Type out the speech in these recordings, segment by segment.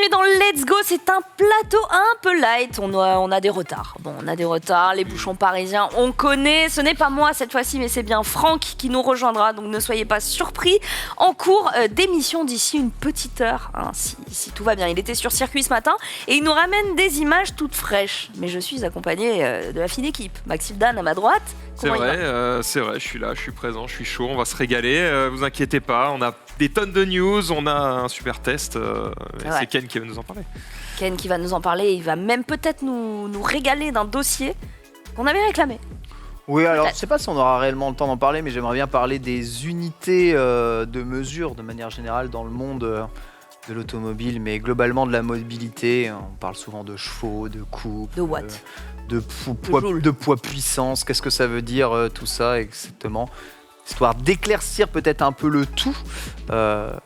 bienvenue dans Let's Go. C'est un plateau un peu light. On a des retards. Les bouchons parisiens, on connaît. Ce n'est pas moi cette fois-ci, mais c'est bien Franck qui nous rejoindra. Donc ne soyez pas surpris. En cours d'émission d'ici une petite heure, hein, si tout va bien. Il était sur circuit ce matin et il nous ramène des images toutes fraîches. Mais je suis accompagné de la fine équipe. Maxime Dan à ma droite. C'est vrai, je suis là, je suis présent, je suis chaud, on va se régaler, vous inquiétez pas, on a des tonnes de news, on a un super test, c'est Ken qui va nous en parler. Ken qui va nous en parler, il va même peut-être nous régaler d'un dossier qu'on avait réclamé. Oui, alors je sais pas si on aura réellement le temps d'en parler, mais j'aimerais bien parler des unités de mesure de manière générale dans le monde de l'automobile, mais globalement de la mobilité. On parle souvent de chevaux, de couple, de watts. De poids puissance, qu'est-ce que ça veut dire tout ça exactement, histoire d'éclaircir peut-être un peu le tout. Voilà,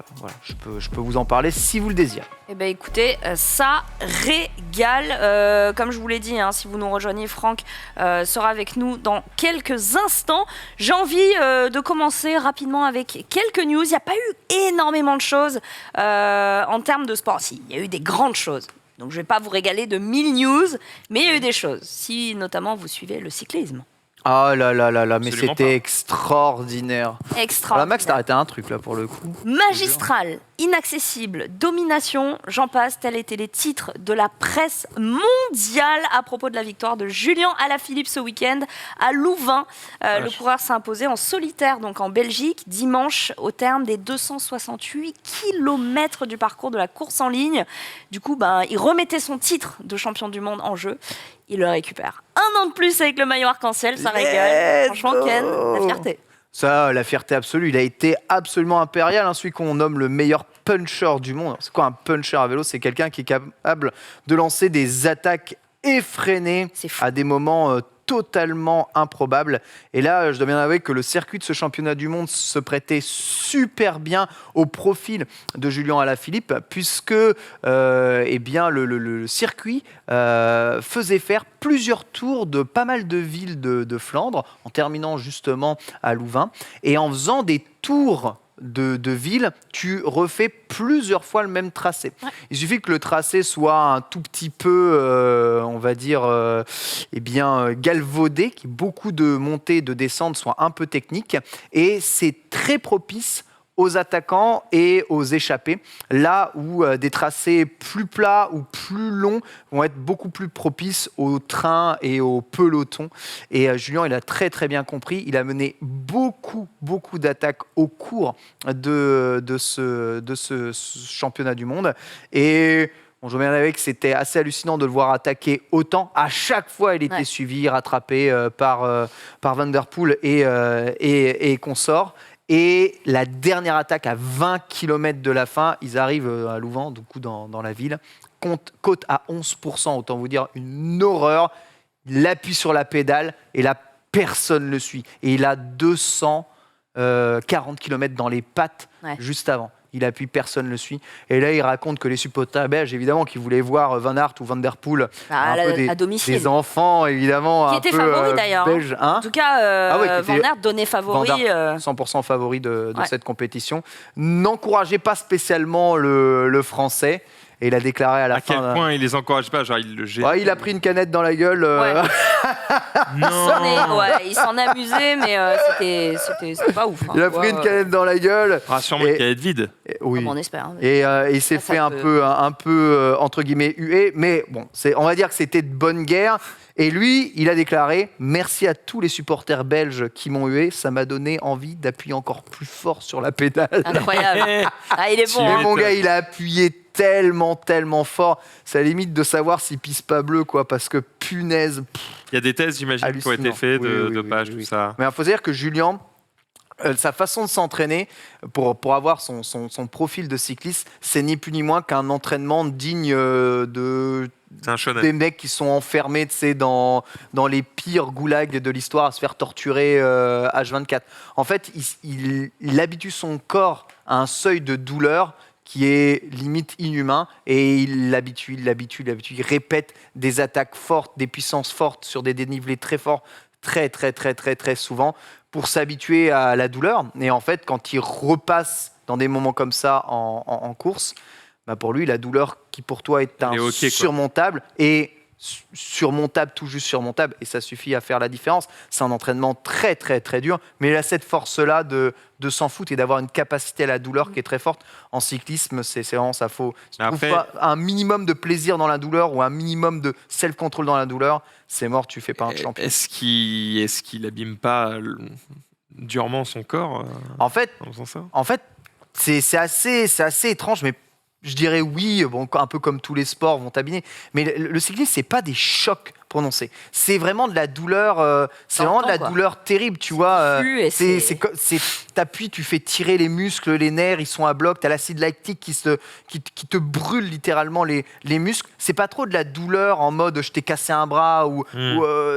je peux vous en parler si vous le désirez. Eh bien écoutez, ça régale. Comme je vous l'ai dit, hein, si vous nous rejoignez, Franck sera avec nous dans quelques instants. J'ai envie de commencer rapidement avec quelques news. Il n'y a pas eu énormément de choses en termes de sport. Si, il y a eu des grandes choses. Donc je ne vais pas vous régaler de 1000 news, mais il y a eu des choses. Si notamment vous suivez le cyclisme. Ah là là là là, mais Absolument c'était pas. extraordinaire. Extraordinaire. Max, t'as arrêté un truc là pour le coup. Magistral, inaccessible, domination, j'en passe, tels étaient les titres de la presse mondiale à propos de la victoire de Julien Alaphilippe ce week-end à Louvain. Le coureur s'est imposé en solitaire, donc en Belgique, dimanche, au terme des 268 km du parcours de la course en ligne. Du coup, il remettait son titre de champion du monde en jeu. Il le récupère. Un an de plus avec le maillot arc-en-ciel, ça régale. Franchement, Ken, la fierté. Ça, la fierté absolue. Il a été absolument impérial, hein, celui qu'on nomme le meilleur puncher du monde. C'est quoi un puncher à vélo ? C'est quelqu'un qui est capable de lancer des attaques effrénées à des moments totalement improbables. Et là, je dois bien avouer que le circuit de ce championnat du monde se prêtait super bien au profil de Julien Alaphilippe, puisque le circuit faisait faire plusieurs tours de pas mal de villes de Flandre, en terminant justement à Louvain, et en faisant des tours de ville, tu refais plusieurs fois le même tracé. Ouais. Il suffit que le tracé soit un tout petit peu, galvaudé, que beaucoup de montées et de descentes soient un peu techniques, et c'est très propice aux attaquants et aux échappés, là où des tracés plus plats ou plus longs vont être beaucoup plus propices aux trains et aux pelotons. Et Julien, il a très très bien compris, il a mené beaucoup d'attaques au cours de ce championnat du monde. Et je me souviens que c'était assez hallucinant de le voir attaquer autant. À chaque fois, il était suivi, rattrapé par Van Der Poel et consorts. Et la dernière attaque à 20 km de la fin, ils arrivent à Louvain, du coup dans la ville, cote à 11%, autant vous dire une horreur. Il appuie sur la pédale et là, personne ne le suit. Et il a 240 km dans les pattes juste avant. Il appuie, personne ne le suit. Et là, il raconte que les supporters belges, évidemment, qui voulaient voir Van Aert ou Van Der Poel, à domicile. Des enfants, évidemment, qui un étaient peu favoris d'ailleurs. Belges. Hein, en tout cas, Van Aert donnait favori. Van Aert, 100% favori de cette compétition. N'encourageait pas spécialement le Français. Et il a déclaré à la fin... À quel point il les encourage pas, genre il le jette. Il a pris une canette dans la gueule. Non. Il s'en est amusé, mais c'était pas ouf. Hein, il a pris une canette dans la gueule. Sûrement une canette vide. Oui. On espère. Hein, et il s'est fait un peu entre guillemets hué. Mais bon, on va dire que c'était de bonne guerre. Et lui, il a déclaré « Merci à tous les supporters belges qui m'ont hué. Ça m'a donné envie d'appuyer encore plus fort sur la pédale. » Incroyable. Il est bon. Mais mon gars, il a appuyé tellement fort. C'est à la limite de savoir s'il pisse pas bleu, quoi, parce que punaise. Il y a des tests, j'imagine, qui ont été faits de dopage, tout ça. Mais il faut dire que Julien, sa façon de s'entraîner pour avoir son profil de cycliste, c'est ni plus ni moins qu'un entraînement digne des mecs qui sont enfermés dans les pires goulags de l'histoire à se faire torturer H24. En fait, il habitue son corps à un seuil de douleur qui est limite inhumain, et il l'habitue, il répète des attaques fortes, des puissances fortes sur des dénivelés très forts, très souvent, pour s'habituer à la douleur. Et en fait, quand il repasse dans des moments comme ça en course, bah pour lui, la douleur qui pour toi est insurmontable et surmontable, tout juste surmontable, et ça suffit à faire la différence. C'est un entraînement très très très dur, mais il a cette force-là de s'en foutre et d'avoir une capacité à la douleur qui est très forte. En cyclisme, c'est vraiment ça. Faut trouve pas un minimum de plaisir dans la douleur ou un minimum de self-control dans la douleur, c'est mort, tu fais pas un champion. Est-ce qu'il abîme pas durement son corps En fait, c'est assez étrange, mais je dirais oui, bon, un peu comme tous les sports vont t'abîmer. Mais le cyclisme, c'est pas des chocs prononcés. C'est vraiment de la douleur. C'est vraiment de la douleur terrible, tu vois. T'appuies, tu fais tirer les muscles, les nerfs, ils sont à bloc. T'as l'acide lactique qui te brûle littéralement les muscles. C'est pas trop de la douleur en mode je t'ai cassé un bras ou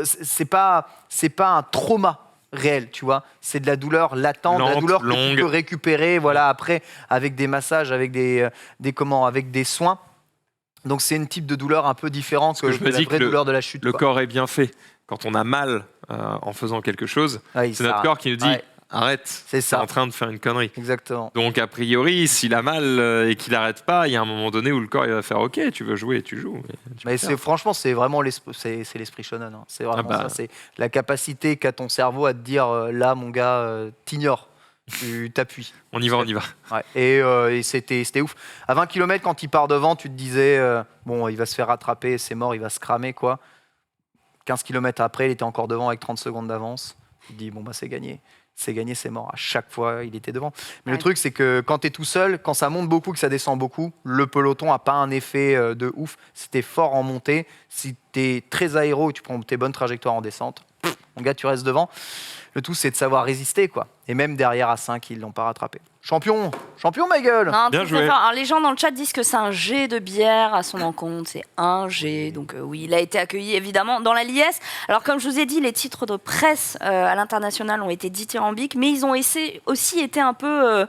c'est pas un trauma réel, tu vois. C'est de la douleur latente, de la douleur que tu peux récupérer, voilà, après avec des massages, avec des soins. Donc c'est une type de douleur un peu différente que la vraie douleur de la chute. Le corps est bien fait. Quand on a mal en faisant quelque chose, c'est notre corps qui nous dit arrête, c'est en train de faire une connerie. Exactement. Donc a priori, s'il a mal et qu'il n'arrête pas, il y a un moment donné où le corps il va faire ok, tu veux jouer, tu joues. Mais franchement, c'est vraiment l'esprit shonen. Hein. C'est vraiment ça. C'est la capacité qu'a ton cerveau à te dire là, mon gars, t'ignores. Tu t'appuies. On y va. Ouais. Et c'était ouf. À 20 km, quand il part devant, tu te disais bon, il va se faire rattraper, c'est mort, il va se cramer, quoi. 15 km après, il était encore devant avec 30 secondes d'avance. Tu te dis bon, bah, c'est gagné. C'est gagné, c'est mort. À chaque fois, il était devant. Mais le truc, c'est que quand tu es tout seul, quand ça monte beaucoup, que ça descend beaucoup, le peloton n'a pas un effet de ouf. Si tu es fort en montée, si tu es très aéro et tu prends tes bonnes trajectoires en descente, mon gars, tu restes devant. Le tout, c'est de savoir résister, quoi. Et même derrière à 5, ils ne l'ont pas rattrapé. Champion, ma gueule. Non, bien joué. Alors, les gens dans le chat disent que c'est un jet de bière à son encontre. C'est un jet. Donc oui, il a été accueilli évidemment dans la liesse. Alors comme je vous ai dit, les titres de presse à l'international ont été dithyrambiques, mais ils ont aussi été un peu...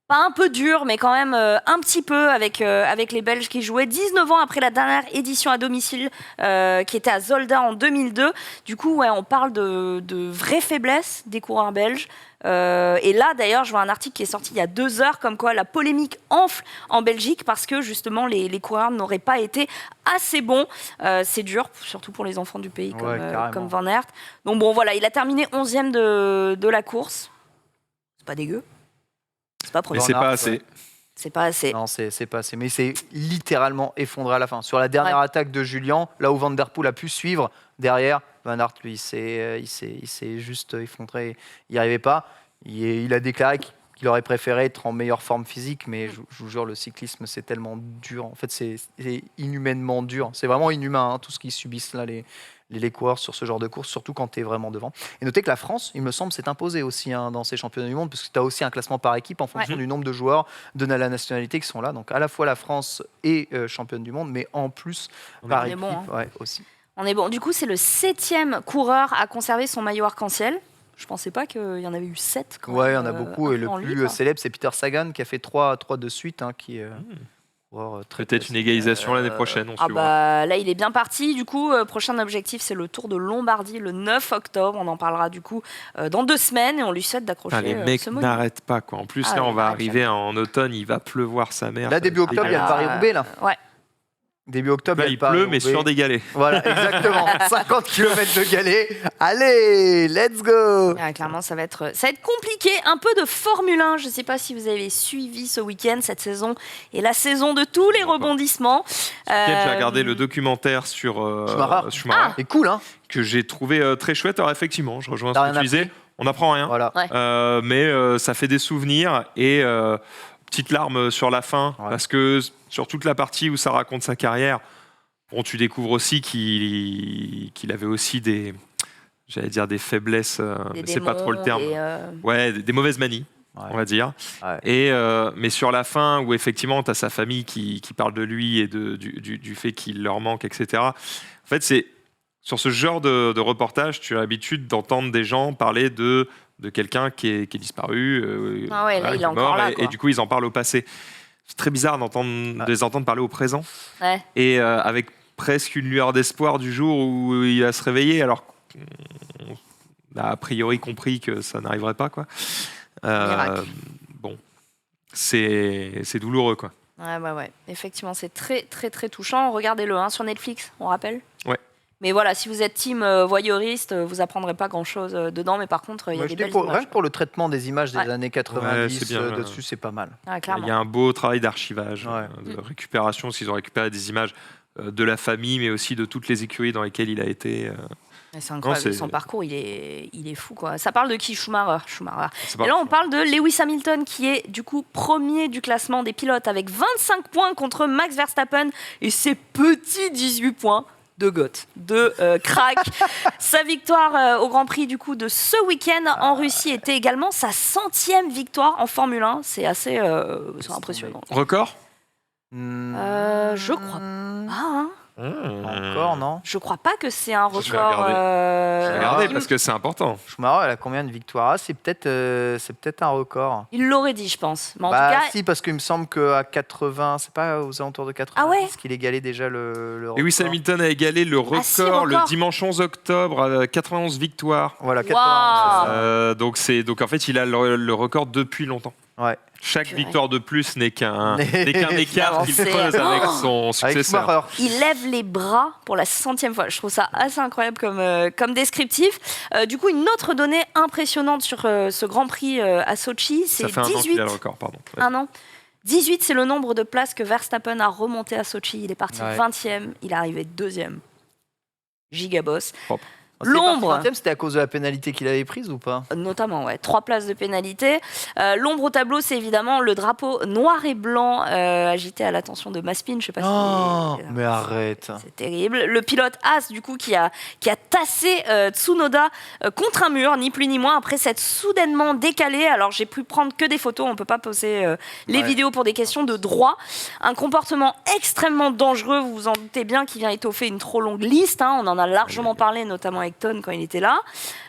pas un peu dur, mais quand même un petit peu avec les Belges qui jouaient 19 ans après la dernière édition à domicile qui était à Zolda en 2002. Du coup, on parle de vraies faiblesses des coureurs belges. Et là, d'ailleurs, je vois un article qui est sorti il y a 2 heures, comme quoi la polémique enfle en Belgique parce que justement les coureurs n'auraient pas été assez bons. C'est dur, surtout pour les enfants du pays comme Van Aert. Donc bon, voilà, il a terminé 11e de la course. C'est pas dégueu. Mais c'est pas assez. C'est pas assez. Non, c'est pas assez. Mais c'est littéralement effondré à la fin. Sur la dernière attaque de Julian, là où Van Der Poel a pu suivre, derrière, Van Aert, lui, il s'est juste effondré. Il n'y arrivait pas. Il a déclaré qu'il aurait préféré être en meilleure forme physique, mais je vous jure, le cyclisme, c'est tellement dur. En fait, c'est inhumainement dur. C'est vraiment inhumain, tout ce qu'ils subissent là, les coureurs sur ce genre de course, surtout quand tu es vraiment devant. Et notez que la France, il me semble, s'est imposée aussi dans ces championnats du monde, parce que tu as aussi un classement par équipe en fonction du nombre de joueurs de la nationalité qui sont là. Donc à la fois la France est championne du monde, mais en plus par équipe aussi. On est bon. Du coup, c'est le 7e coureur à conserver son maillot arc-en-ciel. Je pensais pas qu'il y en avait eu 7. Ouais, il y en a beaucoup. Et le plus célèbre, c'est Peter Sagan qui a fait 3 de suite, qui est... Peut-être une égalisation l'année prochaine. Là, il est bien parti. Du coup, prochain objectif, c'est le Tour de Lombardie le 9 octobre. On en parlera du coup dans 2 semaines et on lui souhaite d'accrocher. Les mecs n'arrêtent pas, quoi. En plus, là, on va arriver en automne, il va pleuvoir sa mère. Là, début octobre, il y a le Paris-Roubaix, là. Ouais. Début octobre, il pleut, mais sur des galets. Voilà, exactement. 50 km de galets. Allez, let's go. Clairement, ça va être compliqué. Un peu de Formule 1. Je ne sais pas si vous avez suivi ce week-end. Cette saison est la saison de tous les rebondissements. J'ai regardé le documentaire sur Schumacher. C'est cool, hein. Que j'ai trouvé très chouette. Alors effectivement, je rejoins ce que tu disais. On n'apprend rien. Voilà. Mais ça fait des souvenirs et... petite larme sur la fin, parce que sur toute la partie où ça raconte sa carrière, tu découvres aussi qu'il avait aussi des faiblesses, mais c'est pas trop le terme. Des mauvaises manies, on va dire. Et, mais sur la fin, où effectivement, tu as sa famille qui parle de lui et du fait qu'il leur manque, etc. En fait, c'est sur ce genre de reportage, tu as l'habitude d'entendre des gens parler de quelqu'un qui est disparu, là, il est mort, là, et du coup ils en parlent au passé. C'est très bizarre de les entendre parler au présent, et avec presque une lueur d'espoir du jour où il va se réveiller, alors qu'on a priori compris que ça n'arriverait pas, quoi. Bon, c'est douloureux, quoi. Ouais. Effectivement, c'est très, très, très touchant. Regardez-le sur Netflix, on rappelle. Ouais. Mais voilà, si vous êtes team voyeuriste, vous apprendrez pas grand-chose dedans. Mais par contre, il y a des belles images. Rien que pour le traitement des images des années 90, c'est bien, dessus, c'est pas mal. Il y a un beau travail d'archivage, de récupération, parce qu'ils ont récupéré des images de la famille, mais aussi de toutes les écuries dans lesquelles il a été. C'est incroyable, son parcours, il est fou, quoi. Ça parle de qui? Schumacher. Et là, on parle de Lewis Hamilton, qui est du coup premier du classement des pilotes avec 25 points contre Max Verstappen et ses petits 18 points de goth, de crack. Sa victoire au Grand Prix du coup de ce week-end en Russie était également sa 100e victoire en Formule 1. C'est assez c'est impressionnant. Record Je crois pas. Encore, non? Je crois pas que c'est un record. Je vais regarder parce que c'est important. Schumacher, elle a combien de victoires? C'est peut-être un record. Il l'aurait dit, je pense. Mais en tout cas, si, parce qu'il me semble qu'à 80, c'est pas aux alentours de 80, parce qu'il égalait déjà le record. Lewis Hamilton a égalé le record le dimanche 11 octobre à 91 victoires. Voilà, 91. Donc en fait, il a le record depuis longtemps. Ouais. Chaque victoire de plus n'est qu'un écart qu'il creuse avec son successeur. Il lève les bras pour la 100e fois. Je trouve ça assez incroyable comme descriptif. Du coup, une autre donnée impressionnante sur ce Grand Prix à Sochi, c'est 18. Ça fait un an qu'il a le record, pardon. Ouais. Un an. 18, c'est le nombre de places que Verstappen a remonté à Sochi. Il est parti 20e, il est arrivé 2e. Gigaboss. Propre. L'ombre. C'était à cause de la pénalité qu'il avait prise ou pas? Notamment, 3 places de pénalité. L'ombre au tableau, c'est évidemment le drapeau noir et blanc agité à l'attention de Mazepin. Je sais pas si. Mais arrête. C'est terrible. Le pilote As, du coup, qui a tassé Tsunoda contre un mur, ni plus ni moins, après s'être soudainement décalé. Alors, j'ai pu prendre que des photos. On peut pas poser les vidéos pour des questions de droit. Un comportement extrêmement dangereux. Vous vous en doutez bien, qui vient étoffer une trop longue liste. On en a largement parlé, notamment avec Ton quand il était là.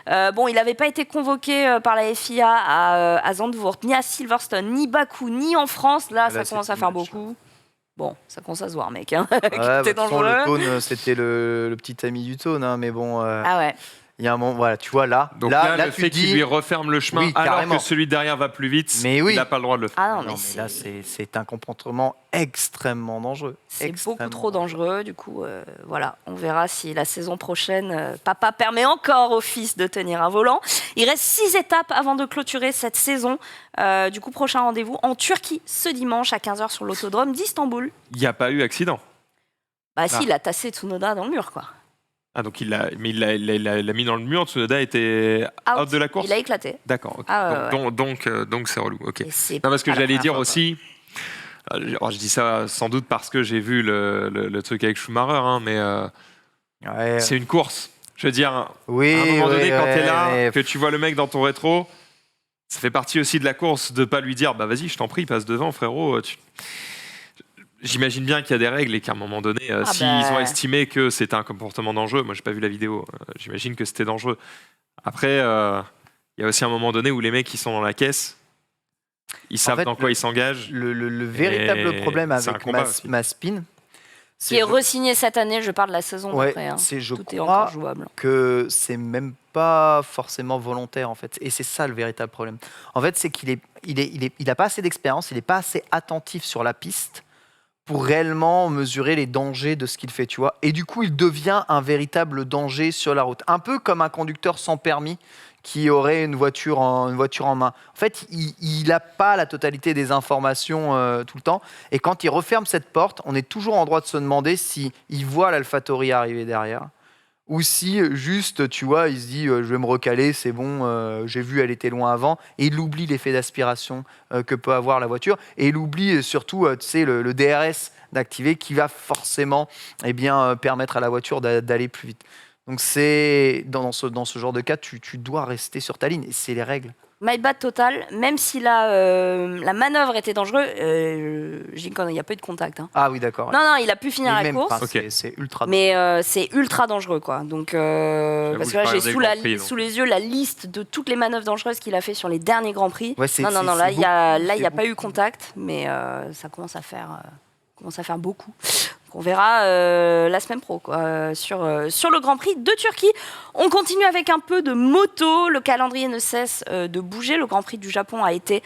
Il n'avait pas été convoqué par la FIA à Zandvoort, ni à Silverstone, ni Bakou, ni en France. Là ça commence à faire beaucoup. Bon, ça commence à se voir, mec. T'es dangereux. Le Tone, c'était le petit ami du Tone, mais bon. Ah ouais. Il y a un moment, voilà, tu vois là. Donc là le fait qu'il lui referme le chemin alors que celui derrière va plus vite, il n'a pas le droit de le faire. Ah non, mais là, c'est un comportement extrêmement dangereux. C'est beaucoup trop dangereux. Du coup, voilà, on verra si la saison prochaine, papa permet encore au fils de tenir un volant. Il reste 6 étapes avant de clôturer cette saison. Du coup, prochain rendez-vous en Turquie ce dimanche à 15h sur l'autodrome d'Istanbul. Il n'y a pas eu accident. Si, il a tassé Tsunoda dans le mur, quoi. Ah, donc il l'a mis dans le mur, Tsunoda était out de la course. Il a éclaté. D'accord. Okay. Donc c'est relou. Ok. Non, parce que j'allais dire aussi, je dis ça sans doute parce que j'ai vu le truc avec Schumacher, mais c'est une course. Je veux dire, à un moment donné, quand t'es là, que tu vois le mec dans ton rétro, ça fait partie aussi de la course de pas lui dire, bah vas-y, je t'en prie, passe devant, frérot. J'imagine bien qu'il y a des règles et qu'à un moment donné, s'ils ont estimé que c'était un comportement dangereux, moi j'ai pas vu la vidéo, j'imagine que c'était dangereux. Après, il y a aussi un moment donné où les mecs qui sont dans la caisse, ils savent dans quoi ils s'engagent. Le véritable problème avec Mazepin, qui est re-signé cette année, je parle de la saison d'après. Tout est encore jouable. Que c'est même pas forcément volontaire en fait, et c'est ça le véritable problème. En fait, c'est qu'il a pas assez d'expérience, il est pas assez attentif sur la piste pour réellement mesurer les dangers de ce qu'il fait, tu vois. Et du coup, il devient un véritable danger sur la route. Un peu comme un conducteur sans permis qui aurait une voiture en main. En fait, il n'a pas la totalité des informations tout le temps. Et quand il referme cette porte, on est toujours en droit de se demander s'il voit l'AlphaTauri arriver derrière. Ou si juste, tu vois, il se dit je vais me recaler, c'est bon, j'ai vu, elle était loin avant, et il oublie l'effet d'aspiration que peut avoir la voiture, et il oublie surtout, tu sais, le DRS d'activer qui va forcément permettre à la voiture d'aller plus vite. Donc c'est dans ce genre de cas, tu dois rester sur ta ligne, et c'est les règles. My bad total, même si la manœuvre était dangereuse, il n'y a pas eu de contact. Ah oui, d'accord. Non, il a pu finir la course. C'est ultra dangereux. Mais c'est ultra dangereux, quoi. Donc, parce que là, j'ai sous les yeux la liste de toutes les manœuvres dangereuses qu'il a fait sur les derniers Grands Prix. Ouais, là, il n'y a pas eu contact, mais ça commence à faire beaucoup. qu'on verra la semaine pro quoi, sur le Grand Prix de Turquie. On continue avec un peu de moto. Le calendrier ne cesse de bouger. Le Grand Prix du Japon a été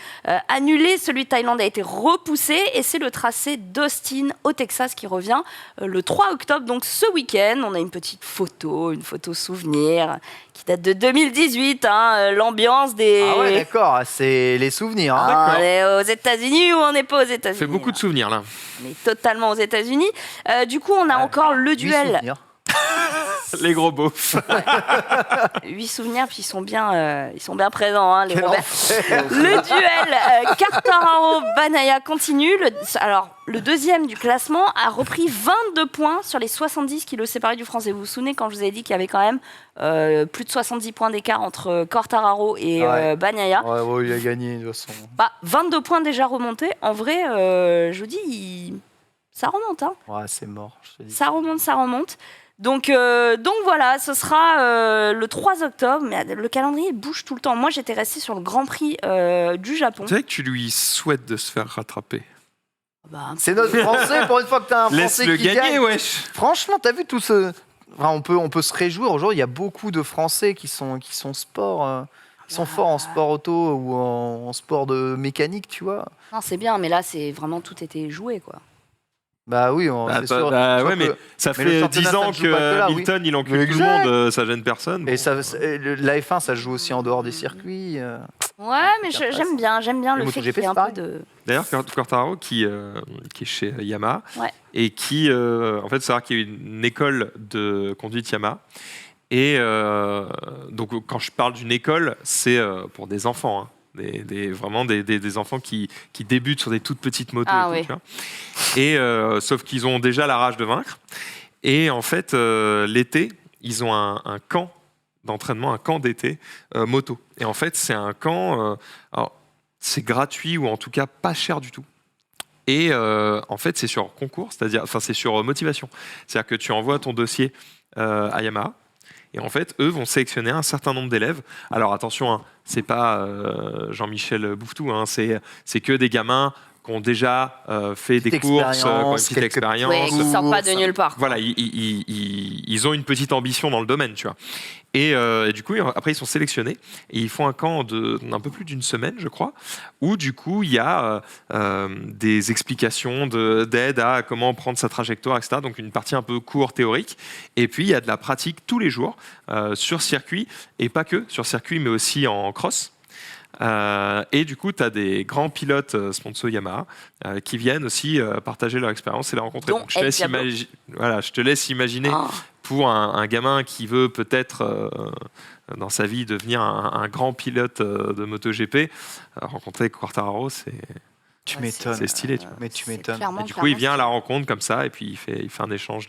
annulé. Celui de Thaïlande a été repoussé. Et c'est le tracé d'Austin au Texas qui revient le 3 octobre. Donc ce week-end, on a une photo souvenir qui date de 2018. L'ambiance des... Ah ouais, d'accord, c'est les souvenirs. Hein. On est aux États-Unis ou on n'est pas aux États-Unis? Ça fait beaucoup de souvenirs là. On est totalement aux États-Unis. Du coup, on a encore le duel. Les gros beaufs. 8 souvenirs, puis ils sont bien présents, les Robert. Le duel Quartararo-Banaya continue. Le deuxième du classement a repris 22 points sur les 70 qui le séparaient du français. Vous vous souvenez quand je vous ai dit qu'il y avait quand même plus de 70 points d'écart entre Quartararo et Bagnaia. Ouais, il a gagné de toute façon. 22 points déjà remontés. En vrai, je vous dis, ça remonte. Hein. Ouais, c'est mort. Je te dis. Ça remonte. Donc voilà, ce sera le 3 octobre, mais le calendrier bouge tout le temps. Moi, j'étais restée sur le Grand Prix du Japon. Tu sais que tu lui souhaites de se faire rattraper. C'est notre Français, pour une fois que t'as un Français Laisse-le qui gagner, gagne. wesh. Franchement, t'as vu tout ce... Enfin, on peut se réjouir. Aujourd'hui, il y a beaucoup de Français qui sont sport... Ils sont forts en sport auto ou en sport de mécanique, tu vois. Non, c'est bien, mais là, c'est vraiment tout était joué, quoi. Bah oui, c'est sûr. Ouais, mais ça fait 10 ans que Hamilton, il encule tout le monde, ça gêne personne. Et la F1, ça se joue aussi en dehors des circuits. Ouais, mais j'aime bien le fait qu'il y ait un peu de... D'ailleurs, Quartararo, qui est chez Yamaha, ouais. et qui, en fait, c'est vrai qu'il y a une école de conduite Yamaha. Et donc, quand je parle d'une école, c'est pour des enfants, hein. Vraiment des enfants qui débutent sur des toutes petites motos. Oui. Tu vois. Et sauf qu'ils ont déjà la rage de vaincre. Et en fait, l'été, ils ont un camp d'entraînement, un camp d'été moto. Et en fait, c'est un camp, alors, c'est gratuit ou en tout cas pas cher du tout. Et en fait, c'est sur concours, c'est sur motivation. C'est-à-dire que tu envoies ton dossier à Yamaha. Et en fait, eux vont sélectionner un certain nombre d'élèves. Alors attention, hein, c'est pas Jean-Michel Bouvetou, hein, c'est que des gamins qui ont déjà fait des courses, qui ont une petite expérience. Oui, qui ne sortent pas de nulle part. Voilà, ils ont une petite ambition dans le domaine, tu vois. Et du coup, après, ils sont sélectionnés et ils font un camp d'un peu plus d'une semaine, je crois, où du coup, il y a des explications d'aide à comment prendre sa trajectoire, etc. Donc, une partie un peu court théorique. Et puis, il y a de la pratique tous les jours sur circuit, et pas que sur circuit, mais aussi en cross. Et du coup, tu as des grands pilotes sponsor Yamaha qui viennent aussi partager leur expérience et la rencontrer. Donc, je te laisse imaginer pour un gamin qui veut peut-être dans sa vie devenir un grand pilote de MotoGP, rencontrer Quartararo, tu m'étonnes. C'est stylé. Tu vois. Mais tu m'étonnes. Et du coup, il vient à la rencontre comme ça et puis il fait un échange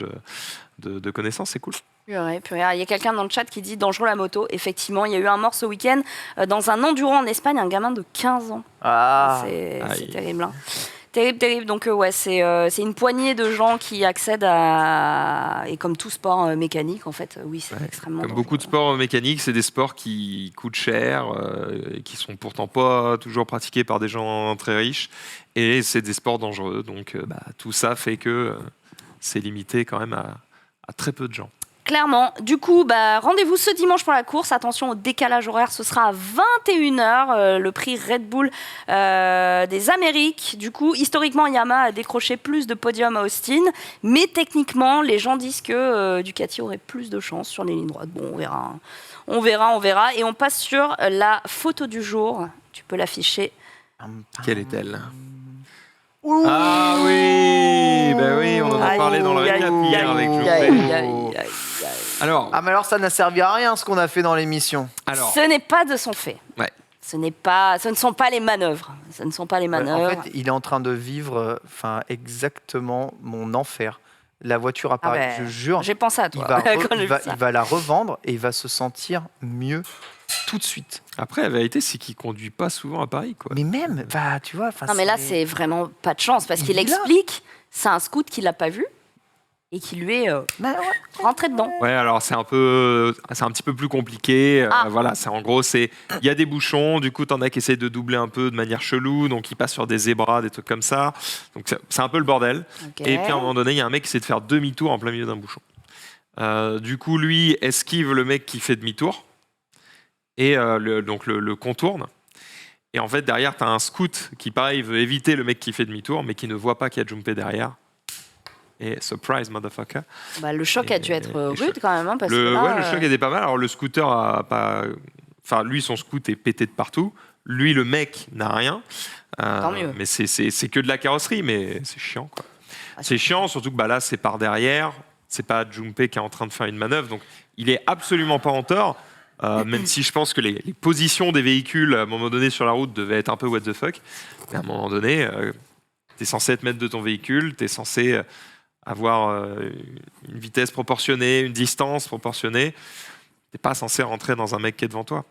de connaissances. C'est cool. Il y a quelqu'un dans le chat qui dit dangereux la moto. Effectivement, il y a eu un mort ce week-end dans un enduro en Espagne, un gamin de 15 ans. C'est terrible. Hein. Terrible. Donc c'est une poignée de gens qui accèdent à... Et comme tout sport mécanique, en fait, oui, c'est extrêmement Comme dangereux. beaucoup de sports mécaniques, c'est des sports qui coûtent cher, et qui sont pourtant pas toujours pratiqués par des gens très riches. Et c'est des sports dangereux. Donc tout ça fait que c'est limité quand même à très peu de gens. Clairement. Du coup, rendez-vous ce dimanche pour la course. Attention au décalage horaire, ce sera à 21h, le prix Red Bull des Amériques. Du coup, historiquement, Yamaha a décroché plus de podiums à Austin, mais techniquement, les gens disent que Ducati aurait plus de chances sur les lignes droites. Bon, on verra. Et on passe sur la photo du jour. Tu peux l'afficher. Quelle est-elle ? Ah oui, on en a parlé dans le récap hier avec Joe. Alors ça n'a servi à rien ce qu'on a fait dans l'émission. Ce n'est pas de son fait. Ouais. Ce ne sont pas les manœuvres. En fait, il est en train de vivre exactement mon enfer. La voiture apparaît, je jure. J'ai pensé à toi. Il va la revendre et il va se sentir mieux tout de suite. Après, la vérité, c'est qu'il conduit pas souvent à Paris, quoi. Mais même, tu vois... Non, mais là, c'est vraiment pas de chance, parce qu'il explique, c'est un scout qu'il n'a pas vu. et qui lui est rentré dedans. Ouais, alors c'est un petit peu plus compliqué. Voilà, il y a des bouchons, du coup t'en as qui essayent de doubler un peu de manière chelou, donc ils passent sur des zébras, des trucs comme ça. Donc c'est un peu le bordel. Okay. Et puis à un moment donné, il y a un mec qui essaie de faire demi-tour en plein milieu d'un bouchon. Du coup, lui esquive le mec qui fait demi-tour et donc le contourne. Et en fait, derrière, t'as un scout qui, pareil, veut éviter le mec qui fait demi-tour, mais qui ne voit pas qu'il y a jumpé derrière. Et surprise, motherfucker. Le choc a dû être rude quand même. Hein, parce que le choc était pas mal. Alors, le scooter a pas. Enfin, lui, son scoot est pété de partout. Lui, le mec, n'a rien. Tant mieux. Mais c'est que de la carrosserie, mais c'est chiant, quoi. C'est chiant, surtout que là, c'est par derrière. C'est pas Junpei qui est en train de faire une manœuvre. Donc, il est absolument pas en tort. Même si je pense que les positions des véhicules, à un moment donné, sur la route, devaient être un peu what the fuck. Mais à un moment donné, tu es censé être maître de ton véhicule, tu es censé avoir une vitesse proportionnée, une distance proportionnée. T'es pas censé rentrer dans un mec qui est devant toi,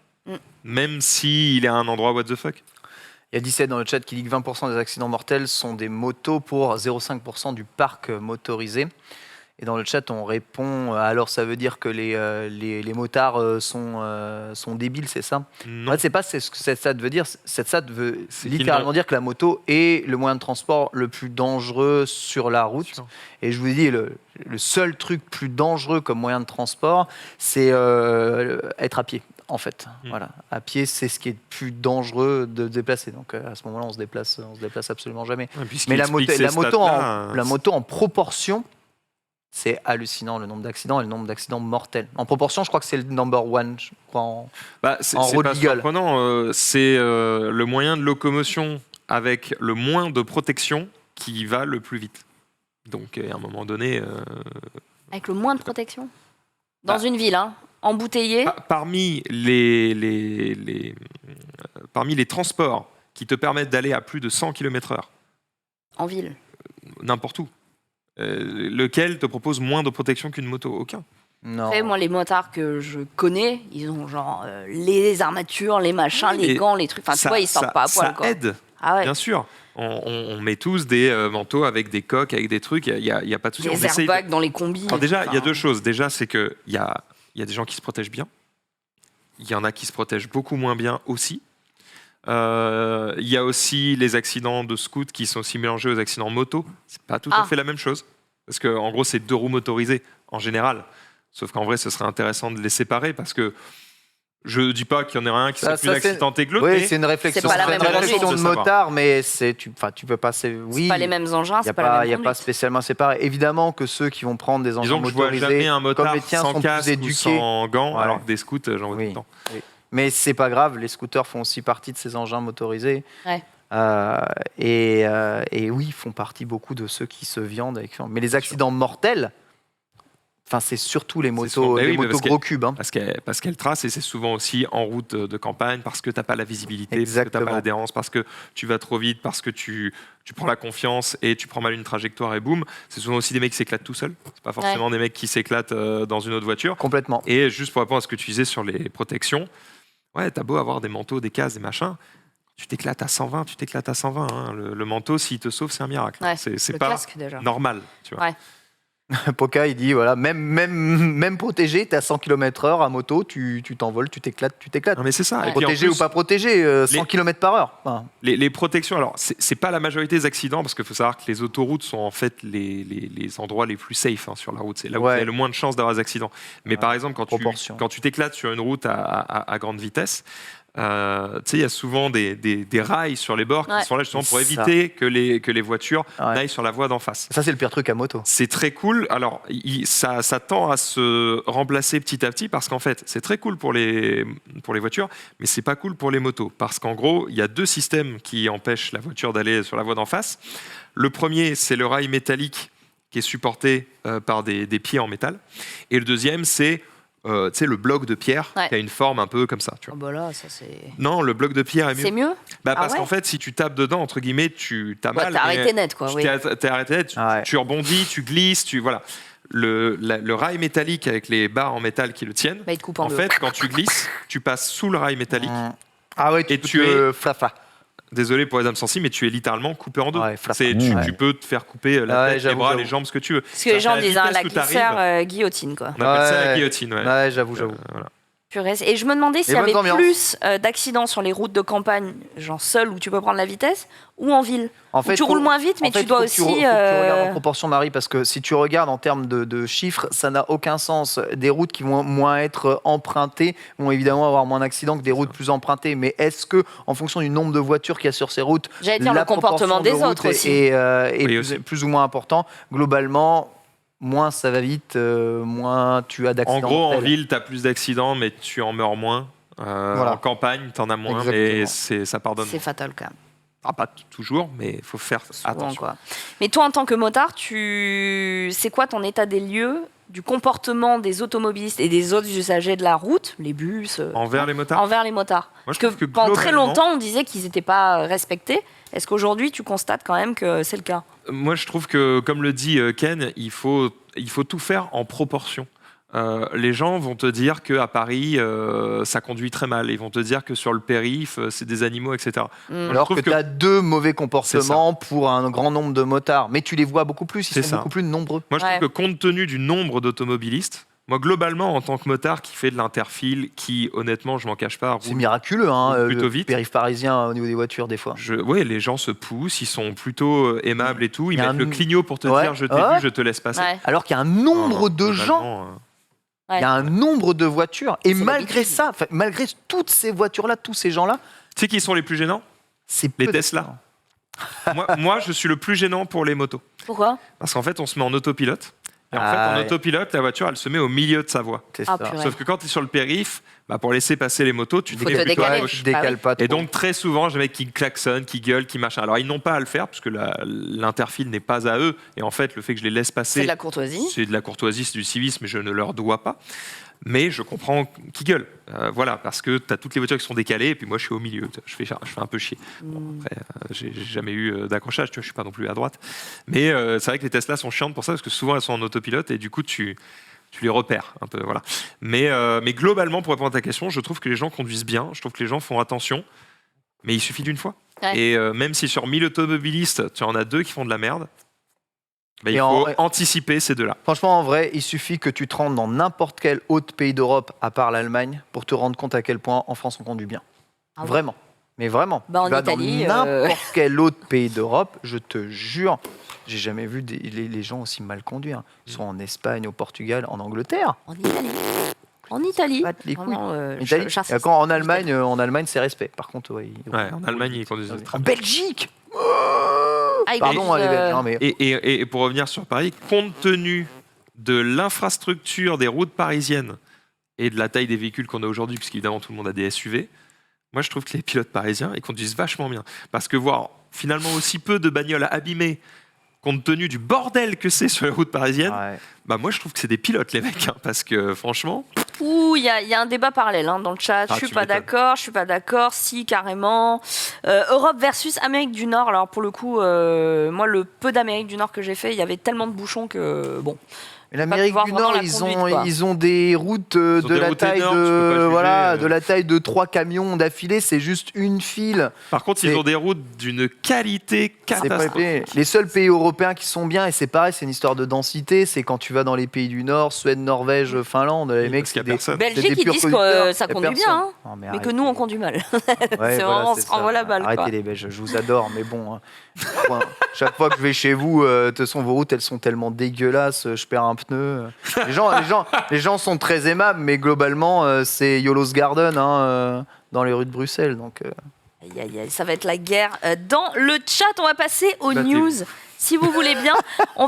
même s'il est à un endroit what the fuck. Il y a 17 dans le chat qui dit que 20% des accidents mortels sont des motos pour 0,5% du parc motorisé. Et dans le chat, on répond alors ça veut dire que les motards sont débiles, c'est ça? Non. En fait, c'est pas ce que cette stat veut dire. Cette stat veut littéralement dire que la moto est le moyen de transport le plus dangereux sur la route. Sure. Et je vous dis, le seul truc plus dangereux comme moyen de transport, c'est être à pied. En fait, voilà, à pied, c'est ce qui est le plus dangereux de déplacer. Donc à ce moment-là, on se déplace absolument jamais. Mais la moto en proportion, c'est hallucinant le nombre d'accidents et le nombre d'accidents mortels. En proportion, je crois que c'est le number one, je crois, en c'est pas surprenant. C'est le moyen de locomotion avec le moins de protection qui va le plus vite. Donc à un moment donné... Avec le moins de protection dans une ville, hein, embouteillée. Parmi les transports qui te permettent d'aller à plus de 100 km/h. En ville. N'importe où. Lequel te propose moins de protection qu'une moto? Aucun. Non. Après, moi, les motards que je connais, ils ont genre les armatures, les machins, les gants, les trucs. Enfin, tu vois, ils sortent pas à poil. Ça aide, bien sûr. On met tous des manteaux avec des coques, avec des trucs. Il y a pas de souci. Des airbags dans les combis. Alors déjà, il y a deux choses. Déjà, c'est qu'il y a des gens qui se protègent bien. Il y en a qui se protègent beaucoup moins bien aussi. Il y a aussi les accidents de scouts qui sont aussi mélangés aux accidents moto. C'est pas tout à fait la même chose. Parce qu'en gros, c'est 2 roues motorisées en général. Sauf qu'en vrai, ce serait intéressant de les séparer parce que je dis pas qu'il y en aurait un qui serait plus accidenté que l'autre. Oui, c'est une réflexion. C'est pas la même réflexion de motard, mais tu peux pas. Oui, c'est pas les mêmes engins, c'est pas la même Il n'y a pas spécialement séparé. Évidemment que ceux qui vont prendre des engins motorisés, je vois jamais un motard comme les tiens, sans sont casque plus éduqués. Ou sans gants, alors que des scouts, j'en vois tout le temps. Oui. Mais c'est pas grave, les scooters font aussi partie de ces engins motorisés. Ouais. Et oui, ils font partie beaucoup de ceux qui se viandent. Mais les accidents mortels, c'est surtout les motos, gros cubes. Hein. Parce qu'elles tracent et c'est souvent aussi en route de campagne parce que tu n'as pas la visibilité, Exactement. parce que tu n'as pas l'adhérence, parce que tu vas trop vite, parce que tu prends la confiance et tu prends mal une trajectoire et boum. C'est souvent aussi des mecs qui s'éclatent tout seuls. C'est pas forcément des mecs qui s'éclatent dans une autre voiture. Complètement. Et juste pour répondre à ce que tu disais sur les protections, ouais, t'as beau avoir des manteaux, des cases, des machins. Tu t'éclates à 120, tu t'éclates à 120. Hein. Le manteau, s'il te sauve, c'est un miracle. Ouais, c'est pas casque, déjà. normal. Tu vois. Ouais. Poca, il dit, voilà, même protégé, t'es à 100 km/h à moto, tu t'envoles, tu t'éclates. Non, mais c'est ça. Ouais. Et puis, Protégé en plus, ou pas protégé, 100 km/h. Enfin. Les protections, alors, c'est pas la majorité des accidents, parce qu'il faut savoir que les autoroutes sont en fait les endroits les plus safe sur la route. C'est là où il y a le moins de chances d'avoir des accidents. Mais par exemple, quand tu t'éclates sur une route à grande vitesse, il y a souvent des rails sur les bords qui sont là justement pour éviter que les voitures n'aillent sur la voie d'en face. Ça, c'est le pire truc à moto. C'est très cool. Alors, ça tend à se remplacer petit à petit parce qu'en fait, c'est très cool pour les voitures, mais c'est pas cool pour les motos. Parce qu'en gros, il y a 2 systèmes qui empêchent la voiture d'aller sur la voie d'en face. Le premier, c'est le rail métallique qui est supporté par des pieds en métal. Et le deuxième, c'est le bloc de pierre qui a une forme un peu comme ça. Tu vois. Oh bah là, ça c'est... Non, le bloc de pierre est mieux. C'est mieux parce qu'en fait, si tu tapes dedans, entre guillemets, t'as mal. T'as arrêté net, quoi. T'es arrêté net, tu rebondis, tu glisses, voilà. Le rail métallique avec les barres en métal qui le tiennent, il te coupe en deux. fait, quand tu glisses, tu passes sous le rail métallique. Ah ouais, et tu es... désolé pour les âmes sensibles, mais tu es littéralement coupé en deux. Ouais, Tu peux te faire couper la tête, les bras, les jambes, ce que tu veux. Ce que les gens disent, la glisseur guillotine, quoi. On appelle ça la guillotine. Ouais, j'avoue. Voilà. Et je me demandais s'il y avait plus d'accidents sur les routes de campagne, genre seul où tu peux prendre la vitesse, ou en ville. En fait, tu roules moins vite, mais tu dois aussi. Faut que tu regardes en proportion, Marie, parce que si tu regardes en termes de chiffres, ça n'a aucun sens. Des routes qui vont moins être empruntées vont évidemment avoir moins d'accidents que des routes plus empruntées. Mais est-ce que, en fonction du nombre de voitures qu'il y a sur ces routes, j'allais dire le comportement des autres aussi est plus ou moins important globalement? Moins ça va vite, moins tu as d'accidents. En gros, en ville, tu as plus d'accidents, mais tu en meurs moins. En campagne, tu en as moins, mais ça pardonne. C'est fatal quand même. Pas toujours, mais il faut faire attention. Quoi. Mais toi, en tant que motard, c'est quoi ton état des lieux du comportement des automobilistes et des autres usagers de la route, les bus envers les motards. Moi, parce que pendant globalement... très longtemps, on disait qu'ils n'étaient pas respectés. Est-ce qu'aujourd'hui, tu constates quand même que c'est le cas? Moi, je trouve que, comme le dit Ken, il faut tout faire en proportion. Les gens vont te dire qu'à Paris, ça conduit très mal. Ils vont te dire que sur le périph', c'est des animaux, etc. Alors que tu as 2 mauvais comportements pour un grand nombre de motards. Mais tu les vois beaucoup plus, ils sont beaucoup plus nombreux. Moi, je trouve que compte tenu du nombre d'automobilistes, moi, globalement, en tant que motard qui fait de l'interfile, qui, honnêtement, je m'en cache pas, c'est miraculeux, plutôt vite. Le périph' parisien au niveau des voitures, des fois. Oui, les gens se poussent, ils sont plutôt aimables et tout. Ils mettent le clignot pour te dire « je t'ai vu, je te laisse passer ». Alors qu'il y a un nombre de gens... Il y a un nombre de voitures, et malgré ça, malgré toutes ces voitures-là, tous ces gens-là... Tu sais qui sont les plus gênants? C'est les Tesla. moi, je suis le plus gênant pour les motos. Pourquoi? Parce qu'en fait, on se met en autopilote. Et en fait, en autopilote, la voiture, elle se met au milieu de sa voie. Sauf que quand tu es sur le périph', pour laisser passer les motos, tu te décales pas trop. Et donc, très souvent, j'ai des mecs qui klaxonnent, qui gueulent, qui machin. Alors, ils n'ont pas à le faire, parce que l'interfile n'est pas à eux. Et en fait, le fait que je les laisse passer... C'est de la courtoisie. C'est de la courtoisie, c'est du civisme, mais je ne leur dois pas. Mais je comprends qu'ils gueulent. Voilà, parce que tu as toutes les voitures qui sont décalées, et puis moi, je suis au milieu. Je fais un peu chier. Après, j'ai jamais eu d'accrochage, je suis pas non plus à droite. Mais c'est vrai que les Tesla sont chiantes pour ça, parce que souvent, elles sont en autopilote, et du coup, tu les repères un peu. Voilà. Mais globalement, pour répondre à ta question, je trouve que les gens conduisent bien, je trouve que les gens font attention, mais il suffit d'une fois. Ouais. Et même si sur 1000 automobilistes, tu en as 2 qui font de la merde, il faut anticiper ces 2-là. Franchement, en vrai, il suffit que tu te rendes dans n'importe quel autre pays d'Europe, à part l'Allemagne, pour te rendre compte à quel point en France on conduit bien. Vraiment. Mais vraiment. En Italie, dans n'importe quel autre pays d'Europe, je te jure, j'ai jamais vu les gens aussi mal conduire. Ils sont en Espagne, au Portugal, en Angleterre. En Italie. En Allemagne, c'est respect. Par contre, en Allemagne, ils conduisent en Belgique. Pardon, les Belges. Et pour revenir sur Paris, compte tenu de l'infrastructure des routes parisiennes et de la taille des véhicules qu'on a aujourd'hui, puisqu'évidemment tout le monde a des SUV, moi je trouve que les pilotes parisiens, ils conduisent vachement bien. Parce que voir finalement aussi peu de bagnoles abîmées, compte tenu du bordel que c'est sur les routes parisiennes, moi je trouve que c'est des pilotes les mecs, parce que franchement... Il y a un débat parallèle dans le chat. Je suis pas d'accord, si carrément. Europe versus Amérique du Nord. Alors pour le coup, moi le peu d'Amérique du Nord que j'ai fait, il y avait tellement de bouchons que bon. Mais l'Amérique du Nord, ils ont des routes de la taille de 3 camions d'affilée, c'est juste une file. Par contre, ils ont des routes d'une qualité catastrophique. Les seuls pays européens qui sont bien, et c'est pareil, c'est une histoire de densité, c'est quand tu vas dans les pays du Nord, Suède, Norvège, Finlande, les mecs, c'est des Belgique, ils disent que ça conduit bien, mais que nous, on conduit mal. C'est vraiment, on se renvoie la balle. Arrêtez les Belges, je vous adore, mais bon, chaque fois que je vais chez vous, de toute façon, vos routes, elles sont tellement dégueulasses, je perds un pneu. Les gens sont très aimables, mais globalement, c'est Yolo's Garden dans les rues de Bruxelles. Donc, ça va être la guerre. Dans le chat, on va passer aux news. Si vous voulez bien, on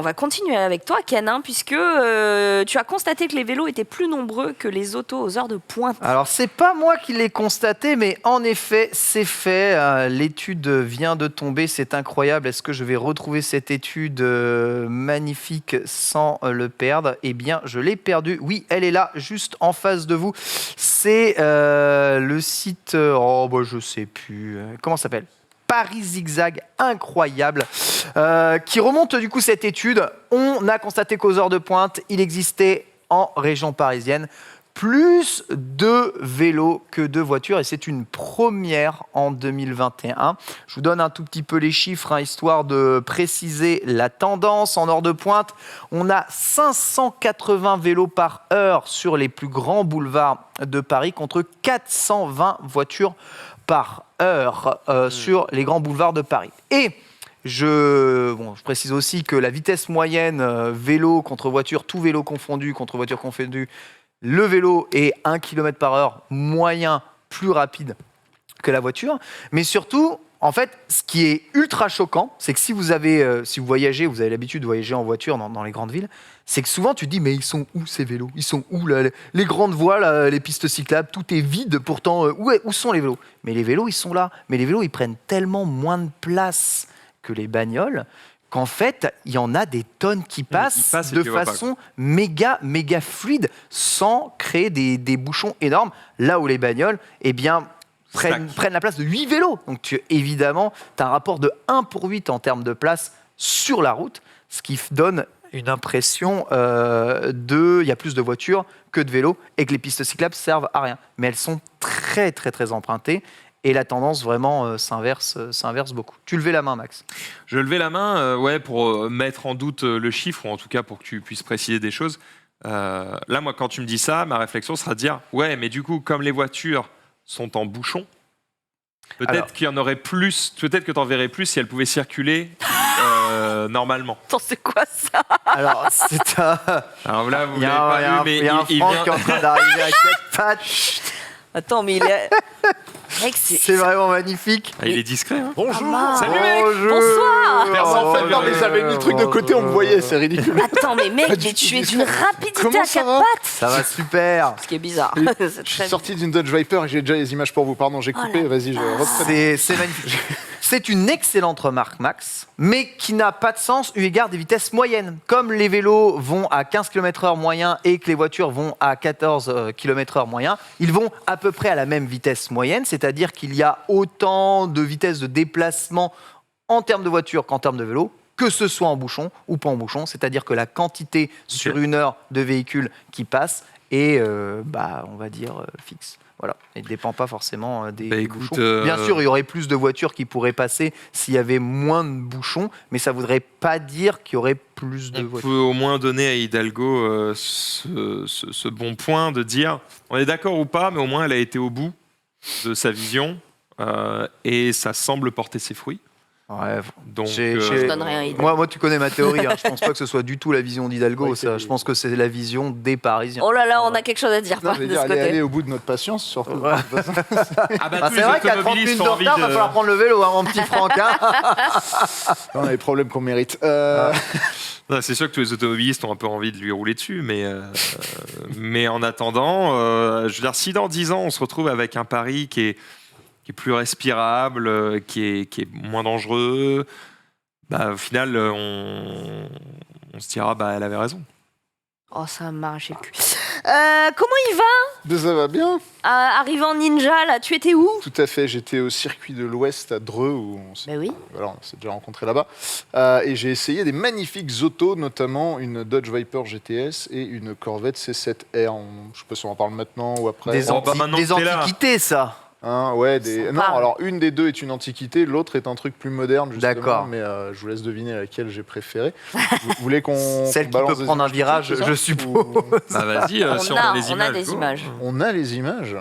va continuer avec toi, Ken, puisque tu as constaté que les vélos étaient plus nombreux que les autos aux heures de pointe. Alors, c'est pas moi qui l'ai constaté, mais en effet, c'est fait. L'étude vient de tomber, c'est incroyable. Est-ce que je vais retrouver cette étude magnifique sans le perdre? Eh bien, je l'ai perdue. Oui, elle est là, juste en face de vous. C'est le site... je sais plus. Comment ça s'appelle? Paris Zigzag, incroyable, qui remonte du coup cette étude. On a constaté qu'aux heures de pointe, il existait en région parisienne plus de vélos que de voitures et c'est une première en 2021. Je vous donne un tout petit peu les chiffres, histoire de préciser la tendance. En heure de pointe, on a 580 vélos par heure sur les plus grands boulevards de Paris contre 420 voitures par heure sur les grands boulevards de Paris. Et je précise aussi que la vitesse moyenne vélo contre voiture, tout vélo confondu contre voiture confondue, le vélo est 1 km par heure moyen plus rapide que la voiture. Mais surtout, en fait, ce qui est ultra choquant, c'est que si vous voyagez, vous avez l'habitude de voyager en voiture dans les grandes villes, c'est que souvent tu te dis mais ils sont où ces vélos ? Ils sont où là, les grandes voies, là, les pistes cyclables, tout est vide pourtant. Où sont les vélos ? Mais les vélos, ils sont là. Mais les vélos, ils prennent tellement moins de place que les bagnoles qu'en fait, il y en a des tonnes qui passent de façon méga fluide, sans créer des bouchons énormes, là où les bagnoles, prennent la place de 8 vélos. Donc évidemment, tu as un rapport de 1 pour 8 en termes de place sur la route, ce qui donne une impression il y a plus de voitures que de vélos, et que les pistes cyclables servent à rien. Mais elles sont très, très, très empruntées. Et la tendance vraiment s'inverse beaucoup. Tu levais la main, Max. Je levais la main pour mettre en doute le chiffre, ou en tout cas pour que tu puisses préciser des choses. Là, moi, quand tu me dis ça, ma réflexion sera de dire ouais, mais du coup, comme les voitures sont en bouchon, peut-être qu'il y en aurait plus, peut-être que tu en verrais plus si elles pouvaient circuler normalement. Attends, c'est quoi ça ? Alors, c'est un... Alors là, vous l'avez pas vu, mais il y a un Franck qui est en train d'arriver à 4 pattes. Attends, mais il est... Mec, c'est vraiment magnifique. Il est discret. Hein. Bonjour. Salut mec. Bonsoir. En fait, non, mais j'avais mis le truc de côté, on me voyait, c'est ridicule. Attends, mais mec, tu es d'une rapidité Comment à ça 4 va pattes. Ça va super. Ce qui est bizarre. Je suis sorti d'une Dodge Viper et j'ai déjà les images pour vous. Pardon, j'ai coupé. là. Vas-y, je reprends. C'est magnifique. C'est une excellente remarque, Max, mais qui n'a pas de sens eu égard des vitesses moyennes. Comme les vélos vont à 15 km/h moyen et que les voitures vont à 14 km/h moyen, ils vont à peu près à la même vitesse moyenne, c'est-à-dire qu'il y a autant de vitesse de déplacement en termes de voiture qu'en termes de vélo, que ce soit en bouchon ou pas en bouchon, c'est-à-dire que la quantité sur une heure de véhicules qui passe est, on va dire, fixe. Voilà, il ne dépend pas forcément des bouchons. Bien sûr, il y aurait plus de voitures qui pourraient passer s'il y avait moins de bouchons, mais ça ne voudrait pas dire qu'il y aurait plus de voitures. On peut au moins donner à Hidalgo ce bon point de dire, on est d'accord ou pas, mais au moins elle a été au bout de sa vision et ça semble porter ses fruits. Ouais, donc, je donne rien à Hidalgo. Moi, tu connais ma théorie. Je pense pas que ce soit du tout la vision d'Hidalgo. Oui, Je pense que c'est la vision des Parisiens. Oh là là, on a quelque chose à dire Non, de je veux ce dire, côté. aller au bout de notre patience, surtout. Ouais. Ah bah, tous C'est les vrai qu'à 30 automobilistes minutes ont de envie retard, il va falloir prendre le vélo, mon petit Franck. On a les problèmes qu'on mérite. Non, c'est sûr que tous les automobilistes ont un peu envie de lui rouler dessus, mais en attendant, je veux dire, si dans 10 ans on se retrouve avec un Paris qui est plus respirable, qui est moins dangereux, au final, on se dira, elle avait raison. Oh, ça m'a arraché le cul. Comment il va Ça va bien. Arrivé en ninja, là, tu étais où ? Tout à fait, j'étais au circuit de l'Ouest à Dreux, où on s'est Oui. on s'est déjà rencontrés là-bas. Et j'ai essayé des magnifiques autos, notamment une Dodge Viper GTS et une Corvette C7R. Je ne sais pas si on en parle maintenant ou après. Des antiquités, ça. Ouais, Sympa. non, alors une des deux est une antiquité, l'autre est un truc plus moderne, justement. D'accord. Mais je vous laisse deviner laquelle j'ai préférée. Vous voulez qu'on Celle qui balance peut des prendre un images virage, tout de suite, je c'est ça suppose. Vas-y, si on a des On a images. des go. images. On a les images.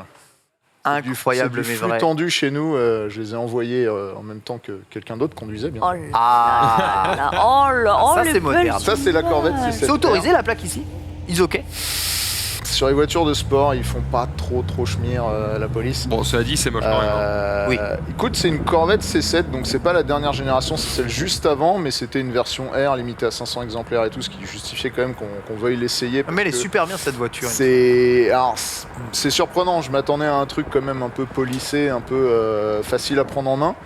Incroyable, C'est du mais flux vrai. tendu chez nous. Je les ai envoyés en même temps que quelqu'un d'autre conduisait, bien. Oh là là. Ça, le c'est moderne. bel Ça, c'est la Corvette image. C7R. C'est autorisé la plaque ici ? Ils ok ? Sur les voitures de sport, ils font pas trop schmir la police. Bon, cela dit, c'est moche quand même. Hein. Oui. Écoute, c'est une Corvette C7, donc c'est pas la dernière génération, c'est celle juste avant, mais c'était une version R limitée à 500 exemplaires et tout, ce qui justifiait quand même qu'on veuille l'essayer. Mais elle est parce que super bien cette voiture. c'est surprenant, je m'attendais à un truc quand même un peu polissé, un peu facile à prendre en main.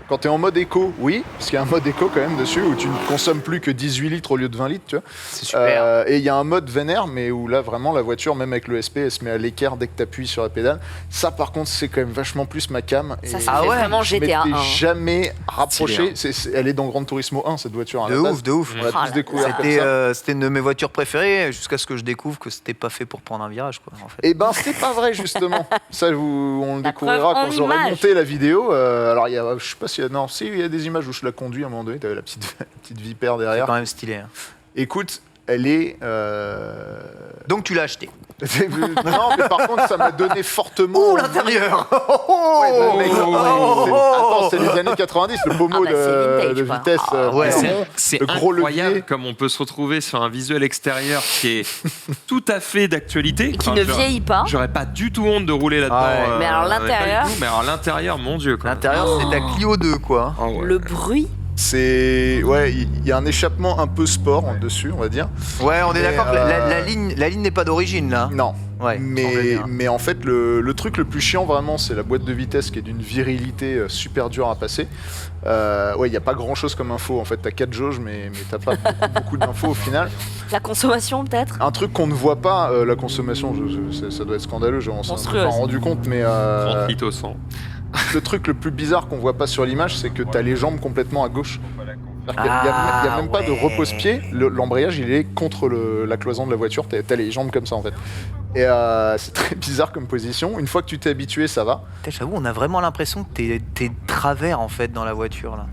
Quand tu es en mode éco, oui, parce qu'il y a un mode éco quand même dessus, où tu ne consommes plus que 18 litres au lieu de 20 litres, tu vois. C'est super. Et il y a un mode vénère, mais où là, vraiment, la voiture voiture, même avec le SP, elle se met à l'écart dès que tu appuies sur la pédale. Ça, par contre, c'est quand même vachement plus ma cam. Ça, Et ça fait vraiment je GTA 1. m'étais jamais rapproché. Stylé, Elle est dans Gran Turismo 1, cette voiture. À De la base. ouf, de ouf. On l'a Ah tous là découvert comme C'était ça. c'était une de mes voitures préférées jusqu'à ce que je découvre que c'était pas fait pour prendre un virage, quoi, en fait. Eh ben, c'est pas vrai, justement. Ça, on le La découvrira preuve en quand j'aurai image. monté la vidéo. Alors, je sais pas s'il y a... Non, si, il y a des images où je la conduis à un moment donné. T'avais la petite vipère C'est derrière. quand même stylé. Hein. Écoute, elle est... Donc tu l'as acheté. non, mais par contre, ça m'a donné fortement... Oh, envie. l'intérieur. Ouais, bah, mec, attends, c'est les années 90, le pommeau Ah bah, c'est vintage, de quoi. vitesse. ouais. C'est le gros incroyable levier. comme on peut se retrouver sur un visuel extérieur qui est tout à fait d'actualité. Et qui ne vieillit pas. J'aurais pas du tout honte de rouler là-dedans. Ouais. Mais alors, pas du l'intérieur tout, Mais alors l'intérieur, mon Dieu. Quoi. L'intérieur, c'est ta Clio 2, quoi. Ah ouais. Le bruit. C'est... Ouais, il y a un échappement un peu sport en dessus, on va dire. Ouais, on est Mais, d'accord que la ligne n'est pas d'origine, là. Non. Ouais, semblait bien. Mais en fait, le truc le plus chiant vraiment, c'est la boîte de vitesse qui est d'une virilité super dure à passer. Ouais, il n'y a pas grand chose comme info. En fait, t'as 4 jauges, mais t'as pas beaucoup d'infos au final. La consommation, peut-être. Un truc qu'on ne voit pas, la consommation, ça doit être scandaleux, on s'en est Monstrueuse. pas rendu compte, mais 30 litres au 100. le truc le plus bizarre qu'on voit pas sur l'image, c'est que t'as les jambes complètement à gauche. Il n'y a même pas de repose-pied, l'embrayage il est contre la cloison de la voiture, t'as les jambes comme ça en fait. Et c'est très bizarre comme position, une fois que tu t'es habitué ça va. Putain, j'avoue, on a vraiment l'impression que t'es de travers, en fait, dans la voiture, là.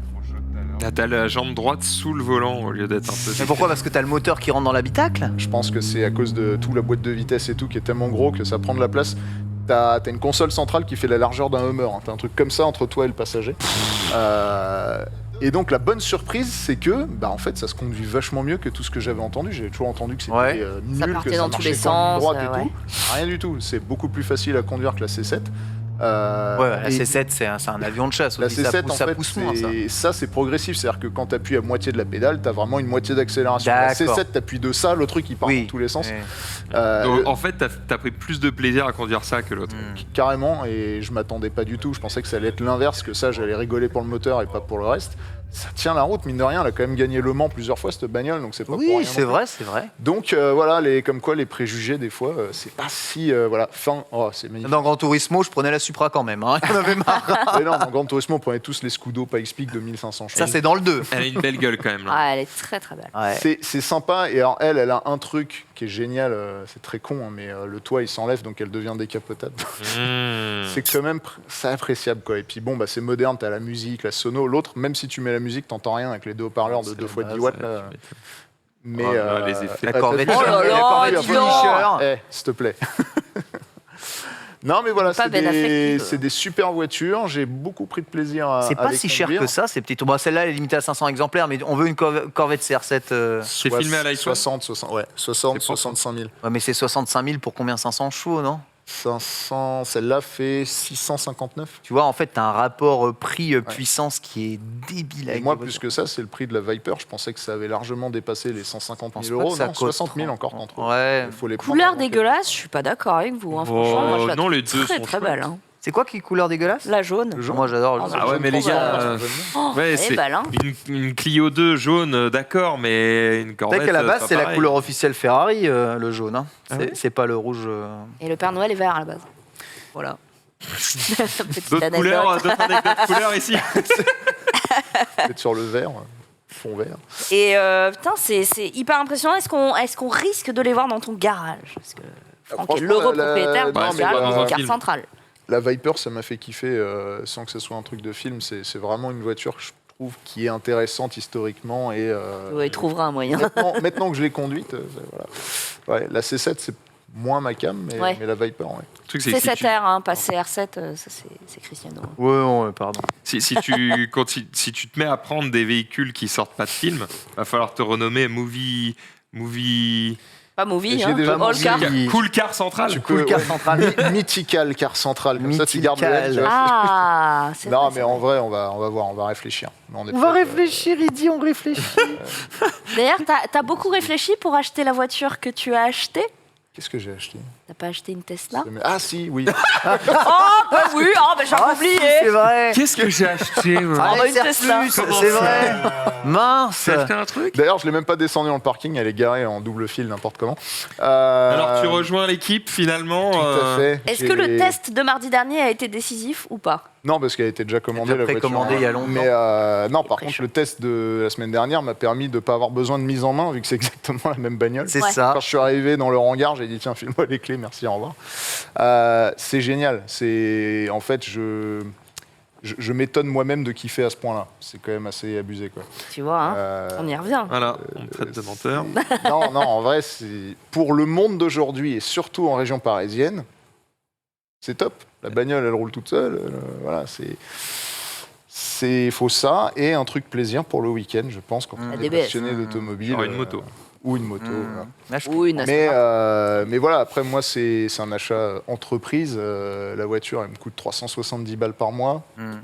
T'as la jambe droite sous le volant au lieu d'être un peu. Mais pourquoi? Parce que t'as le moteur qui rentre dans l'habitacle? Je pense que c'est à cause de tout la boîte de vitesse et tout qui est tellement gros que ça prend de la place. T'as une console centrale qui fait la largeur d'un Hummer, hein. T'as un truc comme ça entre toi et le passager. Et donc la bonne surprise, c'est que, en fait, ça se conduit vachement mieux que tout ce que j'avais entendu. J'avais toujours entendu que c'était Ouais. nul, Ça que partait ça dans tous marchait les qu'en ligne sens, droite et ouais. tout. Rien du tout. C'est beaucoup plus facile à conduire que la C7. Ouais, la et C7, c'est un avion de chasse la aussi. C7, ça en fait, pousse moins, ça. c'est progressif. C'est-à-dire que quand t'appuies à moitié de la pédale, t'as vraiment une moitié d'accélération. La D'accord. C7, t'appuies de ça, le truc il part dans tous les sens. Ouais. Donc, en fait, t'as pris plus de plaisir à conduire ça que l'autre. Carrément, et je m'attendais pas du tout. Je pensais que ça allait être l'inverse, que ça, j'allais rigoler pour le moteur et pas pour le reste. Ça tient la route, mine de rien. Elle a quand même gagné Le Mans plusieurs fois, cette bagnole, donc c'est pas pour rien. Oui, c'est non plus. vrai, c'est vrai. Donc voilà, comme quoi les préjugés, des fois, c'est pas si. Voilà, c'est magnifique. Dans Gran Turismo, je prenais la Supra quand même. Hein. Il y en avait marre. Mais non, dans Gran Turismo, on prenait tous les Scudo Pikes Peak de 1500 chevaux. Ça, c'est dans le 2. Elle a une belle gueule quand même. Là. Ah, elle est très très belle. Ouais. C'est sympa, et alors elle a un truc qui est génial, c'est très con, hein, mais le toit il s'enlève donc elle devient décapotable. C'est quand même c'est appréciable quoi. Et puis bon, c'est moderne, t'as la musique, la sono. L'autre, même si tu mets la musique, t'entends rien avec les deux haut-parleurs de C'est 2 la fois 10 base, watts. ouais, Là. tu m'étonnes. Mais Oh là, les effets. La Corvette, Oh là là, la dis Punisher. s'il te plaît. Non mais voilà, Pas Ben Affleck, c'est des super voitures, j'ai beaucoup pris de plaisir à C'est pas les si cher conduire. que ça, ces petites. Bon, celle-là, elle est limitée à 500 exemplaires, mais on veut une Corvette CR7. C'est filmé à l'iPhone. 60, 65 000. Ouais, mais c'est 65 000 pour combien? 500 chevaux, non? 500, celle-là fait 659. Tu vois, en fait, t'as un rapport prix-puissance qui est débile. Et avec moi, les plus voitures. que ça, c'est le prix de la Viper. Je pensais que ça avait largement dépassé les 150 Je 000 pense pas euros. que ça Non, coûte 60 000 encore 30. contre eux. Ouais. Il faut les prendre Couleur avant qu'elles- dégueulasse, je suis pas d'accord avec vous. Hein, Oh, franchement, moi, je la non, trouve les deux très sont très chouettes. belle. Hein. C'est quoi qui est couleur dégueulasse? La jaune. Le jaune. Moi, j'adore le Ah, jaune. Ah ouais, mais les trouve, gars, Oh, ouais, elle est c'est belle, hein. une Clio 2 jaune, d'accord, mais une C'est Corvette. vrai qu'à la base, pas c'est la pareil. couleur officielle Ferrari, le jaune. Hein. Ah ouais C'est pas le rouge. Et le Père Noël est vert à la base. Voilà. Petite D'autres anecdote. couleurs, d'autres anecdotes couleurs ici. Peut-être sur le vert, fond vert. Et putain, c'est hyper impressionnant. Est-ce qu'on risque de les voir dans ton garage? Parce que Franck est franchement, l'heureux la- propriétaire du Bah, c'est garage pas dans un de Car film. Central. La Viper, ça m'a fait kiffer, sans que ce soit un truc de film. C'est vraiment une voiture, je trouve, qui est intéressante historiquement. Et, Il trouvera un moyen. maintenant que je l'ai conduite, voilà. Ouais, la C7, c'est moins ma cam, mais, Ouais. mais la Viper, ouais. Le truc, C'est que si 7R, hein, pas CR7, ça c'est Cristiano. Ouais, pardon. si tu te mets à prendre des véhicules qui sortent pas de film, va falloir te renommer movie Pas movie, J'ai hein. déjà All movie. car. Cool Car Central. Tu Cool peux- car ouais. central. Mythical car central, comme ça tu gardes le Mythical. L, tu vois. Ah, c'est Non, vrai, mais c'est en vrai. vrai, on va voir, on va réfléchir. Mais On va peut-être, réfléchir, il dit on réfléchit. D'ailleurs, t'as beaucoup réfléchi pour acheter la voiture que tu as achetée? Qu'est-ce que j'ai acheté? T'as pas acheté une Tesla? Ah si, oui. Oh, bah oui, j'avais oublié. C'est vrai. Qu'est-ce que j'ai acheté moi Ah, bah, une SR+, Tesla. c'est vrai. Mince. T'as acheté un truc? D'ailleurs, je l'ai même pas descendu dans le parking, elle est garée en double fil, n'importe comment. Alors tu rejoins l'équipe finalement. Tout à fait. Est-ce que le test de mardi dernier a été décisif ou pas? Non, parce qu'elle a été déjà commandée, Elle a été la voiture. précommandée il y a longtemps. Mais non, par Très contre, chaud. le test de la semaine dernière m'a permis de ne pas avoir besoin de mise en main, vu que c'est exactement la même bagnole. C'est Ouais. ça. Quand je suis arrivé dans le hangar, j'ai dit tiens, file-moi les clés, merci, au revoir. C'est génial. C'est en fait, je m'étonne moi-même de kiffer à ce point-là. C'est quand même assez abusé, quoi. Tu vois, hein, on y revient. Voilà, on me traite de menteur. Non, en vrai, c'est pour le monde d'aujourd'hui et surtout en région parisienne, c'est top. La bagnole, elle roule toute seule. Voilà, faut ça et un truc plaisir pour le week-end, je pense, quand on est DBS. passionné d'automobile. Genre une moto. Ou une moto. Voilà. Là, je- Oui, Mais voilà, après, moi, c'est un achat entreprise. La voiture, elle me coûte 370 balles par mois. Hmm.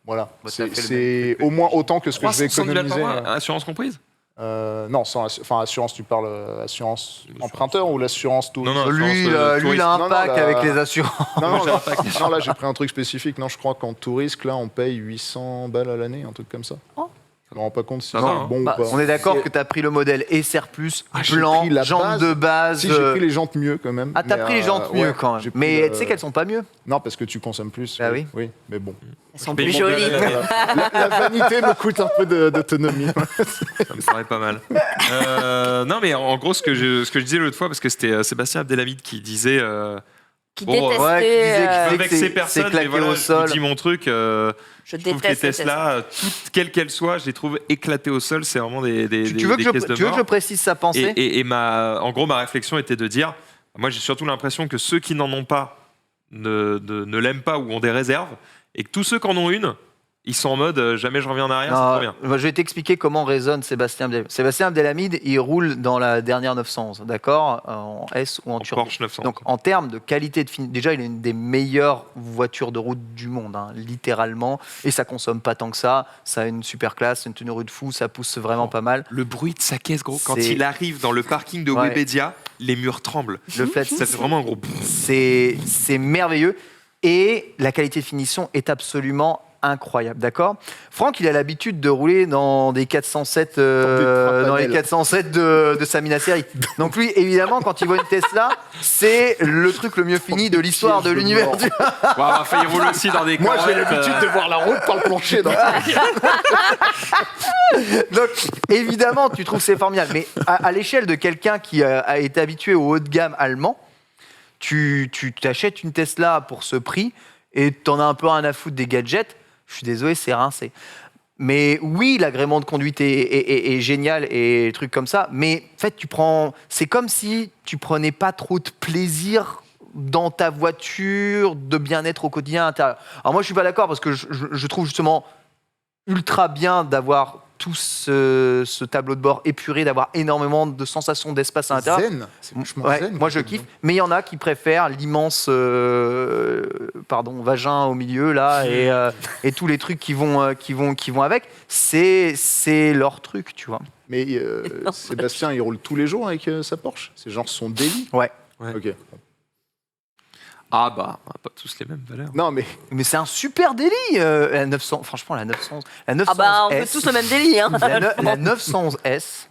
Voilà. Bah, ça fait le C'est au moins autant que ce que je vais 370 balles par économiser. mois, assurance comprise? Non, enfin, assurance, tu parles assurance emprunteur ou l'assurance tout? Non, Lui, assurance, lui, il a un Non, pack la- avec les assurances. Non, là, j'ai pris un truc spécifique. Non, je crois qu'en touriste, là, on paye 800 balles à l'année, un truc comme ça. Oh. Je me rends pas compte si Ça c'est va, hein. bon Bah, ou pas. on est d'accord que tu as pris le modèle SR+, j'ai blanc, pris la jambes base. de base. Si, j'ai pris les jantes mieux quand même. Ah, t'as mais, pris les jantes mieux ouais, quand même. j'ai pris Mais le- tu sais qu'elles sont pas mieux. Non, parce que tu consommes plus. Ah oui. Oui, mais bon. Elles sont Mais plus bon, jolies. La vanité me coûte un peu d'autonomie. Ça me paraît pas mal. Non, mais en gros, ce que je disais l'autre fois, parce que c'était Sébastien Abdelhamid qui disait. Qui Bon, détestait. ouais, qui disait Je veux que vexer c'est personne, mais claqué voilà, au je sol. vous dis mon truc. Je Je trouve que les déteste les Tesla. Tesla, toutes, quelles qu'elles soient, je les trouve éclatées au sol. C'est vraiment des Tu veux que caisses de tu veux que mort. je précise sa pensée? Et en gros, ma réflexion était de dire, moi j'ai surtout l'impression que ceux qui n'en ont pas ne l'aiment pas ou ont des réserves, et que tous ceux qui en ont une, ils sont en mode jamais je reviens en arrière, c'est trop bien. Je vais t'expliquer comment raisonne Sébastien Abdelhamid. Sébastien Abdelhamid, il roule dans la dernière 911, d'accord? En S ou en En turbo. Porsche 900. Donc en termes de qualité de finition, déjà il a une des meilleures voitures de route du monde, hein, littéralement, et ça consomme pas tant que ça. Ça a une super classe, une tenue de fou, ça pousse vraiment pas mal. Le bruit de sa caisse, gros, quand C'est- il arrive dans le parking de Ouais. Webedia, les murs tremblent. Le flat Ça fait vraiment un gros. c'est merveilleux et la qualité de finition est absolument incroyable, d'accord? Franck, il a l'habitude de rouler dans des 407, dans les 407 de sa Mina série. Donc lui, évidemment, quand il voit une Tesla, c'est le truc le mieux fini de l'histoire de piège de l'univers. mort. du- Enfin, il roule aussi dans des Moi, j'ai Corvettes, l'habitude de voir la route par le plancher. Donc. Donc, évidemment, tu trouves c'est formidable. Mais à l'échelle de quelqu'un qui a été habitué au haut de gamme allemand, tu t'achètes une Tesla pour ce prix et t'en as un peu rien à foutre des gadgets. Je suis désolé, c'est rincé. Mais oui, l'agrément de conduite est génial et des trucs comme ça. Mais en fait, c'est comme si tu prenais pas trop de plaisir dans ta voiture, de bien-être au quotidien à l'intérieur. Alors moi, je suis pas d'accord parce que je trouve justement ultra bien d'avoir tout ce tableau de bord épuré, d'avoir énormément de sensations d'espace à l'intérieur. Zen. C'est vachement Ouais, zen. moi je kiffe, mais il y en a qui préfèrent l'immense vagin au milieu là et tous les trucs qui vont avec. C'est leur truc, tu vois. Mais Sébastien, il roule tous les jours avec sa Porsche. C'est genre son délit. Ouais. Ok. Ah bah, on a pas tous les mêmes valeurs. Non, mais Mais c'est un super délit, la 900. Franchement, la 911. La 911 Ah bah, on fait S, tous le même délit. Hein. la 911S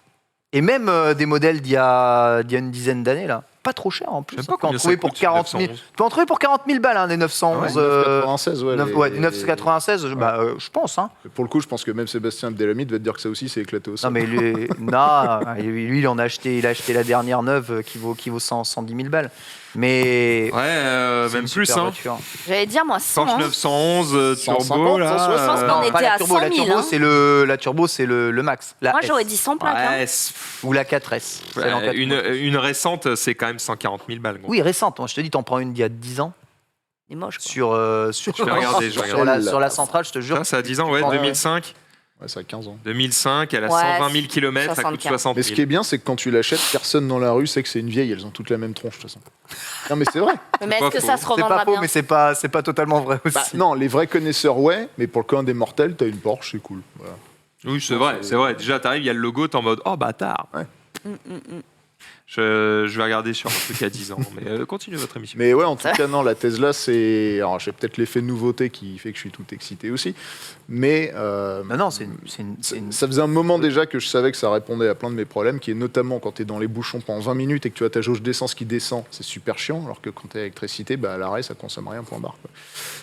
et même des modèles d'il y a une dizaine d'années là. Pas trop cher en plus. Je sais pas Tu peux en combien ça trouver pour coûte, 40 000. 911. Tu peux en trouver pour 40 000 balles, hein, des 911. 996, ouais. Du 996, je pense. Hein. Pour le coup, je pense que même Sébastien Abdelhamid va te dire que ça aussi, c'est éclaté au sol. Non, mais lui, il a acheté la dernière neuve qui vaut 110 000 balles. Mais Ouais, c'est même une plus, super hein. voiture. J'allais dire, moi, 100. Porsche hein. 911, 150, turbo, là. 160, On était pas la à turbo, 100 000, la turbo, c'est le max. La Moi, S. j'aurais dit 100 plaques. hein. Ouais, Ou la 4S. celle en 4 mois. une récente, c'est quand même 140 000 balles. Gros. Oui, récente. Moi, je te dis, t'en prends une d'il y a 10 ans C'est moche. Quoi. sur vais regarder, je vais sur regarder. la centrale, je te jure. Ça a 10 ans, ouais, Ouais. 2005. Ouais, ça a 15 ans. 2005, elle a Ouais, 120 000 km, elle coûte 75. 60 Mais 000. ce qui est bien, c'est que quand tu l'achètes, personne dans la rue sait que c'est une vieille. Elles ont toutes la même tronche, de toute façon. Non, mais c'est vrai. Mais pas est-ce que faux. ça se C'est pas revendra faux, bien mais c'est pas totalement vrai aussi. Bah, non, les vrais connaisseurs, ouais. Mais pour le commun des mortels, t'as une Porsche, c'est cool. Voilà. Oui, c'est vrai, c'est vrai. Déjà, t'arrives, il y a le logo, t'es en mode oh bâtard. Je vais regarder sur un truc à 10 ans. Mais continuez votre émission. Mais ouais, en tout cas, non, la Tesla, c'est. Alors, j'ai peut-être l'effet de nouveauté qui fait que je suis tout excité aussi. Mais. Non, c'est une. Ça faisait un moment déjà que je savais que ça répondait à plein de mes problèmes, qui est notamment quand tu es dans les bouchons pendant 20 minutes et que tu as ta jauge d'essence qui descend, c'est super chiant, alors que quand tu es à l'électricité, à l'arrêt, ça consomme rien, point barre. Quoi.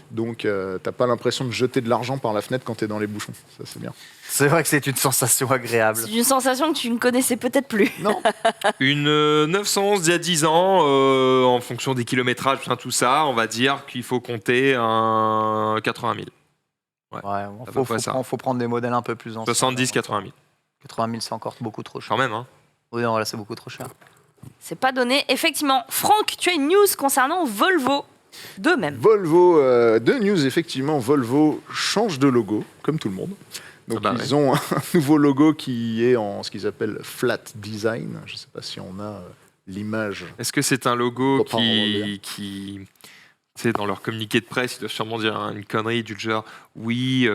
Donc, t'as pas l'impression de jeter de l'argent par la fenêtre quand tu es dans les bouchons. Ça, c'est bien. C'est vrai que c'est une sensation agréable. C'est une sensation que tu ne connaissais peut-être plus. Non. Une 911 d'il y a 10 ans, en fonction des kilométrages, tout ça, on va dire qu'il faut compter un 80 000. Ouais, faut prendre des modèles un peu plus anciens. 70, 80 000. 80 000, c'est encore beaucoup trop cher. Quand même, hein. Oui, non, là, c'est beaucoup trop cher. C'est pas donné. Effectivement, Franck, tu as une news concernant Volvo. Deux même. Volvo, deux news, effectivement, Volvo change de logo, comme tout le monde. Donc ils ont un nouveau logo qui est en ce qu'ils appellent flat design. Je ne sais pas si on a l'image. Est-ce que c'est un logo qui tu sais, dans leur communiqué de presse, ils doivent sûrement dire une connerie du genre oui,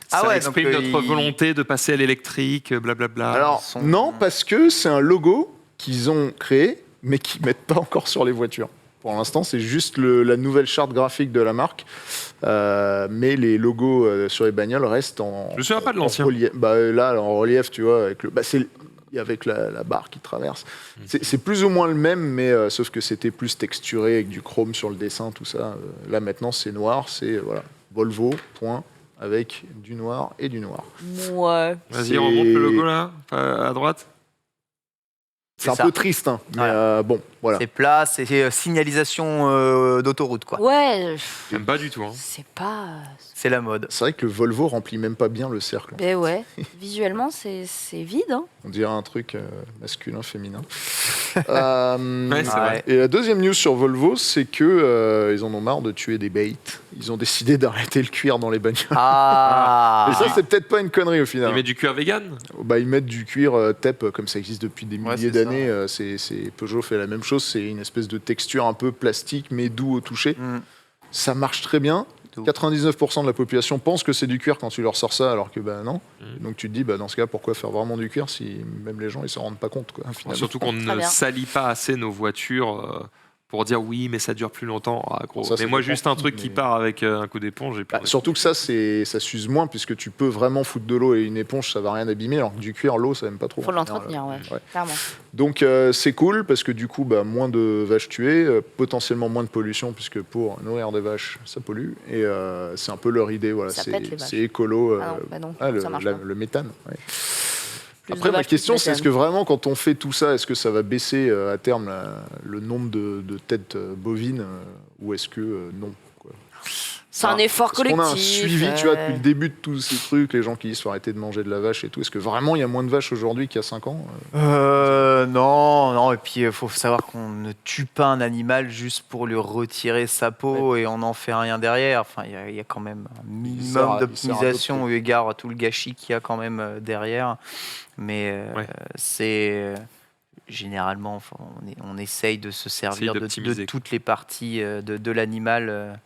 ça exprime notre volonté de passer à l'électrique, blablabla. Alors non, parce que c'est un logo qu'ils ont créé, mais qu'ils mettent pas encore sur les voitures. Pour l'instant, c'est juste la nouvelle charte graphique de la marque. Mais les logos sur les bagnoles restent en. Je ne me souviens pas de l'ancien. Là, en relief, tu vois, avec la barre qui traverse. C'est plus ou moins le même, mais sauf que c'était plus texturé avec du chrome sur le dessin, tout ça. Là, maintenant, c'est noir. C'est Volvo, point, avec du noir et du noir. Ouais. Vas-y, remonte le logo là, à droite. C'est un peu triste, hein, mais bon, voilà. C'est plat, c'est signalisation d'autoroute, quoi. Ouais. J'aime pas du tout. Hein. C'est pas. C'est la mode. C'est vrai que le Volvo remplit même pas bien le cercle. Ben ouais. Visuellement, c'est vide. Hein. On dirait un truc masculin, féminin. Ouais, c'est vrai. Et la deuxième news sur Volvo, c'est que ils en ont marre de tuer des bêtes. Ils ont décidé d'arrêter le cuir dans les bagnoles. Ah. Et ça, c'est peut-être pas une connerie au final. Ils mettent du cuir vegan. Ils mettent du cuir TEP, comme ça existe depuis des milliers d'années. Peugeot fait la même chose. C'est une espèce de texture un peu plastique, mais doux au toucher. Ça marche très bien. 99% de la population pense que c'est du cuir quand tu leur sors ça, alors que non. Donc tu te dis, dans ce cas, pourquoi faire vraiment du cuir si même les gens ils s'en rendent pas compte, quoi, finalement. Surtout qu'on ne salit pas assez nos voitures pour dire oui, mais ça dure plus longtemps. Ah, gros. Ça, mais moi, juste un truc qui part avec un coup d'éponge. Et puis surtout que ça s'use moins, puisque tu peux vraiment foutre de l'eau et une éponge, ça va rien abîmer, alors que du cuir, l'eau, ça n'aime pas trop. Faut l'entretenir, clairement. Donc c'est cool, parce que du coup, moins de vaches tuées, potentiellement moins de pollution, puisque pour nourrir des vaches, ça pollue. Et c'est un peu leur idée, voilà. C'est écolo. Le méthane. Ouais. Après, ma question, c'est est-ce que vraiment, quand on fait tout ça, est-ce que ça va baisser à terme le nombre de têtes bovines ou est-ce que non, quoi. C'est un effort collectif. On a un suivi, tu vois, depuis le début de tous ces trucs, les gens qui disent qu'il faut arrêter de manger de la vache et tout. Est-ce que vraiment il y a moins de vaches aujourd'hui qu'il y a 5 ans Non. Et puis il faut savoir qu'on ne tue pas un animal juste pour lui retirer sa peau et on n'en fait rien derrière. Enfin, il y a quand même un minimum d'optimisation eu égard à tout le gâchis qu'il y a quand même derrière. Mais c'est généralement, on essaye de se servir de toutes les parties de l'animal.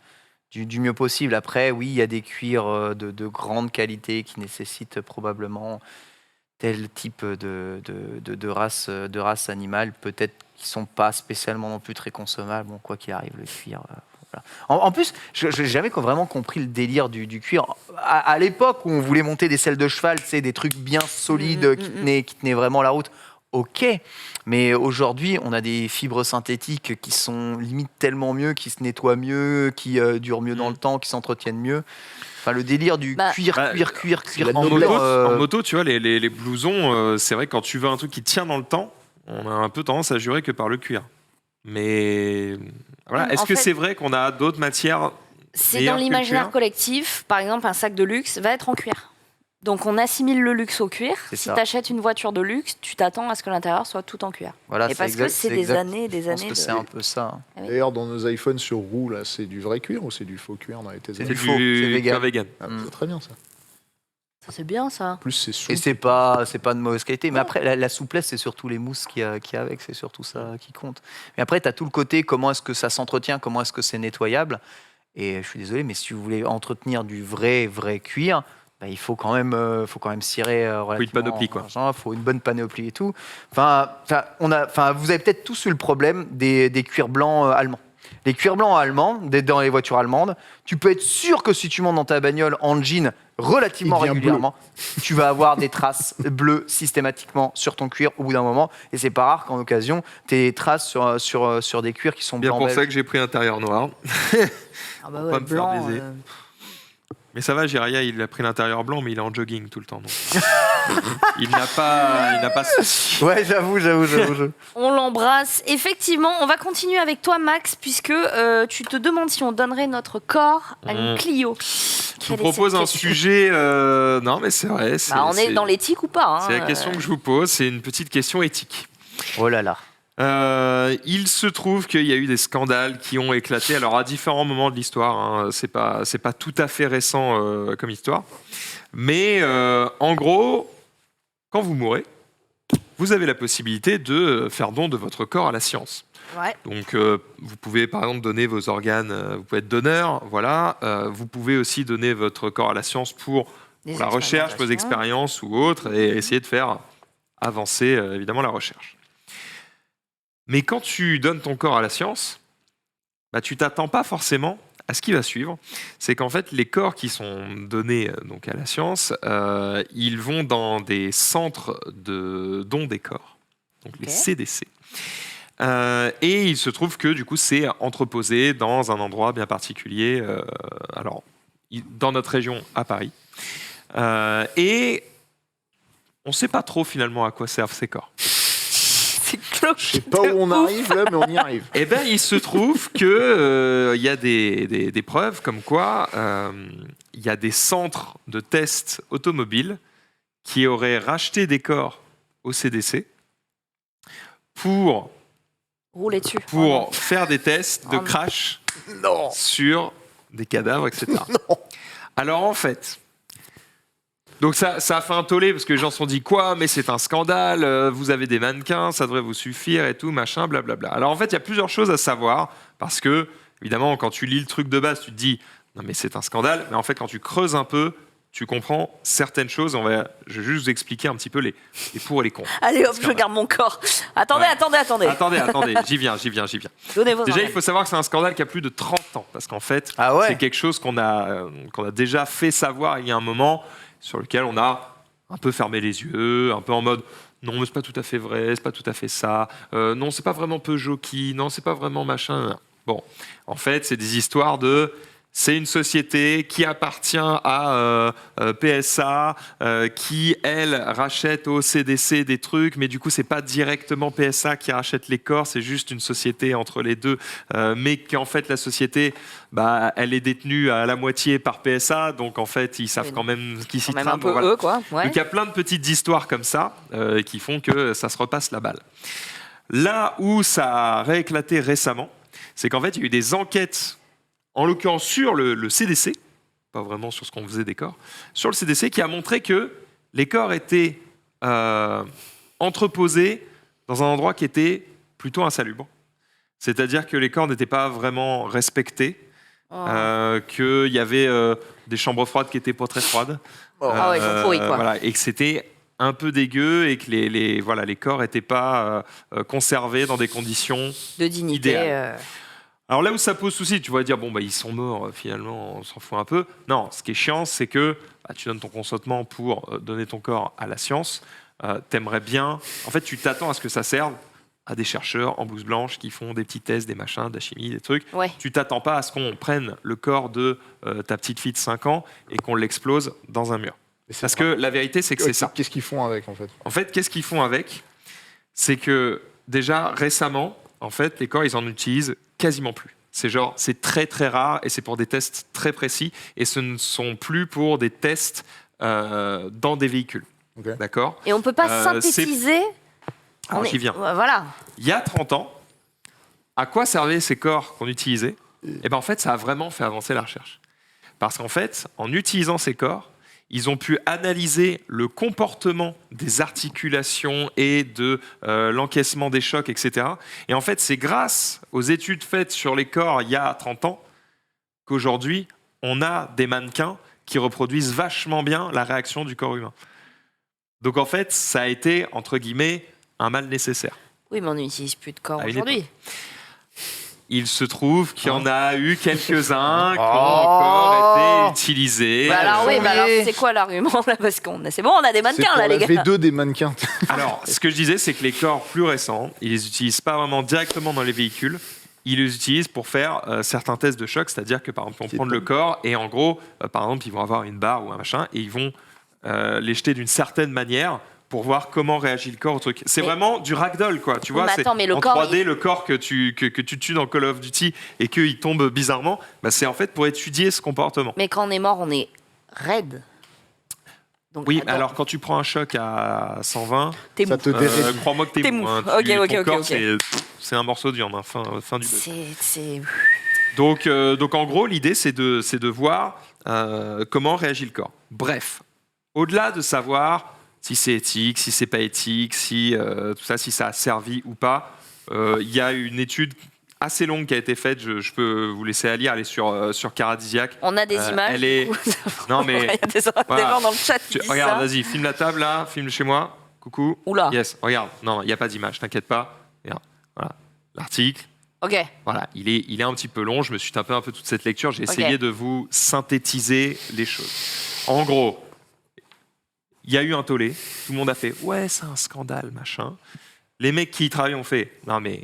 Du mieux possible. Après, oui, il y a des cuirs de grande qualité qui nécessitent probablement tel type de race animale, peut-être qui ne sont pas spécialement non plus très consommables. Bon, quoi qu'il arrive, le cuir... voilà. En plus, je n'ai jamais vraiment compris le délire du cuir. À l'époque où on voulait monter des selles de cheval, des trucs bien solides qui tenaient vraiment la route, ok, mais aujourd'hui, on a des fibres synthétiques qui sont limite tellement mieux, qui se nettoient mieux, qui durent mieux dans le temps, qui s'entretiennent mieux. Enfin, le délire du cuir en moto, tu vois, les blousons, c'est vrai que quand tu veux un truc qui tient dans le temps, on a un peu tendance à jurer que par le cuir. Mais voilà, est-ce que c'est vrai qu'on a d'autres matières? C'est dans l'imaginaire collectif. Par exemple, un sac de luxe va être en cuir. Donc on assimile le luxe au cuir. Si tu achètes une voiture de luxe, tu t'attends à ce que l'intérieur soit tout en cuir. Voilà, et parce que c'est des années et des années. C'est un peu ça. D'ailleurs, dans nos iPhones sur roue, là, c'est du vrai cuir ou c'est du faux cuir dans les Tesla? C'est du faux, c'est vegan. C'est très bien ça. Ça c'est bien ça. En plus c'est souple. Et c'est pas de mauvaise qualité. Mais après, la souplesse, c'est surtout les mousses qu'il y a avec. C'est surtout ça qui compte. Mais après, tu as tout le côté, comment est-ce que ça s'entretient, comment est-ce que c'est nettoyable. Et je suis désolé, mais si vous voulez entretenir du vrai cuir, il faut quand même cirer relativement. une panoplie, quoi. Il faut une bonne panoplie et tout. Vous avez peut-être tous eu le problème des cuirs blancs allemands. Les cuirs blancs allemands, dans les voitures allemandes, tu peux être sûr que si tu montes dans ta bagnole en jean relativement régulièrement, tu vas avoir des traces bleues systématiquement sur ton cuir au bout d'un moment. Et c'est pas rare qu'en occasion, tu aies des traces sur des cuirs qui sont Bien blancs. pour ça que j'ai pris intérieur noir. Ah bah Pour ouais, pas me faire blanc, baiser. Mais ça va, Jiraya, il a pris l'intérieur blanc, mais il est en jogging tout le temps. Donc. il n'a pas ce souci. Ouais, j'avoue. On l'embrasse. Effectivement, on va continuer avec toi, Max, puisque tu te demandes si on donnerait notre corps à une Clio. Je vous propose un sujet... Non, mais c'est vrai. On est dans l'éthique ou pas, hein, C'est la question que je vous pose. C'est une petite question éthique. Oh là là. Il se trouve qu'il y a eu des scandales qui ont éclaté, alors à différents moments de l'histoire, hein, c'est pas tout à fait récent comme histoire, mais en gros, quand vous mourrez, vous avez la possibilité de faire don de votre corps à la science. Ouais. Donc vous pouvez par exemple donner vos organes, vous pouvez être donneur, voilà. Vous pouvez aussi donner votre corps à la science pour la recherche, vos expériences ou autres, et essayer de faire avancer évidemment la recherche. Mais quand tu donnes ton corps à la science, tu t'attends pas forcément à ce qui va suivre. C'est qu'en fait, les corps qui sont donnés donc à la science, ils vont dans des centres de dons des corps, donc les CDC. Et il se trouve que du coup, c'est entreposé dans un endroit bien particulier, dans notre région à Paris. Et on ne sait pas trop finalement à quoi servent ces corps. Je sais pas où on arrive là, mais on y arrive. Eh bien, il se trouve qu'il y a des preuves comme quoi il y a des centres de tests automobiles qui auraient racheté des corps au CDC pour rouler dessus. faire des tests de crash sur des cadavres, etc. Alors en fait... Donc ça a fait un tollé parce que les gens se sont dit quoi, mais c'est un scandale, vous avez des mannequins, ça devrait vous suffire et tout, machin, blablabla. Alors en fait, il y a plusieurs choses à savoir parce que, évidemment, quand tu lis le truc de base, tu te dis non mais c'est un scandale, mais en fait quand tu creuses un peu, tu comprends certaines choses. Je vais juste vous expliquer un petit peu les pour et les contre. Allez hop, je garde mon corps. Attendez. Attendez, j'y viens. Donnez vos Déjà, organes. il faut savoir que c'est un scandale qui a plus de 30 ans parce qu'en fait, c'est quelque chose qu'on a déjà fait savoir il y a un moment, sur lequel on a un peu fermé les yeux, un peu en mode non, mais c'est pas tout à fait vrai, c'est pas tout à fait ça, non, c'est pas vraiment Peugeot qui, non, c'est pas vraiment machin. Bon, en fait, c'est des histoires de... C'est une société qui appartient à PSA, qui, elle, rachète au CDC des trucs, mais du coup, c'est pas directement PSA qui rachète les corps, c'est juste une société entre les deux, mais qu'en fait, la société, elle est détenue à la moitié par PSA, donc en fait, ils savent quand même qui s'y trame. Un peu eux, quoi. Ouais. Donc il y a plein de petites histoires comme ça qui font que ça se repasse la balle. Là où ça a rééclaté récemment, c'est qu'en fait, il y a eu des enquêtes, en l'occurrence sur le CDC, pas vraiment sur ce qu'on faisait des corps, sur le CDC, qui a montré que les corps étaient entreposés dans un endroit qui était plutôt insalubre. C'est-à-dire que les corps n'étaient pas vraiment respectés, qu'il y avait des chambres froides qui n'étaient pas très froides. Ils sont pourris, quoi. Voilà, et que c'était un peu dégueu et que les corps n'étaient pas conservés dans des conditions de dignité. idéales. Alors là où ça pose souci, tu vas dire, ils sont morts, finalement, on s'en fout un peu. Non, ce qui est chiant, c'est que tu donnes ton consentement pour donner ton corps à la science. T'aimerais bien... En fait, tu t'attends à ce que ça serve à des chercheurs en blouse blanche qui font des petits tests, des machins, de la chimie, des trucs. Ouais. Tu t'attends pas à ce qu'on prenne le corps de ta petite fille de 5 ans et qu'on l'explose dans un mur. Parce que la vérité, c'est que c'est ça. Qu'est-ce qu'ils font avec, en fait ? En fait, qu'est-ce qu'ils font avec ? C'est que, déjà, récemment, en fait, les corps, ils en utilisent quasiment plus. C'est très très rare et c'est pour des tests très précis et ce ne sont plus pour des tests dans des véhicules. Okay. D'accord ? Et on ne peut pas synthétiser... Alors j'y viens. Voilà. Il y a 30 ans, à quoi servaient ces corps qu'on utilisait ? Eh ben, en fait, ça a vraiment fait avancer la recherche. Parce qu'en fait, en utilisant ces corps, ils ont pu analyser le comportement des articulations et de l'encaissement des chocs, etc. Et en fait, c'est grâce aux études faites sur les corps il y a 30 ans qu'aujourd'hui, on a des mannequins qui reproduisent vachement bien la réaction du corps humain. Donc en fait, ça a été, entre guillemets, un mal nécessaire. Oui, mais on n'utilise plus de corps À une aujourd'hui. Il se trouve qu'il y en a eu quelques-uns qui ont encore été utilisés. Bah alors oui, mais alors c'est quoi l'argument là? Parce c'est bon, on a des C'est mannequins pour là, les la gars. V2 des mannequins. Alors, ce que je disais, c'est que les corps plus récents, ils les utilisent pas vraiment directement dans les véhicules. Ils les utilisent pour faire certains tests de choc, c'est-à-dire que par exemple, on prend le corps et en gros, par exemple, ils vont avoir une barre ou un machin et ils vont les jeter d'une certaine manière pour voir comment réagit le corps au truc. C'est vraiment du ragdoll, quoi. Tu vois, mais c'est attends, mais le en corps, 3D, le corps que tu tues dans Call of Duty et qu'il tombe bizarrement, bah, c'est en fait pour étudier ce comportement. Mais quand on est mort, on est raide. Donc, Oui, attends, alors quand tu prends un choc à 120, t'es Ça mou. te dérédit. crois-moi que t'es T'es mou. mou. Hein. Ok, Ton ok, corps, ok. c'est un morceau de viande, hein, fin du buzz. C'est... Donc en gros, l'idée, c'est de voir comment réagit le corps. Bref, au-delà de savoir si c'est éthique, si c'est pas éthique, si tout ça, si ça a servi ou pas, il y a une étude assez longue qui a été faite. Je peux vous laisser la lire. Elle est sur Caradisiac. On a des images. Elle est... Non mais Il y a des voilà. gens dans le chat qui disent regarde, ça. vas-y, filme la table là, filme chez moi. Coucou. Oula. Yes, regarde. Non, il n'y a pas d'image, t'inquiète pas. Regarde. Voilà, l'article. Ok. Voilà, il est un petit peu long. Je me suis tapé un peu toute cette lecture. J'ai essayé de vous synthétiser les choses. En gros, il y a eu un tollé. Tout le monde a fait « Ouais, c'est un scandale, machin ». Les mecs qui y travaillent ont fait « Non mais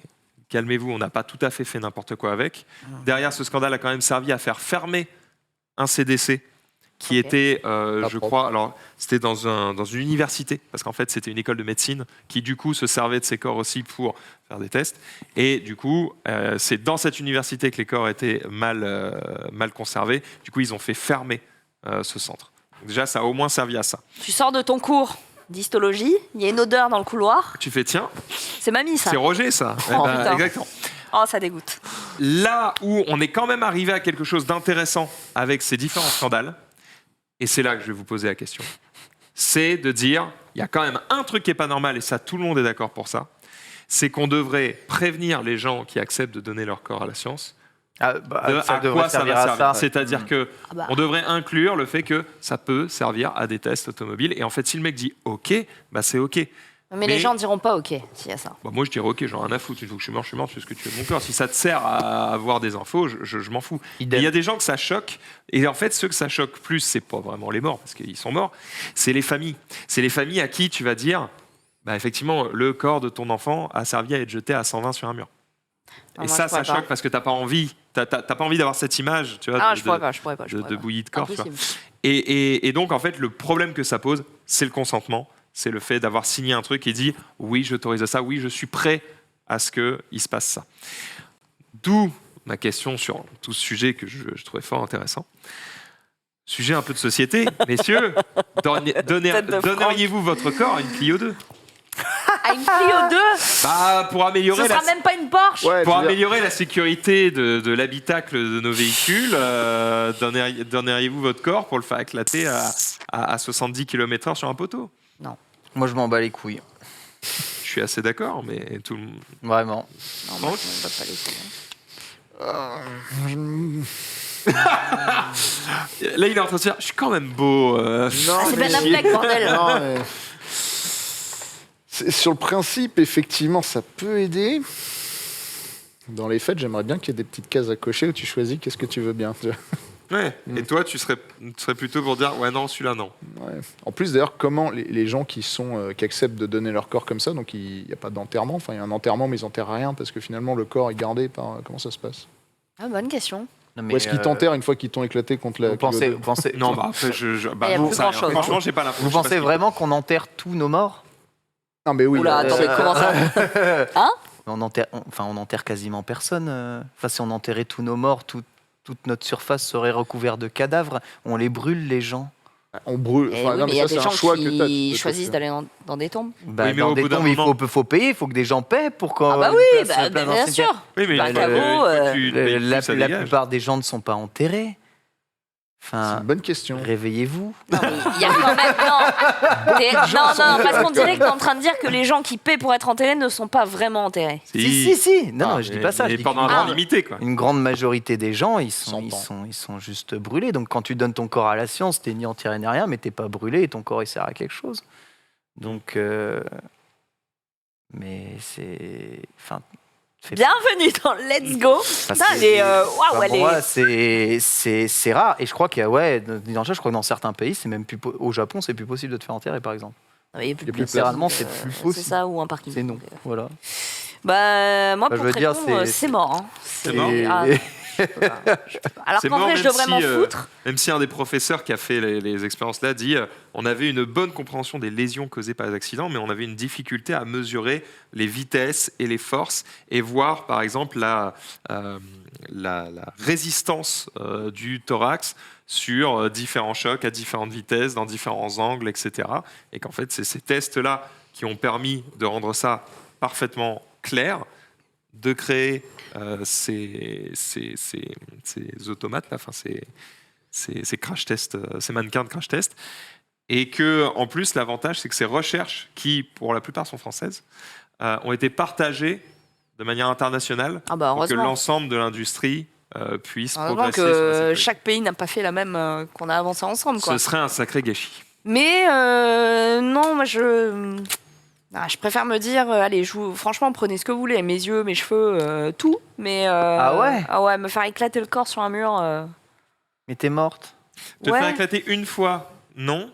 calmez-vous, on n'a pas tout à fait n'importe quoi avec ». Derrière, ce scandale a quand même servi à faire fermer un CDC qui était, je crois, alors c'était dans une université, parce qu'en fait c'était une école de médecine qui du coup se servait de ces corps aussi pour faire des tests. Et du coup, c'est dans cette université que les corps étaient mal conservés. Du coup, ils ont fait fermer ce centre. Donc déjà, ça a au moins servi à ça. Tu sors de ton cours d'histologie, il y a une odeur dans le couloir. Tu fais, tiens, C'est mamie, ça. c'est Roger ça. Oh, putain. Exactement. Oh, ça dégoûte. Là où on est quand même arrivé à quelque chose d'intéressant avec ces différents scandales, et c'est là que je vais vous poser la question, c'est de dire, il y a quand même un truc qui n'est pas normal, et ça tout le monde est d'accord pour ça, c'est qu'on devrait prévenir les gens qui acceptent de donner leur corps à la science de à quoi ça va servir. C'est-à-dire que on devrait inclure le fait que ça peut servir à des tests automobiles, et en fait si le mec dit OK, bah c'est OK. Mais les gens diront pas OK s'il y a ça. Bah moi je dirais OK, j'en ai rien à foutre, une fois que je suis mort, tu fais ce que tu veux de mon corps. Si ça te sert à avoir des infos, je m'en fous. Il y a des gens que ça choque, et en fait ceux que ça choque plus, c'est pas vraiment les morts, parce qu'ils sont morts, c'est les familles. C'est les familles à qui tu vas dire, bah effectivement, le corps de ton enfant a servi à être jeté à 120 sur un mur. Non, Et moi, ça je pourrais choque pas. parce que t'as pas envie d'avoir cette image, tu vois, Ah, je pourrais pas, je pourrais pas. de bouillie de corps. Tu vois. Impossible. Et donc, en fait, le problème que ça pose, c'est le consentement. C'est le fait d'avoir signé un truc qui dit « Oui, j'autorise ça. Oui, je suis prêt à ce qu'il se passe ça. » D'où ma question sur tout ce sujet que je trouvais fort intéressant. Sujet un peu de société. Messieurs, donneriez-vous votre corps à une Clio 2 ? À une Clio 2, Bah, pour améliorer ce sera même pas une Porsche. Ouais, Pour je veux dire, améliorer la sécurité de l'habitacle de nos véhicules, donneriez-vous votre corps pour le faire éclater à 70 km/h sur un poteau ? Moi, je m'en bats les couilles. Je suis assez d'accord, mais tout le monde... Vraiment. Non, moi, je m'en bats pas les couilles. Là, il est en train de se dire, je suis quand même beau. non, Ah, c'est mais- Ben Affleck, bordel. Non, mais- Sur le principe, effectivement, ça peut aider. Dans les faits, j'aimerais bien qu'il y ait des petites cases à cocher où tu choisis qu'est-ce que tu veux bien. Ouais. Et toi, tu serais plutôt pour dire, ouais, non, celui-là, non. Ouais. En plus, d'ailleurs, comment les gens qui acceptent de donner leur corps comme ça, donc il n'y a pas d'enterrement, enfin il y a un enterrement mais ils n'enterrent rien parce que finalement le corps est gardé par... Comment ça se passe? Ah, bonne question. Non, mais, Ou est-ce qu'ils t'enterrent une fois qu'ils t'ont éclaté contre la... vous pensez, Non, bah après, bah, Il y a non, plus ça, grand-chose, hein. franchement, j'ai pas l'info. vous je sais pas pensez ce vraiment qu'on enterre tous nos morts? Non mais oui. Oula, attendez, comment ça? On enterre quasiment personne. Enfin, si on enterrait tous nos morts, toute notre surface serait recouverte de cadavres. On les brûle, les gens. On brûle. Eh Enfin, oui, non, mais il y a ça, des c'est un gens choix que t'as, qui peut-être. choisissent d'aller dans des tombes. Bah, Oui, mais dans au des bout d'un tombes, il moment- faut payer, il faut que des gens paient pour qu'on... Ah bah oui, bah, bien sûr. Oui, mais Bah, une caveau, fois que tu payes La plus, ça la dégage. plupart des gens ne sont pas enterrés. C'est Enfin, une bonne question. réveillez-vous. Non, mais il y a quand même. Non, parce qu'on dirait que t'es en train de dire que les gens qui paient pour être enterrés ne sont pas vraiment enterrés. Si. Non, je dis pas ça. Mais Je dis pendant un qu'une temps grande- limité, quoi. Une grande majorité des gens, ils 100 sont juste brûlés. Donc quand tu donnes ton corps à la science, t'es ni enterré ni rien, mais t'es pas brûlé et ton corps il sert à quelque chose. Donc, mais c'est, enfin, Bienvenue dans Let's Go. Enfin, Putain, c'est- elle est. Waouh, pour elle est. moi, c'est rare. Et je crois qu'il y a, je crois que dans certains pays, c'est même plus au Japon, c'est plus possible de te faire enterrer, par exemple. Non, mais il y a plus de Il y a plus de place, Littéralement, donc, c'est plus C'est possible. ça ou un parking. C'est non. Voilà. Bah, moi, Bah, pour je te veux dire, répondre, c'est- c'est mort. Hein. C'est mort. Ah, alors C'est qu'en mort, vrai, je même devrais si, m'en foutre. Même si un des professeurs qui a fait les expériences-là dit on avait une bonne compréhension des lésions causées par les accidents, mais on avait une difficulté à mesurer les vitesses et les forces et voir, par exemple, la résistance du thorax sur différents chocs à différentes vitesses, dans différents angles, etc. Et qu'en fait, c'est ces tests-là qui ont permis de rendre ça parfaitement clair, de créer ces automates, là, enfin ces crash tests, ces mannequins de crash test, et que en plus l'avantage c'est que ces recherches, qui pour la plupart sont françaises, ont été partagées de manière internationale Ah bah, pour que heureusement. l'ensemble de l'industrie puisse Heureusement progresser. sur la que sécurité. chaque pays n'a pas fait la même qu'on a avancé ensemble, quoi. Ce serait un sacré gâchis. Mais non, moi je préfère me dire, allez, franchement, prenez ce que vous voulez, mes yeux, mes cheveux, tout. Mais Ah ouais me faire éclater le corps sur un mur. Mais t'es morte. Te Ouais. faire éclater une fois, non,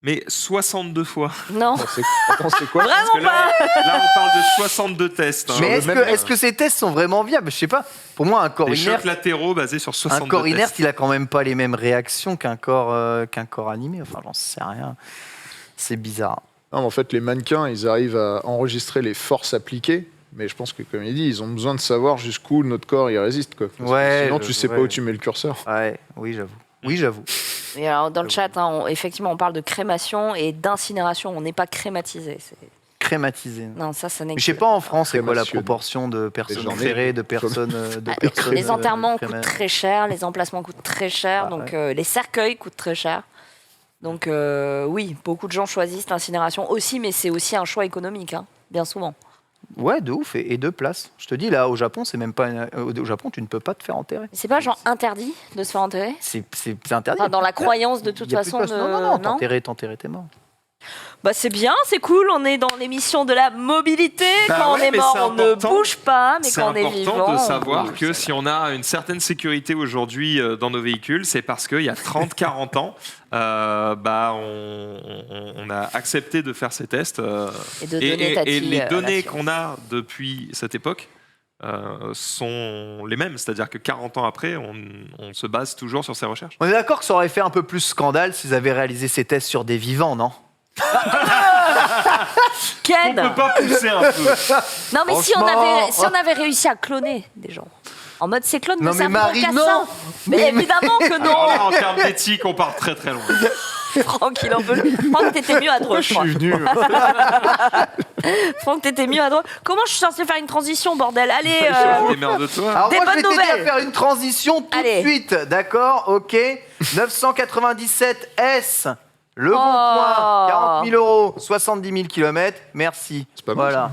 mais 62 fois. Non, Attends, c'est quoi Parce que vraiment pas. là, on parle de 62 tests. hein. Mais le même- est-ce que ces tests sont vraiment viables? Je sais pas. Pour moi, un corps Des inerte, chocs latéraux basés sur 62 un corps inerte, tests. il a quand même pas les mêmes réactions qu'un corps animé. Enfin, j'en sais rien. C'est bizarre. Non, mais en fait, les mannequins, ils arrivent à enregistrer les forces appliquées. Mais je pense que, comme il dit, ils ont besoin de savoir jusqu'où notre corps il résiste. Quoi. Parce que Ouais, sinon, tu sais pas où tu mets le curseur. Ouais, oui, j'avoue. Et alors, dans le chat, effectivement, on parle de crémation et d'incinération. On n'est pas crématisé. Crématisé. Non, ça Mais je n'existe sais pas en France, c'est quoi la Crémation. proportion de personnes gens enterrées, de personnes. Les enterrements créma- coûtent très cher, les emplacements coûtent très cher, Ah, donc les cercueils coûtent très cher. Donc oui, beaucoup de gens choisissent l'incinération aussi, mais c'est aussi un choix économique, hein, bien souvent. Ouais, de ouf, et de place. Je te dis, là, au Japon, c'est même pas. Au Japon, tu ne peux pas te faire enterrer. C'est pas genre interdit de se faire enterrer? C'est interdit. Enfin, dans la croyance de toute Il y a plus façon place. de... Non, t'enterrer, t'es mort. Bah c'est bien, c'est cool, on est dans l'émission de la mobilité. Bah Quand ouais, on est mais mort, c'est on ne important. bouge pas, mais C'est quand on est important vivant... de on savoir bouge. que si on a une certaine sécurité aujourd'hui dans nos véhicules, c'est parce qu'il y a 30-40 ans, on a accepté de faire ces tests. Et de donner ta et fille les à la données science. qu'on a depuis cette époque sont les mêmes. C'est-à-dire que 40 ans après, on se base toujours sur ces recherches. On est d'accord que ça aurait fait un peu plus scandale s'ils avaient réalisé ces tests sur des vivants, non? Ken On peut pas pousser un peu. Non mais si Franchement. on avait réussi à cloner des gens, en mode c'est clone de Non, mais cerveau Marie, cassant. non. Mais évidemment que Alors là, non. en termes d'éthique, on part très très loin. Franck, il en peut plus. Franck, t'étais mieux à droite, je crois. venu. Franck, t'étais mieux à droite. Comment je suis censée faire une transition, bordel? Allez, Démerde-toi. Alors Des moi, je bonnes vais t'aider nouvelles. à faire une transition tout Allez. de suite, d'accord? Ok. 997 S. Le bon Oh. coin, 40 000 euros, 70 000 km. Merci. C'est pas mal, Voilà.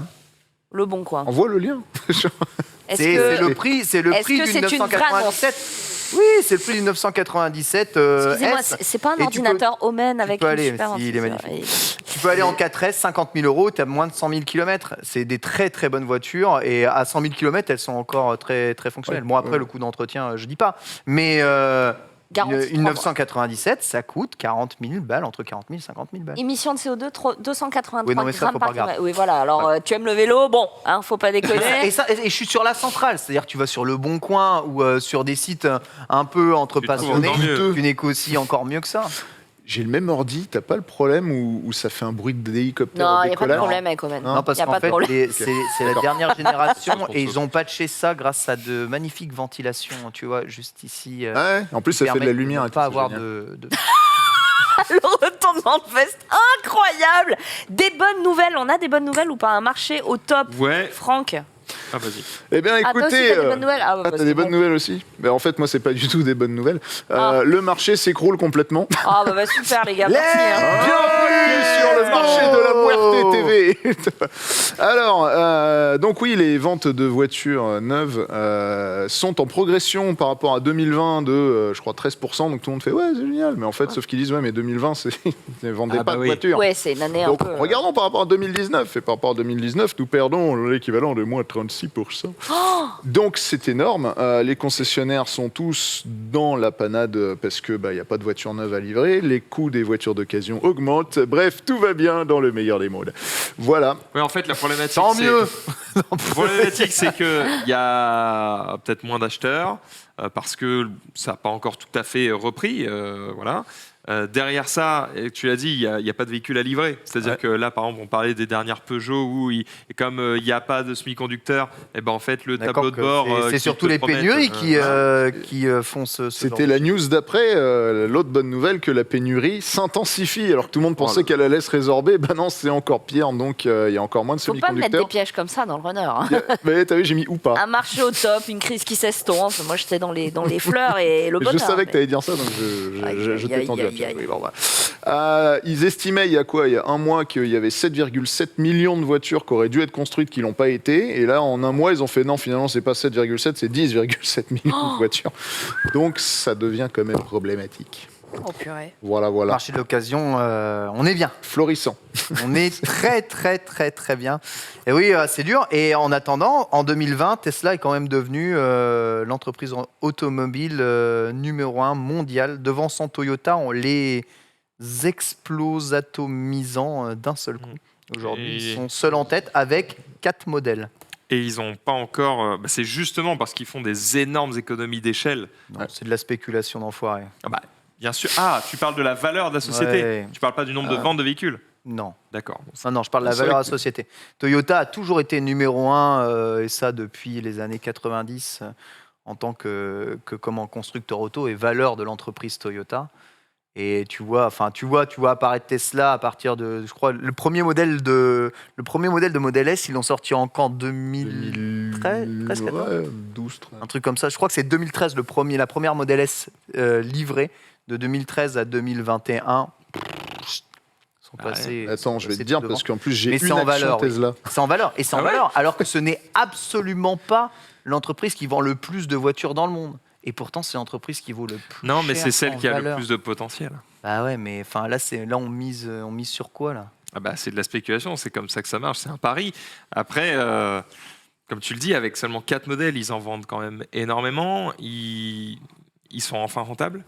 le bon coin. Envoie le lien. Est-ce C'est que... le prix, c'est le est-ce prix que du c'est une vraie 997. Oui, c'est le prix du 997 Excusez-moi, S. c'est pas un Et tu ordinateur Omen avec peux une aller, super... si, il est magnifique. Tu peux aller en 4S, 50 000 euros, tu as moins de 100 000 km. C'est des très très bonnes voitures et à 100 000 km, elles sont encore très très fonctionnelles. Ouais, Bon, après, ouais. le coût d'entretien, je dis pas. Mais Garantie une 3 mois. 997, ça coûte 40 000 balles, entre 40 000 et 50 000 balles. Émission de CO2, 283 Oui, non, mais ça, grammes faut pas par regarder. kilomètre. Oui, voilà. Alors, tu aimes le vélo, bon, hein, faut pas déconner. Et je suis sur la centrale, c'est-à-dire que tu vas sur Le Bon Coin ou sur des sites un peu entre Tu trouves passionnés, encore mieux. tu négocies encore mieux que ça. J'ai le même ordi, t'as pas le problème où ça fait un bruit d'hélicoptère Non, au il n'y a pas de décollage problème avec Omen. Non, parce Y a qu'en pas de fait, problème. c'est la dernière génération Pour et ça. ils ont patché ça grâce à de magnifiques ventilations, tu vois, juste ici. Ouais, en plus ça fait de la permettent lumière. ne et tout, pas c'est avoir génial. de... Le retournement de veste incroyable. Des bonnes nouvelles. On a des bonnes nouvelles ou pas? Un marché au top. Ouais, Franck, Ah, vas-y. Eh bien, Ah, toi aussi, écoutez... t'as des bonnes nouvelles. Ah, t'as des bonnes nouvelles aussi. En fait, moi, c'est pas du tout des bonnes nouvelles. Le marché s'écroule complètement. Ah, bah, super, les gars, merci. Hein. Bienvenue sur le marché de la Muerte TV. Alors, donc oui, les ventes de voitures neuves sont en progression par rapport à 2020 de, je crois, 13%. Donc tout le monde fait, ouais, c'est génial. Mais en fait, sauf qu'ils disent, ouais, mais 2020, ils ne vendaient pas de voitures. Ouais, c'est une année Donc, un peu... regardons par rapport à 2019. Et par rapport à 2019, nous perdons l'équivalent de moins 36%. Donc, c'est énorme. Les concessionnaires sont tous dans la panade parce que il n'y a pas de voitures neuves à livrer. Les coûts des voitures d'occasion augmentent. Bref, tout va bien dans le meilleur des mondes. Voilà. Ouais, en fait, la problématique, Tant mieux. La problématique, c'est qu'il y a peut-être moins d'acheteurs parce que ça n'a pas encore tout à fait repris. Voilà. Derrière ça, et tu l'as dit, il n'y a pas de véhicule à livrer. C'est-à-dire que là, par exemple, on parlait des dernières Peugeot où, comme il n'y a pas de semi-conducteur, et ben en fait, le tableau de bord. C'est surtout les pénuries qui font ce C'était genre la news d'après. L'autre bonne nouvelle, que la pénurie s'intensifie. Alors que tout le monde pensait qu'elle allait se résorber. Ben non, c'est encore pire. Donc, il y a encore moins de Faut pas me mettre des semi-conducteurs. pièges comme ça dans le runner. Hein. Mais t'as vu, j'ai mis ou pas. Un marché au top, une crise qui s'estompe. Moi, j'étais dans les fleurs et le bonheur. Je savais que mais- tu allais dire ça, donc je t'ai tendu à pied. Oui, bon, voilà. Ils estimaient il y a un mois qu'il y avait 7,7 millions de voitures qui auraient dû être construites qui l'ont pas été. Et là, en un mois, ils ont fait non, finalement, c'est pas 7,7, c'est 10,7 millions de voitures. Donc, ça devient quand même problématique. Oh purée. Voilà. marché de l'occasion, on est bien. Florissant. On est très, très, très, très bien. Et oui, c'est dur. Et en attendant, en 2020, Tesla est quand même devenue l'entreprise automobile numéro 1 mondiale, devançant Toyota en les explosatomisant d'un seul coup. Aujourd'hui, ils sont seuls en tête avec 4 modèles. Et ils n'ont pas encore. C'est justement parce qu'ils font des énormes économies d'échelle. Non, c'est de la spéculation d'enfoiré. Bien sûr. Ah, tu parles de la valeur de la société. Ouais. Tu parles pas du nombre de ventes de véhicules. Non. D'accord. Bon, Non, je parle de la C'est valeur à vrai la société. Toyota a toujours été numéro 1, et ça depuis les années 90, en tant que constructeur auto et valeur de l'entreprise Toyota. Et tu vois apparaître Tesla à partir de, je crois, le premier modèle de Model S, ils l'ont sorti en 2013, 12, 13. un truc comme ça. Je crois que c'est 2013 la première Model S livrée, de 2013 à 2021. Sont passés. Attends, je vais te passés dire, devant. parce qu'en plus, j'ai Mais une c'est en action valeur, oui. Tesla. C'est en valeur, et c'est en valeur, alors que ce n'est absolument pas l'entreprise qui vend le plus de voitures dans le monde. Et pourtant, c'est l'entreprise qui vaut le plus Non, mais cher c'est celle en qui a le valeur. plus de potentiel. Bah ouais, mais enfin là, on mise sur quoi là? C'est de la spéculation, c'est comme ça que ça marche, c'est un pari. Après, comme tu le dis, avec seulement 4 modèles, ils en vendent quand même énormément. Ils sont enfin rentables.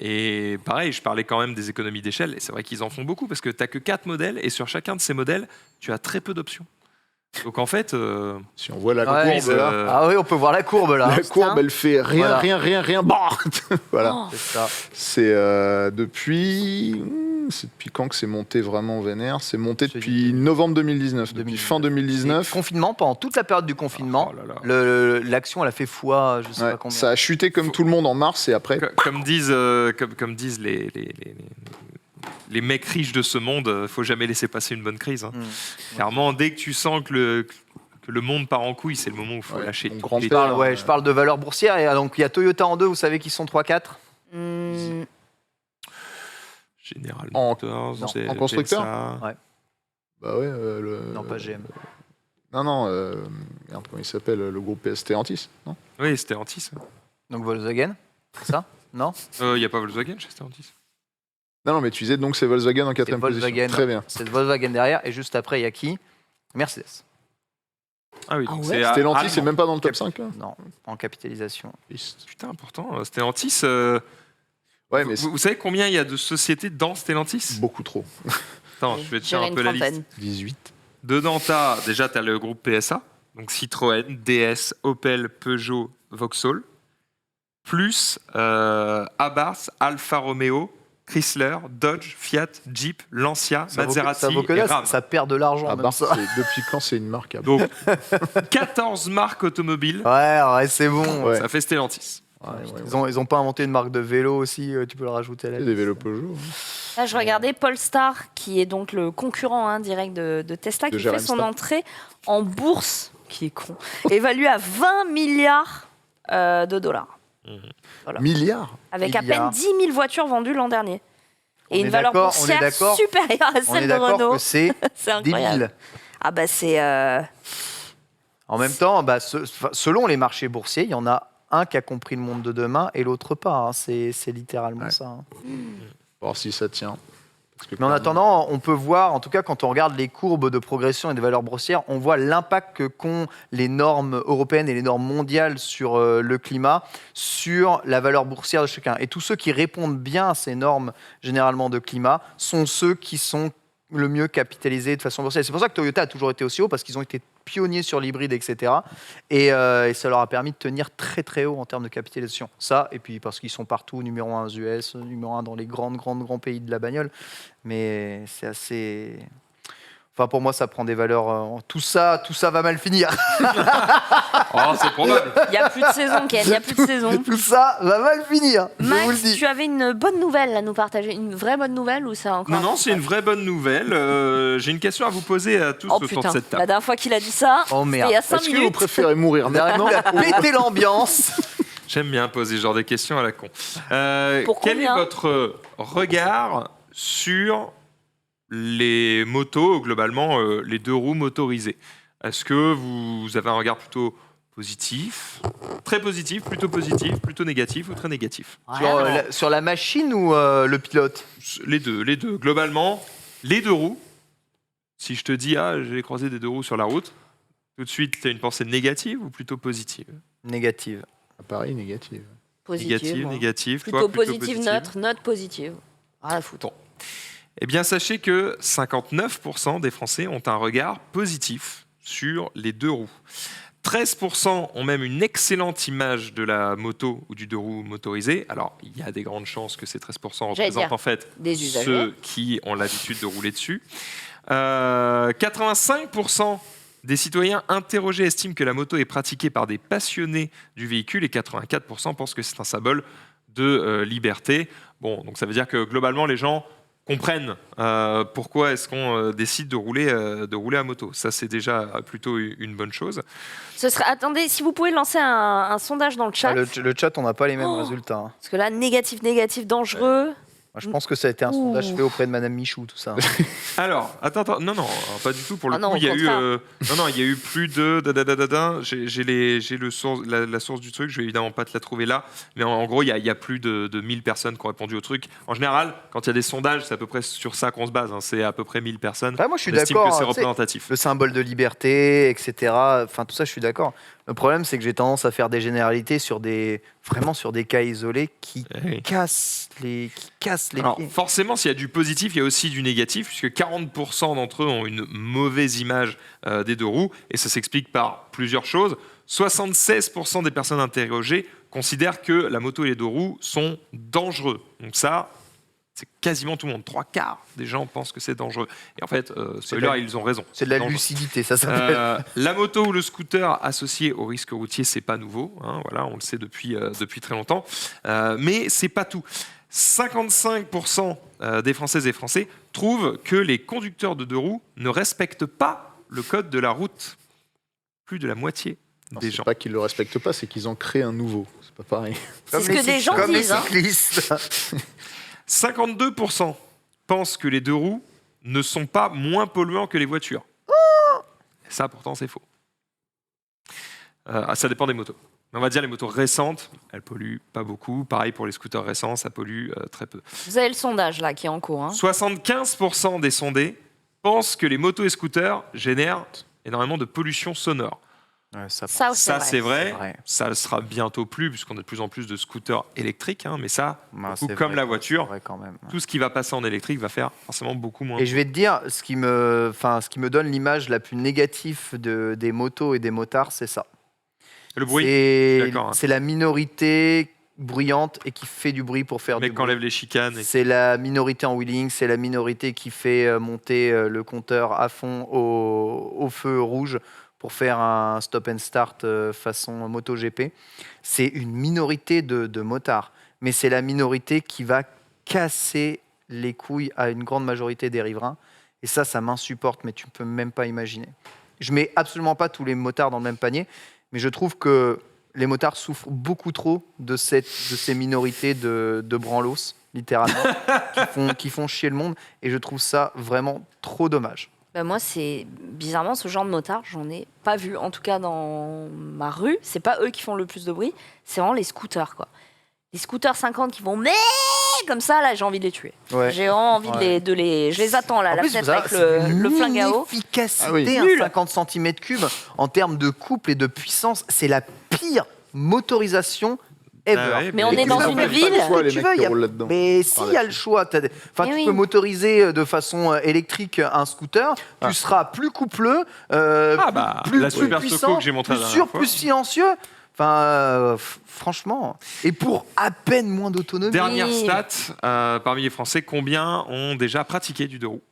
Et pareil, je parlais quand même des économies d'échelle, et c'est vrai qu'ils en font beaucoup, parce que tu n'as que 4 modèles, et sur chacun de ces modèles, tu as très peu d'options. Donc en fait... Si on voit la Ouais, courbe là, Ah oui, on peut voir la courbe là. la courbe, elle fait rien, Voilà. rien. Bah voilà. Oh. C'est ça. C'est depuis quand que c'est monté vraiment vénère? C'est monté C'est depuis novembre 2019. Depuis fin 2019. Confinement, pendant toute la période du confinement, Oh là là. l'action elle a fait fois, je sais Ouais, pas combien. ça a chuté comme tout le monde en mars et après. Comme disent les mecs riches de ce monde, faut jamais laisser passer une bonne crise. Hein. Clairement, dès que tu sens que le monde part en couille, c'est le moment où il faut Ouais, lâcher mon tout. grand-père, Je parle de valeur boursière, et donc il y a Toyota en 2, vous savez qu'ils sont 3-4. General En- Motors, non, c'est en constructeur PSA. Ouais. Bah ouais. Non, pas GM. Non. Merde, comment il s'appelle le groupe PST Antis, non? Oui, Stellantis. Donc Volkswagen, c'est ça? Non? Il n'y a pas Volkswagen chez Stellantis. Non, mais tu disais donc c'est Volkswagen en C'est 4e position. Volkswagen. Très bien. C'est Volkswagen derrière, et juste après, il y a qui? Mercedes. Ah oui, Ah donc ouais c'est Stellantis, allemand. c'est même pas dans le top 5 là. Non, en capitalisation. Putain, pourtant, Stellantis. Ouais, mais Vous savez combien il y a de sociétés dans Stellantis? beaucoup trop. Attends, je vais te Je dire dirais un une peu la liste. trentaine. 18. Dedans, tu as le groupe PSA, donc Citroën, DS, Opel, Peugeot, Vauxhall, plus Abarth, Alfa Romeo, Chrysler, Dodge, Fiat, Jeep, Lancia, Maserati Ça vaut que et là, Ram. ça perd de l'argent. Ah même bah, ça. depuis quand c'est une marque? Donc, 14 marques automobiles, Ouais, c'est bon. Ouais. ça fait Stellantis. Ils ont pas inventé une marque de vélo aussi, tu peux le rajouter à la Des liste. vélos Peugeot. Là, je regardais Polestar, qui est donc le concurrent direct de Tesla, De qui Jérém fait son Star. entrée en bourse, qui est con, évalué à 20 milliards de dollars. Voilà. Milliards. Avec à Milliards. peine 10 000 voitures vendues l'an dernier. On Et est une valeur d'accord, on est boursière d'accord. supérieure à On est celle de d'accord Renault. que c'est C'est incroyable. débile. Ah bah c'est... En même temps, selon les marchés boursiers, il y en a un qui a compris le monde de demain et l'autre pas. Hein. C'est littéralement Ouais. ça. Hein. Voir si ça tient. Parce que Mais en clairement- attendant, on peut voir, en tout cas quand on regarde les courbes de progression et des valeurs boursières, on voit l'impact qu'ont les normes européennes et les normes mondiales sur le climat, sur la valeur boursière de chacun. Et tous ceux qui répondent bien à ces normes généralement de climat sont ceux qui sont le mieux capitalisés de façon boursière. C'est pour ça que Toyota a toujours été aussi haut, parce qu'ils ont été pionniers sur l'hybride, etc. Et ça leur a permis de tenir très très haut en termes de capitalisation. Ça, et puis parce qu'ils sont partout, numéro 1 aux US, numéro 1 dans les grands pays de la bagnole. Mais c'est assez... Enfin, pour moi, ça prend des valeurs... tout ça va mal finir. Oh, c'est probable. Il n'y a plus de saison, Ken, il n'y a plus de saison. Tout ça va mal finir, je vous le Max, dis. tu avais une bonne nouvelle à nous partager. Une vraie bonne nouvelle ou ça encore? Non, c'est une vraie bonne nouvelle. J'ai une question à vous poser à tous Oh autour putain, de cette la table. dernière fois qu'il a dit ça, Oh c'était merde. il y a 5 Est-ce que vous minutes. préférez mourir On a maintenant pété l'ambiance. J'aime bien poser ce genre de questions à la con. Pour Quel est combien votre regard sur les motos, globalement, les deux roues motorisées? Est-ce que vous avez un regard plutôt positif, très positif, plutôt négatif ou très négatif? Sur la machine ou le pilote? Les deux. Globalement, les deux roues. Si je te dis, j'ai croisé des deux roues sur la route, tout de suite, tu as une pensée négative ou plutôt positive? Négative. Pareil, négatif. Positive, moi. Négative. Plutôt Toi, positive, note positive. Ah, la foutre. Bon. Eh bien, sachez que 59% des Français ont un regard positif sur les deux roues. 13% ont même une excellente image de la moto ou du deux roues motorisé. Alors, il y a des grandes chances que ces 13% J'allais représentent dire, en fait des usagers. ceux qui ont l'habitude de rouler dessus. 85% des citoyens interrogés estiment que la moto est pratiquée par des passionnés du véhicule et 84% pensent que c'est un symbole de liberté. Bon, donc ça veut dire que globalement, les gens comprennent pourquoi est-ce qu'on décide de rouler à moto. Ça, c'est déjà plutôt une bonne chose. Attendez, si vous pouvez lancer un sondage dans le chat. Le chat, on n'a pas les mêmes Oh. résultats. Hein. Parce que là, négatif, dangereux. Moi, je pense que ça a été un sondage Ouh. fait auprès de Madame Michou, tout ça. Alors, attends, non, pas du tout. Pour le Ah non, coup, au il y a eu, contraire. il y a eu plus de. J'ai la source du truc. Je vais évidemment pas te la trouver là, mais en gros, il y a plus de 1000 personnes qui ont répondu au truc. En général, quand il y a des sondages, c'est à peu près sur ça qu'on se base. Hein. C'est à peu près 1000 personnes. Moi, je suis On estime d'accord. que c'est hein, tu sais, représentatif. le symbole de liberté, etc. Enfin, tout ça, je suis d'accord. Le problème, c'est que j'ai tendance à faire des généralités vraiment sur des cas isolés qui Eh oui. cassent les Alors, pieds. forcément, s'il y a du positif, il y a aussi du négatif, puisque 40% d'entre eux ont une mauvaise image des deux roues, et ça s'explique par plusieurs choses. 76% des personnes interrogées considèrent que la moto et les deux roues sont dangereux. Donc ça, c'est quasiment tout le monde. 3/4 des gens pensent que c'est dangereux. Et en fait, spoiler, ils ont raison. C'est de la dangereux. lucidité, ça s'appelle. La moto ou le scooter associé au risque routier, c'est pas nouveau. Hein, voilà, on le sait depuis très longtemps. Mais c'est pas tout. 55% des Françaises et Français trouvent que les conducteurs de deux roues ne respectent pas le code de la route. Plus de la moitié Non, des c'est gens. pas qu'ils le respectent pas, c'est qu'ils en créent un nouveau. C'est pas pareil. C'est ce que des gens comme disent. les Hein. cyclistes. 52% pensent que les deux roues ne sont pas moins polluants que les voitures. Ça, pourtant, c'est faux. Ça dépend des motos. Mais on va dire les motos récentes, elles polluent pas beaucoup. Pareil pour les scooters récents, ça pollue très peu. Vous avez le sondage là qui est en cours. Hein. 75% des sondés pensent que les motos et scooters génèrent énormément de pollution sonore. Ouais, Ça, Ça, c'est vrai. C'est vrai. Ça le sera bientôt plus, puisqu'on a de plus en plus de scooters électriques. Hein, mais ça, Ouais, du coup, c'est comme vrai, la c'est voiture, vrai quand même. tout ce qui va passer en électrique va faire forcément beaucoup moins. Et je vais te dire, ce qui me donne l'image la plus négative des motos et des motards, c'est ça. Le bruit, C'est d'accord, hein. c'est la minorité bruyante et qui fait du bruit pour faire le du mec qui bruit. enlève les chicanes. Et... C'est la minorité en wheeling, c'est la minorité qui fait monter le compteur à fond au feu rouge pour faire un stop and start façon MotoGP. C'est une minorité de motards, mais c'est la minorité qui va casser les couilles à une grande majorité des riverains. Et ça m'insupporte, mais tu ne peux même pas imaginer. je mets absolument pas tous les motards dans le même panier, mais je trouve que les motards souffrent beaucoup trop de ces minorités de branlos, littéralement, qui font chier le monde. Et je trouve ça vraiment trop dommage. Bah moi, c'est bizarrement ce genre de motard, j'en ai pas vu. En tout cas, dans ma rue, c'est pas eux qui font le plus de bruit, c'est vraiment les scooters, quoi. Les scooters 50 qui vont comme ça, là, j'ai envie de les tuer. Ouais. J'ai vraiment envie de les. Je les attends là, à En la plus, fenêtre vous avec savez, le flingue à eau. Efficacité, Ah oui. un Nul. 50 cm3 en termes de couple et de puissance, c'est la pire motorisation ever. Ah ouais, Mais on est dans ils une ont pas ville. le choix, les Tu mecs veux, qui y a- roulent là-dedans. Mais s'il y a le choix, tu oui. peux motoriser de façon électrique un scooter, tu seras plus coupleux, plus la Super Soco puissant, que j'ai montré la plus dernière sûr, fois. plus silencieux. Enfin, franchement. Et pour à peine moins d'autonomie. Dernière stat, parmi les Français, combien ont déjà pratiqué du deux roues,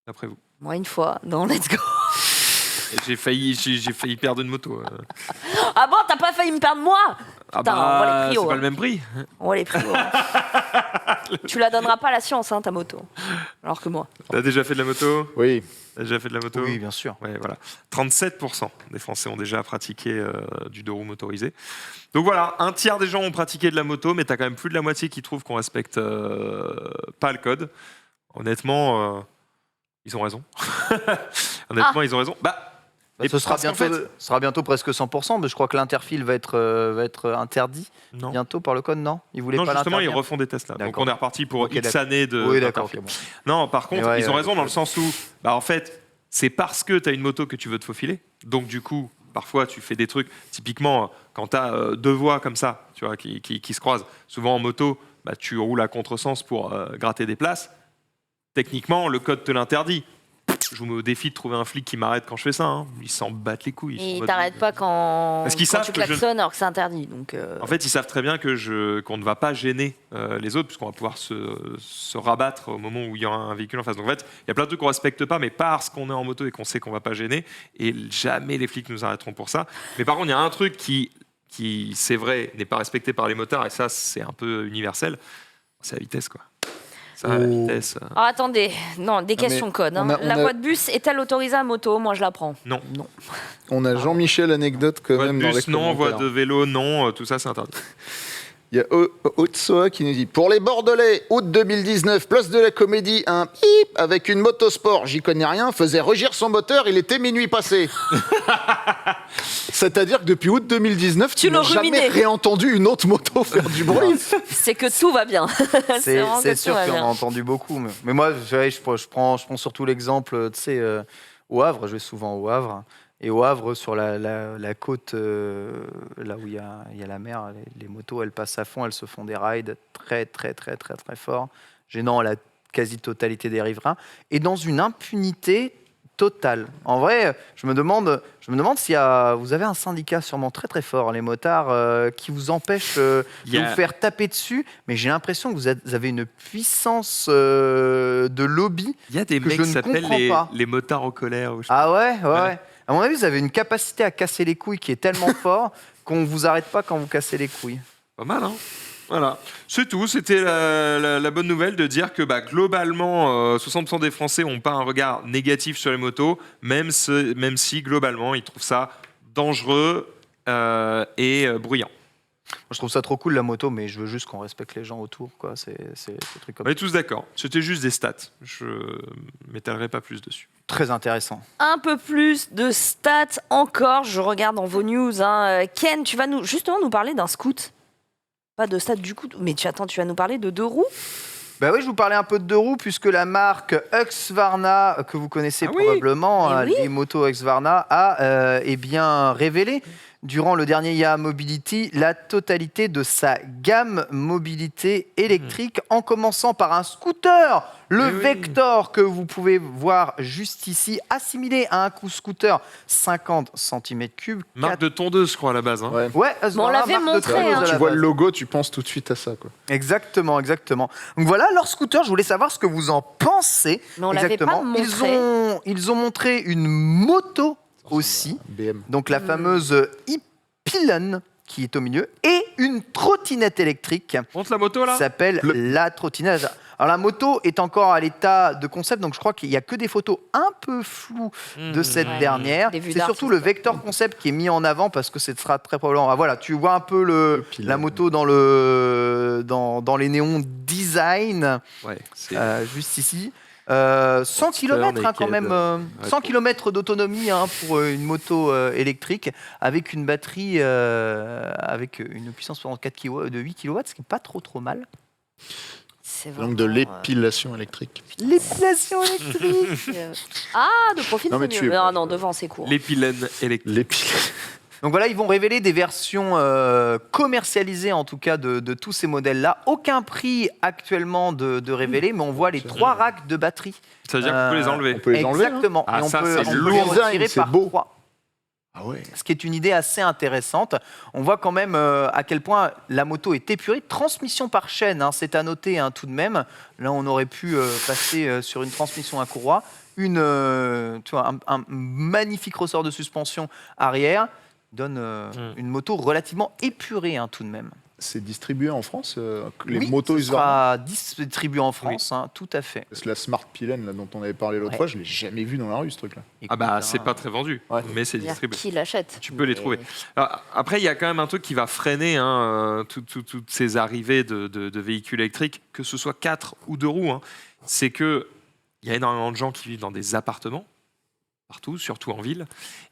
d'après vous? Moi, une fois, dans Let's Go. Et j'ai failli perdre une moto. Ah bon, t'as pas failli me perdre moi? Putain, on voit les c'est prios. pas hein. le même prix. On voit les prios. Tu la donneras pas à la science, hein, ta moto. Alors que moi. T'as déjà fait de la moto? Oui. T'as déjà fait de la moto? Oui, bien sûr. Ouais, voilà. 37% des Français ont déjà pratiqué du deux roues motorisé. Donc voilà, un tiers des gens ont pratiqué de la moto, mais tu as quand même plus de la moitié qui trouvent qu'on respecte pas le code. Honnêtement, ils ont raison. Honnêtement, ils ont raison. Et Ce sera parce qu'en sera bientôt presque 100%, mais je crois que l'interfile va être interdit non. bientôt par le code, non? Ils voulaient Non, pas justement, ils l'interdire. refont des tests là. Donc D'accord. on est reparti pour Ok, X d'accord. années de. Oui, d'accord. d'interfile. Ok, bon. Non, par contre, Mais ouais, ils ont ouais, raison dans le d'accord. sens où, en fait, c'est parce que tu as une moto que tu veux te faufiler. Donc, du coup, parfois, tu fais des trucs. Typiquement, quand tu as deux voies comme ça, tu vois, qui se croisent, souvent en moto, tu roules à contresens pour gratter des places. Techniquement, le code te l'interdit. Je vous mets au défi de trouver un flic qui m'arrête quand je fais ça. Hein. Ils s'en battent les couilles. Et ils t'arrêtent pas quand Parce qu'ils quand savent tu que je- klaxonnes alors que c'est interdit. Donc, En fait, ils savent très bien qu'on ne va pas gêner les autres, puisqu'on va pouvoir se rabattre au moment où il y aura un véhicule en face. Donc en fait, il y a plein de trucs qu'on ne respecte pas, mais parce qu'on est en moto et qu'on sait qu'on ne va pas gêner, et jamais les flics nous arrêteront pour ça. Mais par contre, il y a un truc qui c'est vrai, n'est pas respecté par les motards, et ça, c'est un peu universel, c'est la vitesse, quoi. Ça, la vitesse... Alors attendez, non, des questions code. Hein. on La a- voie de bus est-elle autorisée à moto? Moi, je la prends. Non. On a Jean-Michel anecdote quand Voie de même dans les bus, non. Voie commentaires. de vélo, non. Tout ça, c'est interdit. Il y a Otsoa qui nous dit: pour les Bordelais, août 2019, place de la Comédie, un pip avec une motosport, j'y connais rien, faisait rugir son moteur, il était minuit passé. C'est-à-dire que depuis août 2019, Tu tu n'as l'as ruminé. jamais réentendu une autre moto faire du bruit. C'est que tout va bien. C'est vraiment que sûr tout va qu'on a bien. entendu beaucoup. Mais moi, je prends surtout l'exemple, tu sais, au Havre. Je vais souvent au Havre. Et au Havre, sur la côte, là où il y a la mer, les motos, elles passent à fond, elles se font des rides très, très, très, très, très forts, gênant la quasi-totalité des riverains, et dans une impunité totale. En vrai, je me demande si vous avez un syndicat sûrement très, très fort, les motards, qui vous empêche de vous faire taper dessus, mais j'ai l'impression que vous avez une puissance de lobby. Il y a des Que mecs je qui ne s'appellent comprends pas. les motards en colère. Ou je sais Ah ouais, ouais, Ouais. ouais. À mon avis, vous avez une capacité à casser les couilles qui est tellement fort qu'on ne vous arrête pas quand vous cassez les couilles. Pas mal, hein. Voilà, c'est tout. C'était la bonne nouvelle de dire que globalement, 60% des Français n'ont pas un regard négatif sur les motos, même si globalement, ils trouvent ça dangereux et bruyant. Moi, je trouve ça trop cool la moto, mais je veux juste qu'on respecte les gens autour, quoi. C'est des trucs comme On est tous d'accord. C'était juste des stats. Je m'étalerai pas plus dessus. très intéressant. Un peu plus de stats encore. Je regarde dans vos news. Hein. Ken, tu vas justement nous parler d'un scoot. Pas de stats du coup, mais tu vas nous parler de deux roues. Bah oui, je vous parlais un peu de deux roues puisque la marque Husqvarna, que vous connaissez Ah oui. probablement, Eh oui. les motos Husqvarna, a bien révélé durant le dernier Yamaha Mobility la totalité de sa gamme mobilité électrique, en commençant par un scooter, le Eh oui. Vector, que vous pouvez voir juste ici, assimilé à un scooter 50 cm3. Marque de tondeuse, je crois, à la base. Hein. Ouais. Ouais, Bon, on Husqvarna, l'avait marque de montré, tondeuse hein. à la Tu vois base. le logo, tu penses tout de suite à ça, quoi. Exactement, exactement. Donc voilà, leur scooter, je voulais savoir ce que vous en pensez. Mais on l'avait pas montré. Ils ont montré une moto aussi, BM. donc la fameuse e-Pylon qui est au milieu, et une trottinette électrique Montre la moto, qui là. s'appelle la trottinette. Alors la moto est encore à l'état de concept, donc je crois qu'il n'y a que des photos un peu floues de cette dernière. Des vues C'est surtout d'artiste. le vector concept qui est mis en avant parce que ce sera très probablement... Ah, voilà, tu vois un peu pylône. la moto dans les néons design, Ouais, c'est juste ici. 100 km naked. quand même, 100 km d'autonomie pour une moto électrique avec une batterie avec une puissance de 8 kW, ce qui n'est pas trop mal. C'est Donc de vraiment, l'épilation électrique. L'épilation électrique. de profil, Non, mais c'est tu- mieux. Non, devant, c'est court. les pylônes électriques. L'épilation. Donc voilà, ils vont révéler des versions commercialisées en tout cas de tous ces modèles-là. Aucun prix actuellement de révéler, mais on voit les 3 racks de batterie. Ça veut dire qu'on peut les enlever. On peut les enlever. Exactement. Ah, Et on ça, peut, c'est on peut lourd. les Design, retirer c'est par beau. 3. Ah ouais. Ce qui est une idée assez intéressante. On voit quand même à quel point la moto est épurée. Transmission par chaîne, c'est à noter tout de même. Là, on aurait pu passer sur une transmission à courroie. Tu vois, un magnifique ressort de suspension arrière donne une moto relativement épurée tout de même. C'est distribué en France les Oui, motos ce Husqvarna. sera distribué en France, tout à fait. Parce que la Smart Pylon là, dont on avait parlé l'autre Ouais. fois, je l'ai jamais vu dans la rue ce truc-là. Ah bah Écoute, c'est pas très vendu, Ouais. mais c'est C'est-à-dire distribué. qui l'achète. Tu peux les trouver. Alors, après, il y a quand même un truc qui va freiner toutes ces arrivées de véhicules électriques, que ce soit 4 ou 2 roues. C'est qu'il y a énormément de gens qui vivent dans des appartements, partout, surtout en ville.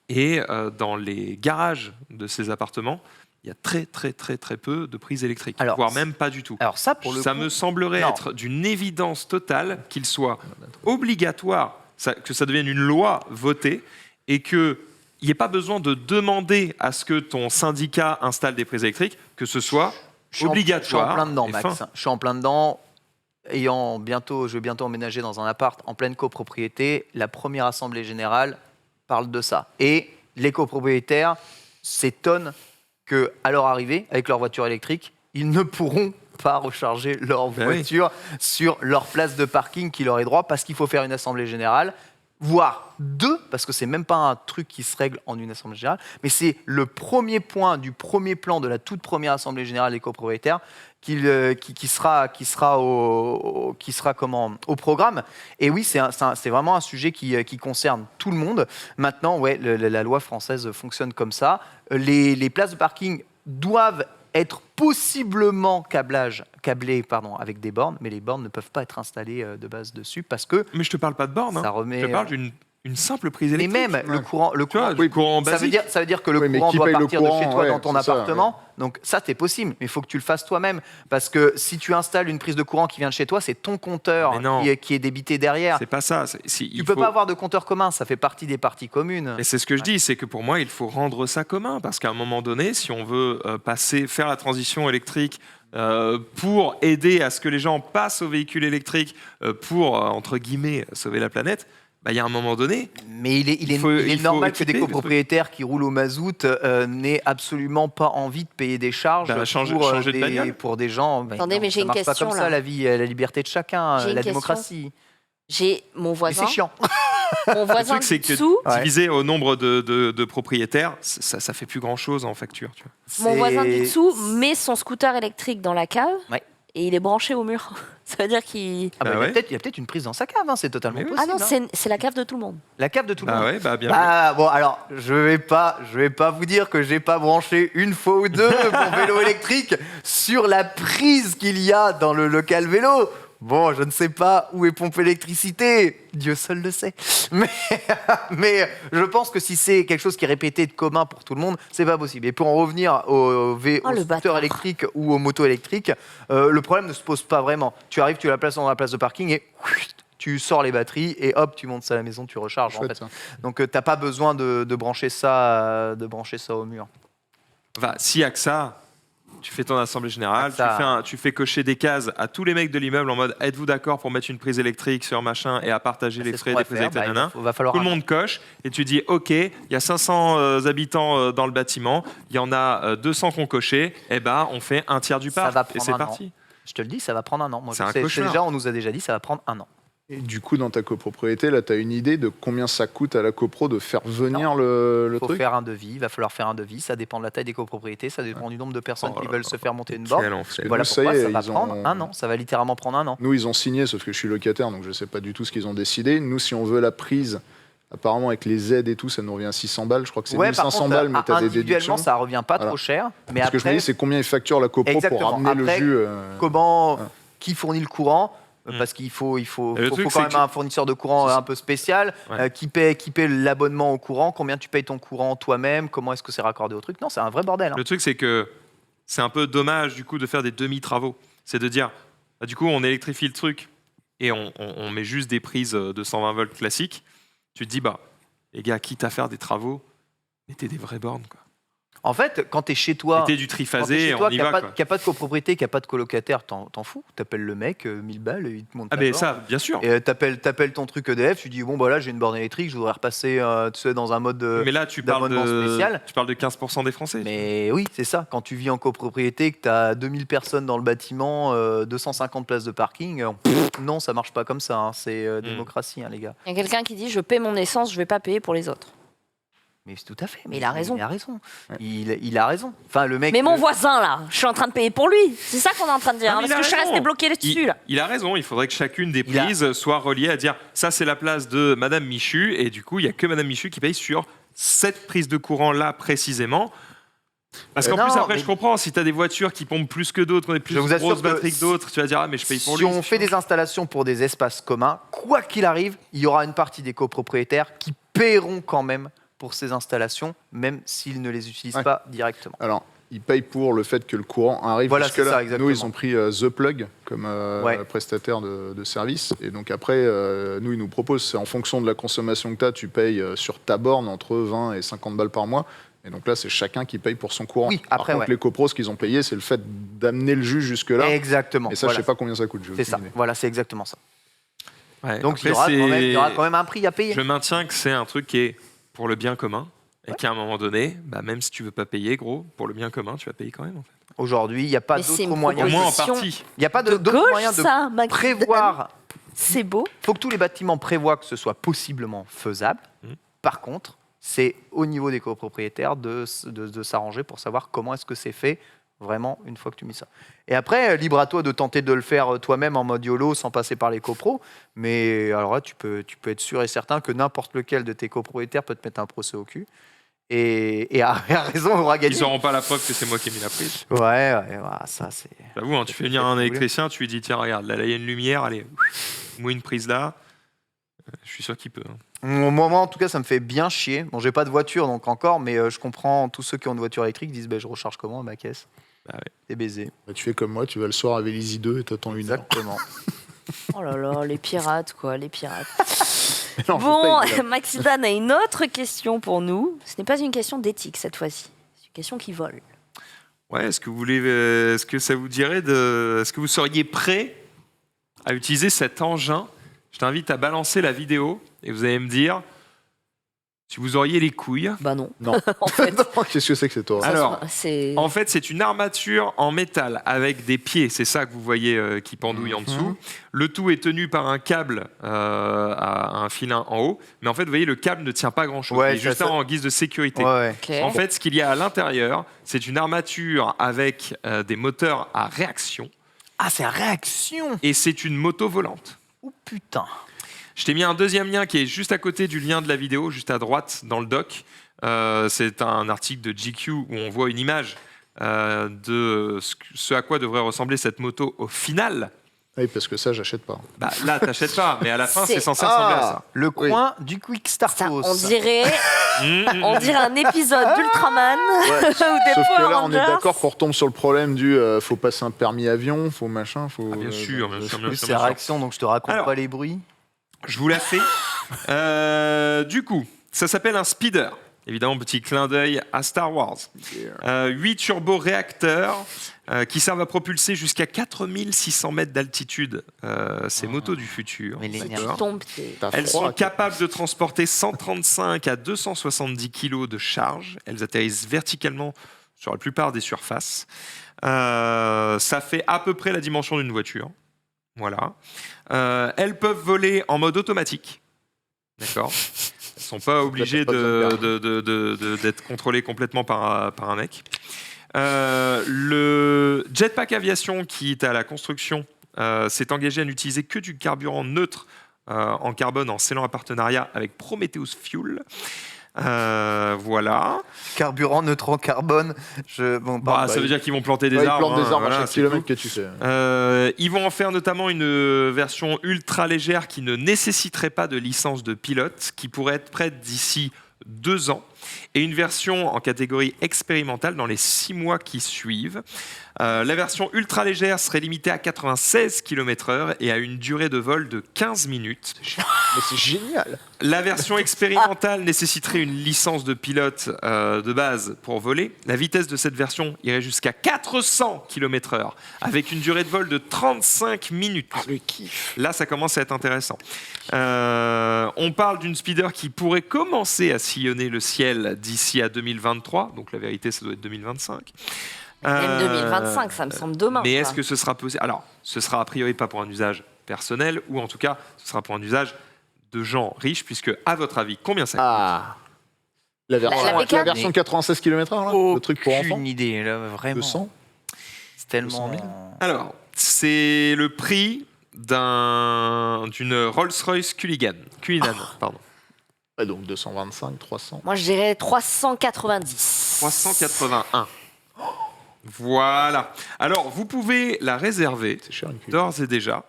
Et dans les garages de ces appartements, il y a très peu de prises électriques, Alors, voire même pas du tout. Alors ça, pour le Ça coup, me semblerait non. être d'une évidence totale qu'il soit obligatoire, que ça devienne une loi votée et qu'il n'y ait pas besoin de demander à ce que ton syndicat installe des prises électriques, que ce soit je suis obligatoire. en plein dedans, et Max. fin. Je suis en plein dedans. Je vais bientôt emménager dans un appart en pleine copropriété. La première assemblée générale parle de ça. Et les copropriétaires s'étonnent qu'à leur arrivée, avec leur voiture électrique, ils ne pourront pas recharger leur Ben oui. voiture sur leur place de parking qui leur est droit parce qu'il faut faire une assemblée générale, voire 2, parce que c'est même pas un truc qui se règle en une assemblée générale, mais c'est le premier point du premier plan de la toute première assemblée générale des copropriétaires qui sera au programme. Et oui, c'est vraiment un sujet qui concerne tout le monde. Maintenant, ouais, la loi française fonctionne comme ça. Les places de parking doivent être possiblement câblées avec des bornes, mais les bornes ne peuvent pas être installées de base dessus parce que Mais je te parle pas de borne, ça remet... je te parle d'une simple prise Mais électrique. même le courant, Tu vois, oui, du courant ça veut basique. dire que le Oui, mais courant qui doit paye le partir de chez courant, toi ouais, dans ton c'est ça, appartement. Donc ça, c'est possible, mais il faut que tu le fasses toi-même. Parce que si tu installes une prise de courant qui vient de chez toi, c'est ton compteur Mais non. qui est débité derrière. C'est pas ça. Tu peux pas avoir de compteur commun, ça fait partie des parties communes. Et c'est ce que je dis, c'est que pour moi, il faut rendre ça commun. Parce qu'à un moment donné, si on veut faire la transition électrique pour aider à ce que les gens passent au véhicule électrique pour, entre guillemets, sauver la planète, il y a un moment donné, Mais il est faut normal que équiper des le copropriétaires qui roulent au mazout n'aient absolument pas envie de payer des charges changer de bagnole. pour des gens. Attendez, mais j'ai ça une marche pas question, comme là. ça, la vie, la liberté de chacun, J'ai une la question. démocratie. J'ai mon Mais voisin. c'est chiant. Mon le voisin truc, c'est que dessous. Ouais. divisé au nombre de propriétaires, ça fait plus grand-chose en facture. Tu vois. Mon voisin du C'est- dessous met son scooter électrique dans la cave Ouais. et il est branché au mur. Ça veut dire qu'il. Ah bah, Ah il y a ouais. peut-être une prise dans sa cave, c'est totalement Mais oui. possible. Ah non, c'est la cave de tout le monde. La cave de tout le Ah monde. ouais, bien. Ah bon, alors je vais pas vous dire que j'ai pas branché une fois ou deux mon vélo électrique sur la prise qu'il y a dans le local vélo. Bon, je ne sais pas où est pompée l'électricité, Dieu seul le sait. Mais je pense que si c'est quelque chose qui est répété de commun pour tout le monde, c'est pas possible. Et pour en revenir au le scooter bâtard. électrique ou aux motos électriques, le problème ne se pose pas vraiment. Tu arrives, tu la places dans la place de parking et tu sors les batteries et hop, tu montes ça à la maison, tu recharges. En Chouette, fait. ça. Donc t'as pas besoin de brancher ça au mur. Enfin, s'il y a que ça, tu fais ton assemblée générale, Ça- tu fais cocher des cases à tous les mecs de l'immeuble en mode êtes-vous d'accord pour mettre une prise électrique sur machin et à partager les C'est ce frais qu'on des va prises faire. électriques, Bah, nanana. il va falloir Tout le monde coche et tu dis ok, il y a 500 habitants dans le bâtiment, il y en a 200 qui ont coché, et ben on fait un tiers du Ça parc va et prendre c'est un parti. Je te le dis, ça va prendre un an. Moi, C'est je un sais, cauchemar. déjà, on nous a déjà dit, ça va prendre un an. Et du coup, dans ta copropriété, là, tu as une idée de combien ça coûte à la copro de faire venir le Il faut truc? faire un devis, il va falloir faire un devis, ça dépend de la taille des copropriétés, ça dépend du nombre de personnes Oh qui là veulent là. se faire monter une borne. Quel enfer. Parce que Voilà nous, ça pourquoi y est, ça va ils prendre ont- un an, ça va littéralement prendre un an. Nous, ils ont signé, sauf que je suis locataire, donc je sais pas du tout ce qu'ils ont décidé. Nous, si on veut la prise, apparemment, avec les aides et tout, ça nous revient à 600 balles. Je crois que c'est Ouais, par 1500 contre, balles, mais tu as des individuellement, déductions. ça revient pas Voilà. trop cher, mais Ce que je me après, dis, c'est combien ils facturent la copro Exactement. pour ramener Après, le jus. comment, Ouais. qui fournit le courant Mm. parce qu'il faut Et le truc, quand c'est même que- un fournisseur de courant C'est ça. un peu spécial, Ouais. qui paie l'abonnement au courant, combien tu payes ton courant toi-même, comment est-ce que c'est raccordé au truc. Non, c'est un vrai bordel. Hein. Le truc, c'est que c'est un peu dommage du coup de faire des demi-travaux. C'est de dire, bah, du coup, on électrifie le truc et on met juste des prises de 120 volts classiques. Tu te dis, bah, les gars, quitte à faire des travaux, mettez des vraies bornes, quoi. En fait, quand tu es chez toi, Mettez du quand t'es triphasé chez et toi, on y va, quoi. qu'il n'y a pas de copropriété, qu'il n'y a pas de colocataire, t'en fous. T'appelles le mec, 1000 balles, il te monte Ah, ta mais borne. ça, bien sûr. Et t'appelles ton truc EDF, tu dis bon bah là j'ai une borne électrique, je voudrais repasser tu sais, dans un mode Mais là, tu parles d'abonnement spécial. tu parles de 15% des Français. Mais oui, c'est ça. Quand tu vis en copropriété, que tu as 2000 personnes dans le bâtiment, 250 places de parking, non, ça marche pas comme ça. Hein. C'est démocratie, hein, les gars. Il y a quelqu'un qui dit je paie mon essence, je vais pas payer pour les autres. Mais c'est tout à fait. Mais il a raison. Il a raison. Ouais. Il a raison. Enfin, le mec. Mais mon voisin là, je suis en train de payer pour lui. C'est ça qu'on est en train de dire. Ah, hein, mais parce il a que je suis raison. resté bloqué là-dessus. Là. Il a raison, il faudrait que chacune des Il a- prises soit reliée à dire ça c'est la place de Madame Michu et du coup il n'y a que Madame Michu qui paye sur cette prise de courant là précisément. Parce qu'en Non, plus après mais- je comprends, si tu as des voitures qui pompent plus que d'autres, qui ont des plus Je vous assure grosses que batteries que d'autres, tu vas dire ah mais je paye pour si lui. on fait des installations pour des espaces communs, quoi qu'il arrive, il y aura une partie des copropriétaires qui paieront quand même pour ces installations, même s'ils ne les utilisent Ouais. pas directement. Alors, ils payent pour le fait que le courant arrive Voilà, jusque-là. c'est ça, exactement. Nous, ils ont pris The Plug comme Ouais. prestataire de service. Et donc après, nous, ils nous proposent, c'est en fonction de la consommation que tu as, tu payes sur ta borne entre 20 et 50 balles par mois. Et donc là, c'est chacun qui paye pour son courant. Oui, Par après, contre, ouais. les copros, ce qu'ils ont payé, c'est le fait d'amener le jus jusque-là. Exactement. Et ça, Voilà. je sais pas combien ça coûte. j'ai C'est aucune ça. idée. Voilà, c'est exactement ça. Ouais, Donc après, il y aura quand même un prix à payer. Je maintiens que c'est un truc qui est pour le bien commun et qu'à un moment donné, bah, même si tu veux pas payer gros, pour le bien commun, tu vas payer quand même en fait. Aujourd'hui, il n'y a pas Mais c'est d'autre une moyen. Au moins en Proposition. partie. Il n'y a pas De d'autre gauche, moyen de ça, Maxime. prévoir. C'est beau. Il faut que tous les bâtiments prévoient que ce soit possiblement faisable. Mhm. Par contre, c'est au niveau des copropriétaires de s'arranger pour savoir comment est-ce que c'est fait vraiment une fois que tu mets ça. Et après, libre à toi de tenter de le faire toi-même en mode YOLO sans passer par les copros. Mais alors là, tu peux être sûr et certain que n'importe lequel de tes copropriétaires peut te mettre un procès au cul. Et a raison, aura gagné. Ils n'auront pas la preuve que c'est moi qui ai mis la prise. Ouais, ça c'est. J'avoue, hein, tu fais venir un électricien, tu lui dis tiens regarde, là il y a une lumière, allez, moi une prise là. Je suis sûr qu'il peut. Hein. Moi, en tout cas, ça me fait bien chier. Bon, j'ai pas de voiture, donc encore, mais je comprends tous ceux qui ont une voiture électrique disent je recharge comment à ma caisse. Bah ouais. C'est baisé. Bah, tu fais comme moi, tu vas le soir à Vélizy 2 et t'attends une heure. Exactement. Oh là là, les pirates, quoi, les pirates. Non, faut Bon, pas évidemment. Maxidan a une autre question pour nous. Ce n'est pas une question d'éthique cette fois-ci. C'est une question qui vole. Ouais, est-ce que vous voulez, est-ce que ça vous dirait de, est-ce que vous seriez prêt à utiliser cet engin? Je t'invite à balancer la vidéo et vous allez me dire si vous auriez les couilles. Bah non. Non. En fait, Qu'est-ce que c'est que cette horreur? Alors, c'est. En fait, c'est une armature en métal avec des pieds. C'est ça que vous voyez qui pendouille en dessous. Le tout est tenu par un câble à un filin en haut. Mais en fait, vous voyez, le câble ne tient pas grand-chose. Ouais, il est juste ça- là en guise de sécurité. Ouais. Ok. En fait, ce qu'il y a à l'intérieur, c'est une armature avec des moteurs à réaction Ah, c'est réaction. et c'est une moto volante. Oh putain. Je t'ai mis un deuxième lien qui est juste à côté du lien de la vidéo, juste à droite dans le doc. C'est un article de GQ où on voit une image de ce à quoi devrait ressembler cette moto au final. Oui, parce que ça, j'achète pas. Bah, là, t'achètes pas, mais à la fin, C'est- c'est censé ressembler à ça. Le Oui. coin du Quick Ça, Startos. on dirait Mmh. un épisode d'Ultraman ou des Sauf que Power là, on est Rangers. d'accord qu'on retombe sur le problème du faut passer un permis avion, faut machin, faut. Ah, bien sûr, bien sûr, bien Oui, sûr, c'est bien sûr. réaction, donc je te raconte Alors. pas les bruits. Je vous la fais. Du coup, ça s'appelle un speeder. Évidemment, petit clin d'œil à Star Wars. 8 turbo-réacteurs qui servent à propulser jusqu'à 4600 mètres d'altitude ces motos du futur. Mais les Tu D'accord. tombes, T'as Elles froid, sont quoi. capables de transporter 135 à 270 kg de charge. Elles atterrissent verticalement sur la plupart des surfaces. Ça fait à peu près la dimension d'une voiture. Voilà. Elles peuvent voler en mode automatique. D'accord. Elles ne sont pas obligées pas d'être contrôlées complètement par un mec. Le Jetpack Aviation, qui est à la construction, s'est engagé à n'utiliser que du carburant neutre en carbone en scellant un partenariat avec Prometheus Fuel. Voilà. Carburant neutre carbone. Ça veut dire qu'ils vont planter des arbres. Ils plantent des arbres voilà, à chaque c'est kilomètre tout. que tu fais. Ils vont en faire notamment une version ultra légère qui ne nécessiterait pas de licence de pilote, qui pourrait être prête d'ici 2 ans, et une version en catégorie expérimentale dans les 6 mois qui suivent. La version ultra légère serait limitée à 96 km/h et à une durée de vol de 15 minutes. Mais c'est génial. La version expérimentale nécessiterait une licence de pilote de base pour voler. La vitesse de cette version irait jusqu'à 400 km/h avec une durée de vol de 35 minutes. Le kiff. Là, ça commence à être intéressant. On parle d'une speeder qui pourrait commencer à sillonner le ciel d'ici à 2023. Donc la vérité, ça doit être 2025. Même 2025, ça me semble demain. Mais ça. est-ce que ce sera possible? Alors, ce sera a priori pas pour un usage personnel, ou en tout cas, ce sera pour un usage de gens riches, puisque, à votre avis, combien ça coûte? Ah. La PK? version 96 km/h, là, le truc pour enfants. Aucune idée, là, vraiment. 200. C'est tellement. 200 000. Alors, c'est le prix d'une Rolls-Royce Cullinan. Pardon. Ouais, donc 225, 300. Moi, je dirais 390. 381. Voilà. Alors, vous pouvez la réserver C'est cher une cuve. d'ores et déjà.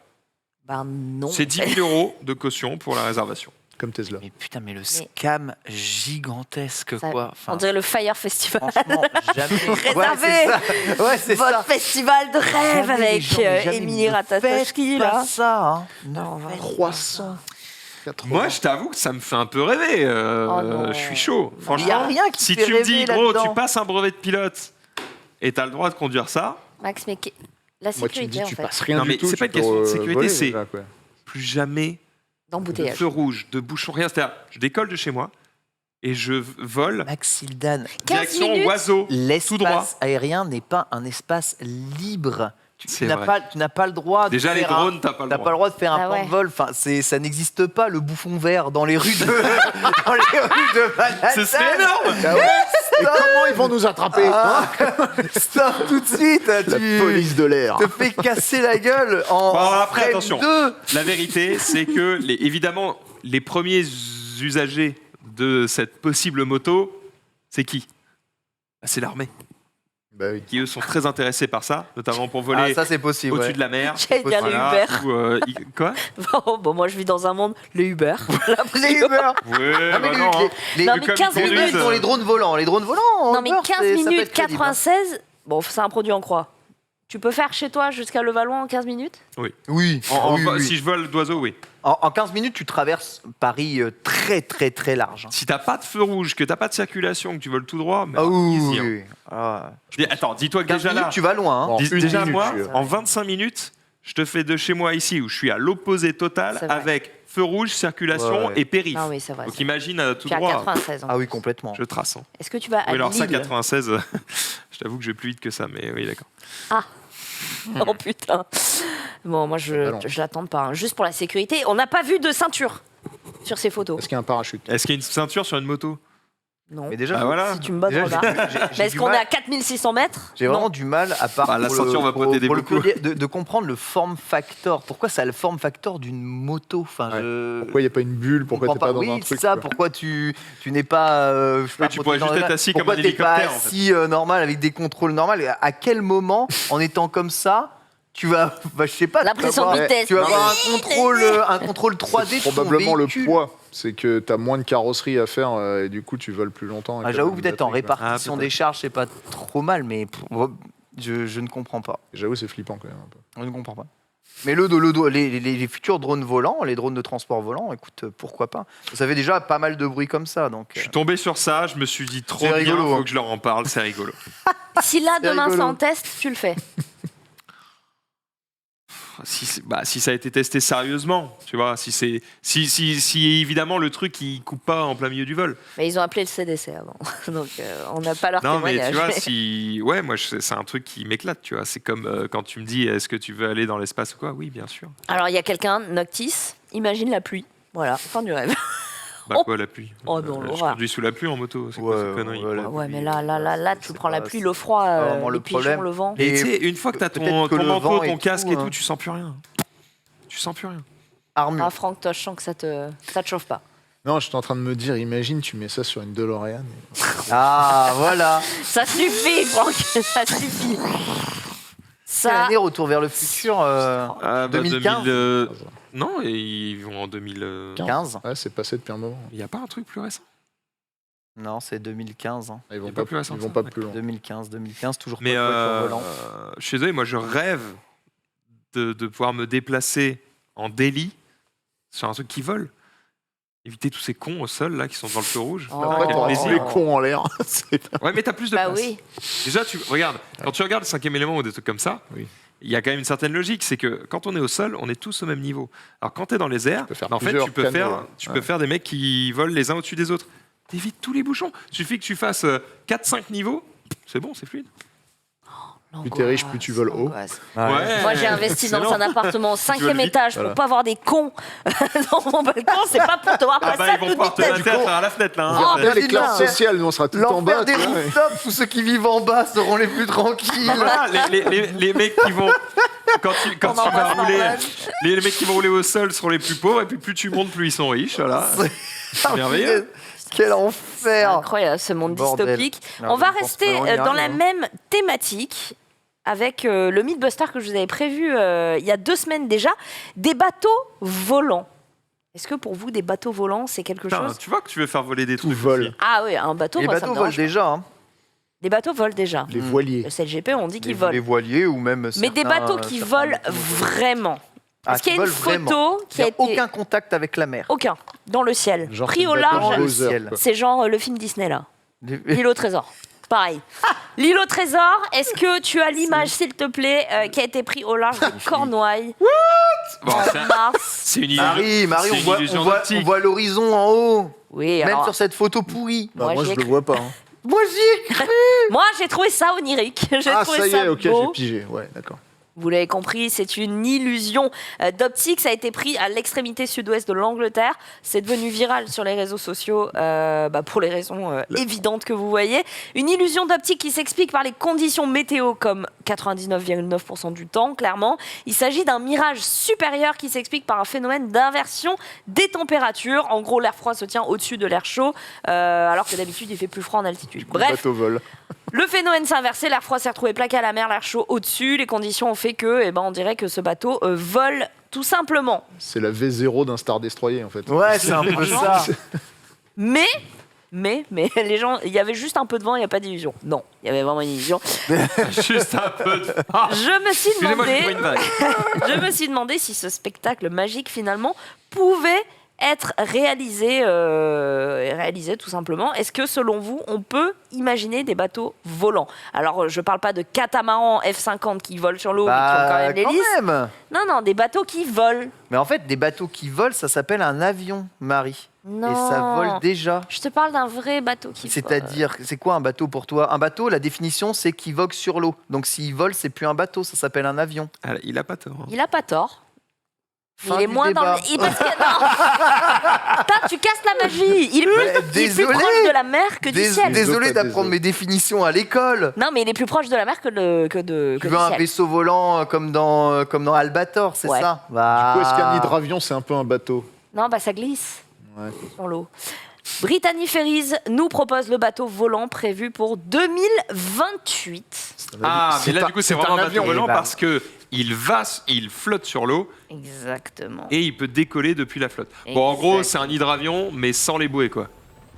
Ben non. C'est 10 000 € de caution pour la réservation. Comme Tesla. Mais putain, mais le scam gigantesque, Ça- quoi. On dirait le Fire Festival. Franchement, jamais. Réservé. Ouais, c'est Votre ça. festival de rêve Jamais les avec gens, mais jamais, Émilie ne Ratatouski, faites pas là. ça, hein. Non, Ne faites 300. 80. Moi, je t'avoue que ça me fait un peu rêver. Oh non. Je suis chaud. Il n'y a Franchement, rien qui si fait tu me rêver dis, gros, là-dedans. tu passes un brevet de pilote et tu as le droit de conduire ça, Max, mais la Moi, tu me sécurité, dis, en tu fait. passes rien Non, du mais tout. c'est tu pas une peux, question de sécurité, voler, c'est- déjà, quoi. plus jamais de D'embouteillage. feu rouge, de bouchon, rien. C'est-à-dire, je décolle de chez moi et je vole Maxildan, 15 direction minutes. oiseau, tout droit. l'espace aérien n'est pas un espace libre. Tu C'est n'as vrai. pas le droit Déjà, de les faire drones, t'as pas le T'as pas droit. le droit de faire un Ah plan ouais. de vol. Enfin, ça n'existe pas, le bouffon vert dans les rues de, dans les rues de Manhattan. Ce serait énorme. Ah ouais. Et comment ils vont nous attraper Ah, stop tout de suite. La Tu police de l'air. te fais casser la gueule en Bon, après, frame attention. 2. La vérité, c'est que, évidemment, les premiers usagers de cette possible moto, c'est qui? Bah, c'est l'armée, Bah oui. qui eux sont très intéressés par ça, notamment pour voler Ah, ça c'est possible. au-dessus ouais. de la mer. J'allais dire les Voilà, Uber. Quoi? Bon, moi, je vis dans un monde, les Uber. La Les prio. Uber. Ouais, Ah, mais bah non, hein. Non, Vu mais comme 15 ils Les conduisent, Uber, ils ont les drones volants. Les drones volants. en Non, mais Uber, 15 ça peut minutes, être crédible, hein. 96. Bon, c'est un produit en croix. Tu peux faire chez toi jusqu'à Levallois en 15 minutes? Oui. oui, oui. Si je vole d'oiseau, oui. En 15 minutes, tu traverses Paris très très très large. Si t'as pas de feu rouge, que t'as pas de circulation, que tu voles tout droit, mais Ah oui, easy, hein. oui. Ah. Attends, dis-toi que 15 déjà minutes, là, tu vas loin. Hein. Bon. Une déjà minute, moi, je suis- en 25 minutes, je te fais de chez moi ici, où je suis à l'opposé total, C'est vrai. avec feu rouge, circulation Ouais. et périph. Non, oui, c'est vrai. Donc imagine tout Tu es à droit. 96 ans. Ah oui, complètement. Je trace. Hein. Est-ce que tu vas à Oui, alors ça, Lille 96, je t'avoue que je vais plus vite que ça, mais oui, d'accord. Oh putain. Bon, moi, pas long. je l'attends pas. Hein. Juste pour la sécurité. On n'a pas vu de ceinture sur ces photos. Est-ce qu'il y a un parachute? Est-ce qu'il y a une ceinture sur une moto? Non. Mais déjà, Ah voilà. Si tu me bottes, déjà, regarde. Mais est-ce qu'on est à 4600 mètres? j'ai Non. vraiment du mal, à part Bah, la pour ceinture va pour- pas t'aider pour le beaucoup. pluriel, de comprendre le form factor. Pourquoi ça a le form factor d'une moto? Enfin, Ouais. je Pourquoi il n'y a pas une bulle? Pourquoi comprends t'es pas dans oui, un c'est truc? ça. quoi. Pourquoi tu n'es pas, je sais Oui, pas, tu pourrais dans juste les être airs. assis comme Pourquoi un t'es pas hélicoptère, en fait. assis normal avec des contrôles normaux? À quel moment, en étant comme ça, tu vas, je sais pas, L'impression tu vas de avoir- vitesse. Tu vas avoir Non, un contrôle 3D de ton Probablement le véhicule. poids. C'est que tu as moins de carrosserie à faire et du coup tu voles plus longtemps. avec Ah, la j'avoue même peut-être en batterie, quoi. répartition Ah, des charges, c'est pas trop mal, mais je ne comprends pas. J'avoue, c'est flippant quand même un peu. Je ne comprends pas. Mais les futurs drones volants, les drones de transport volant, écoute, pourquoi pas? Ça fait déjà pas mal de bruit comme ça, donc. Je suis tombé sur ça, je me suis dit trop C'est bien, rigolo, faut hein. que je leur en parle, c'est rigolo. Si là, C'est demain, c'est rigolo. en test, tu le fais. si ça a été testé sérieusement, tu vois, si évidemment le truc il coupe pas en plein milieu du vol. Mais ils ont appelé le CDC avant, donc on n'a pas leur Non, mais témoignage. tu vois, moi c'est un truc qui m'éclate, tu vois. C'est comme quand tu me dis, est-ce que tu veux aller dans l'espace ou quoi? Oui, bien sûr. Alors il y a quelqu'un, Noctis, imagine la pluie. Voilà, fin du rêve. Bah Oh. quoi, la pluie? Oh non, Je l'horreur. conduis sous la pluie en moto, c'est quoi cette connerie? Ouais, mais là, tu c'est prends la pas- pluie, le froid, vraiment les le pigeons, problème. le vent. Et Et tu sais, une fois que t'as peut-être que ton le manteau, vent et ton casque tout, et tout, hein. tu sens plus rien. Tu sens plus rien. Armure. Ah Franck, toi, je sens que ça te chauffe pas. Non, j'étais en train de me dire, imagine, tu mets ça sur une DeLorean. Ah, voilà. Ça suffit, Franck, ça suffit. C'est Ça, l'année Retour vers le futur Ah, 2015. 2000, non, et ils vont en 2000. 15. Ouais, c'est passé depuis un moment. Il n'y a pas un truc plus récent? Non, c'est 2015. hein. Ils vont Il est pas pas plus récent ils que vont ça, pas d'accord. plus loin. 2015, toujours Mais pas de voiture volante. je suis désolé, moi je rêve de pouvoir me déplacer en délit sur un truc qui vole. Éviter tous ces cons au sol là qui sont dans le feu rouge. Oh. Après, Quel t'auras plaisir. tous les cons en l'air. C'est- Ouais, mais t'as plus de bah place. oui. Déjà, regarde, quand tu regardes le cinquième élément ou des trucs comme ça, Oui. il y a quand même une certaine logique. C'est que quand on est au sol, on est tous au même niveau. Alors quand tu es dans les airs, peux faire en fait, plusieurs tu peux canaux, ouais. faire des mecs qui volent les uns au-dessus des autres. T'évites tous les bouchons. Il suffit que tu fasses 4-5 niveaux. C'est bon, c'est fluide. Plus t'es riche, plus tu voles haut. L'angoisse. Ouais. Moi, j'ai investi dans Excellent. un appartement au 5e vite. étage pour Voilà. pas avoir des cons dans mon balcon. C'est pas pour te voir Ah passer bah, à ils vont toute pouvoir te vitesse. laisser à travers la fenêtre là. On hein. verra Oh, bien les putain. classes sociales, nous on sera tout en bas. L'enfer des tu vois, mais- rooftops, tous ceux qui vivent en bas seront les plus tranquilles. Voilà, les mecs qui vont quand tu On vas embrasse rouler, Norman. les mecs qui vont rouler au sol seront les plus pauvres et puis plus tu montes, plus ils sont riches. Voilà. C'est merveilleux. Quel C'est enfer. incroyable ce monde Bordel. dystopique. Non, On va je pense rester pas, on y dans arrive, la hein. même thématique avec le Mythbuster que je vous avais prévu il y a 2 semaines déjà, des bateaux volants. Est-ce que pour vous, des bateaux volants, c'est quelque Putain, chose? tu vois que tu veux faire voler des Tout trucs. vole. aussi. Ah oui, un bateau, Les moi, ça bateaux me volent dérange pas. déjà. Hein. Des bateaux volent déjà. Les voiliers. Le CLGP, on dit qu'ils Les volent. voiliers ou même. Mais des certains- bateaux qui certains volent bateaux volent. vraiment. Ah, Est-ce qu'il y a qui une volent vraiment. photo Il qui a n'y a été... aucun contact avec la mer. Aucun. Dans le ciel. Genre, Pris c'est au le bateau large. Dans le Bowser, ciel. quoi. C'est genre le film Disney, là. L'île au trésor. Pareil. L'île au trésor, est-ce que tu as l'image, s'il te plaît, qui a été prise au large de Cornouailles Bon, en mars? c'est une illusion. Marie, c'est on une voit, illusion on voit- d'optique. on voit l'horizon en haut. Oui, Même alors, sur cette photo pourrie. Bah, moi, j'y ai je le cru. vois pas. hein. Moi, j'y ai cru. moi, j'ai trouvé ça onirique. J'ai Ah, trouvé ça y ça est, ok, beau. j'ai pigé. Ouais, d'accord. Vous l'avez compris, c'est une illusion d'optique. Ça a été pris à l'extrémité sud-ouest de l'Angleterre. C'est devenu viral sur les réseaux sociaux pour les raisons évidentes que vous voyez. Une illusion d'optique qui s'explique par les conditions météo, comme 99,9% du temps, clairement. Il s'agit d'un mirage supérieur qui s'explique par un phénomène d'inversion des températures. En gros, l'air froid se tient au-dessus de l'air chaud, alors que d'habitude, il fait plus froid en altitude. Le Bref, bateau vole. le phénomène s'est inversé, l'air froid s'est retrouvé plaqué à la mer, l'air chaud au-dessus. Les conditions ont fait que, on dirait que ce bateau vole tout simplement. C'est la V0 d'un Star Destroyer, en fait. Ouais, c'est un peu ça. Mais les gens, il y avait juste un peu de vent, il n'y a pas d'illusion. Non, il y avait vraiment une illusion. Juste un peu de. Ah, Je me suis excusez-moi, je demandé, fais une vague. je me suis demandé si ce spectacle magique finalement pouvait être réalisé tout simplement. Est-ce que selon vous, on peut imaginer des bateaux volants? Alors, je parle pas de catamarans F50 qui volent sur l'eau, mais qui ont quand même l'hélice. même. Non, des bateaux qui volent. Mais en fait, des bateaux qui volent, ça s'appelle un avion, Marie. Non. Et ça vole déjà. Je te parle d'un vrai bateau qui vole. C'est-à-dire, c'est quoi un bateau pour toi? Un bateau, la définition, c'est qu'il vogue sur l'eau. Donc s'il vole, c'est plus un bateau, ça s'appelle un avion. Ah, il a pas tort. hein. Il a pas tort. Fin Il est du moins dans débat. le... il- parce que- non. Putain, tu casses la magie. Il est plus, il est plus désolé. proche de la mer que du ciel. Désolé Désolé. d'apprendre mes définitions à l'école. Non, mais il est plus proche de la mer que Tu du veux un ciel. vaisseau volant comme dans Albator, c'est Ouais. ça? Du coup, est-ce qu'un Ah. hydravion, c'est un peu un bateau? Non, ça glisse Ouais. dans l'eau. Brittany Ferries nous propose le bateau volant prévu pour 2028. Ah, mais là, C'est du coup, c'est un vraiment un avion. bateau volant Eh ben. parce que il flotte sur l'eau Exactement. et il peut décoller depuis la flotte. Bon, en gros, c'est un hydravion, mais sans les bouées, quoi.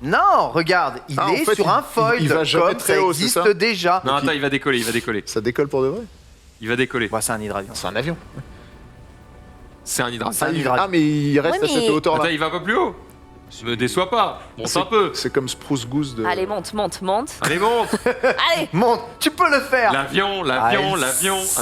Non, regarde, il Ah, en est fait, sur un foil, il va jamais comme très ça haut, c'est existe ça déjà. Non, attends, il va décoller. Ça décolle pour de vrai? Il va décoller. Bah, c'est un hydravion. C'est un avion. C'est un hydravion. un hydravion. Ah, mais il reste Ouais, à cette mais- hauteur-là. Attends, il va un peu plus haut. Me déçois pas. Monte un peu. C'est comme Spruce Goose de. Allez, monte. Allez, monte. Allez. Monte, tu peux le faire. L'avion. Ah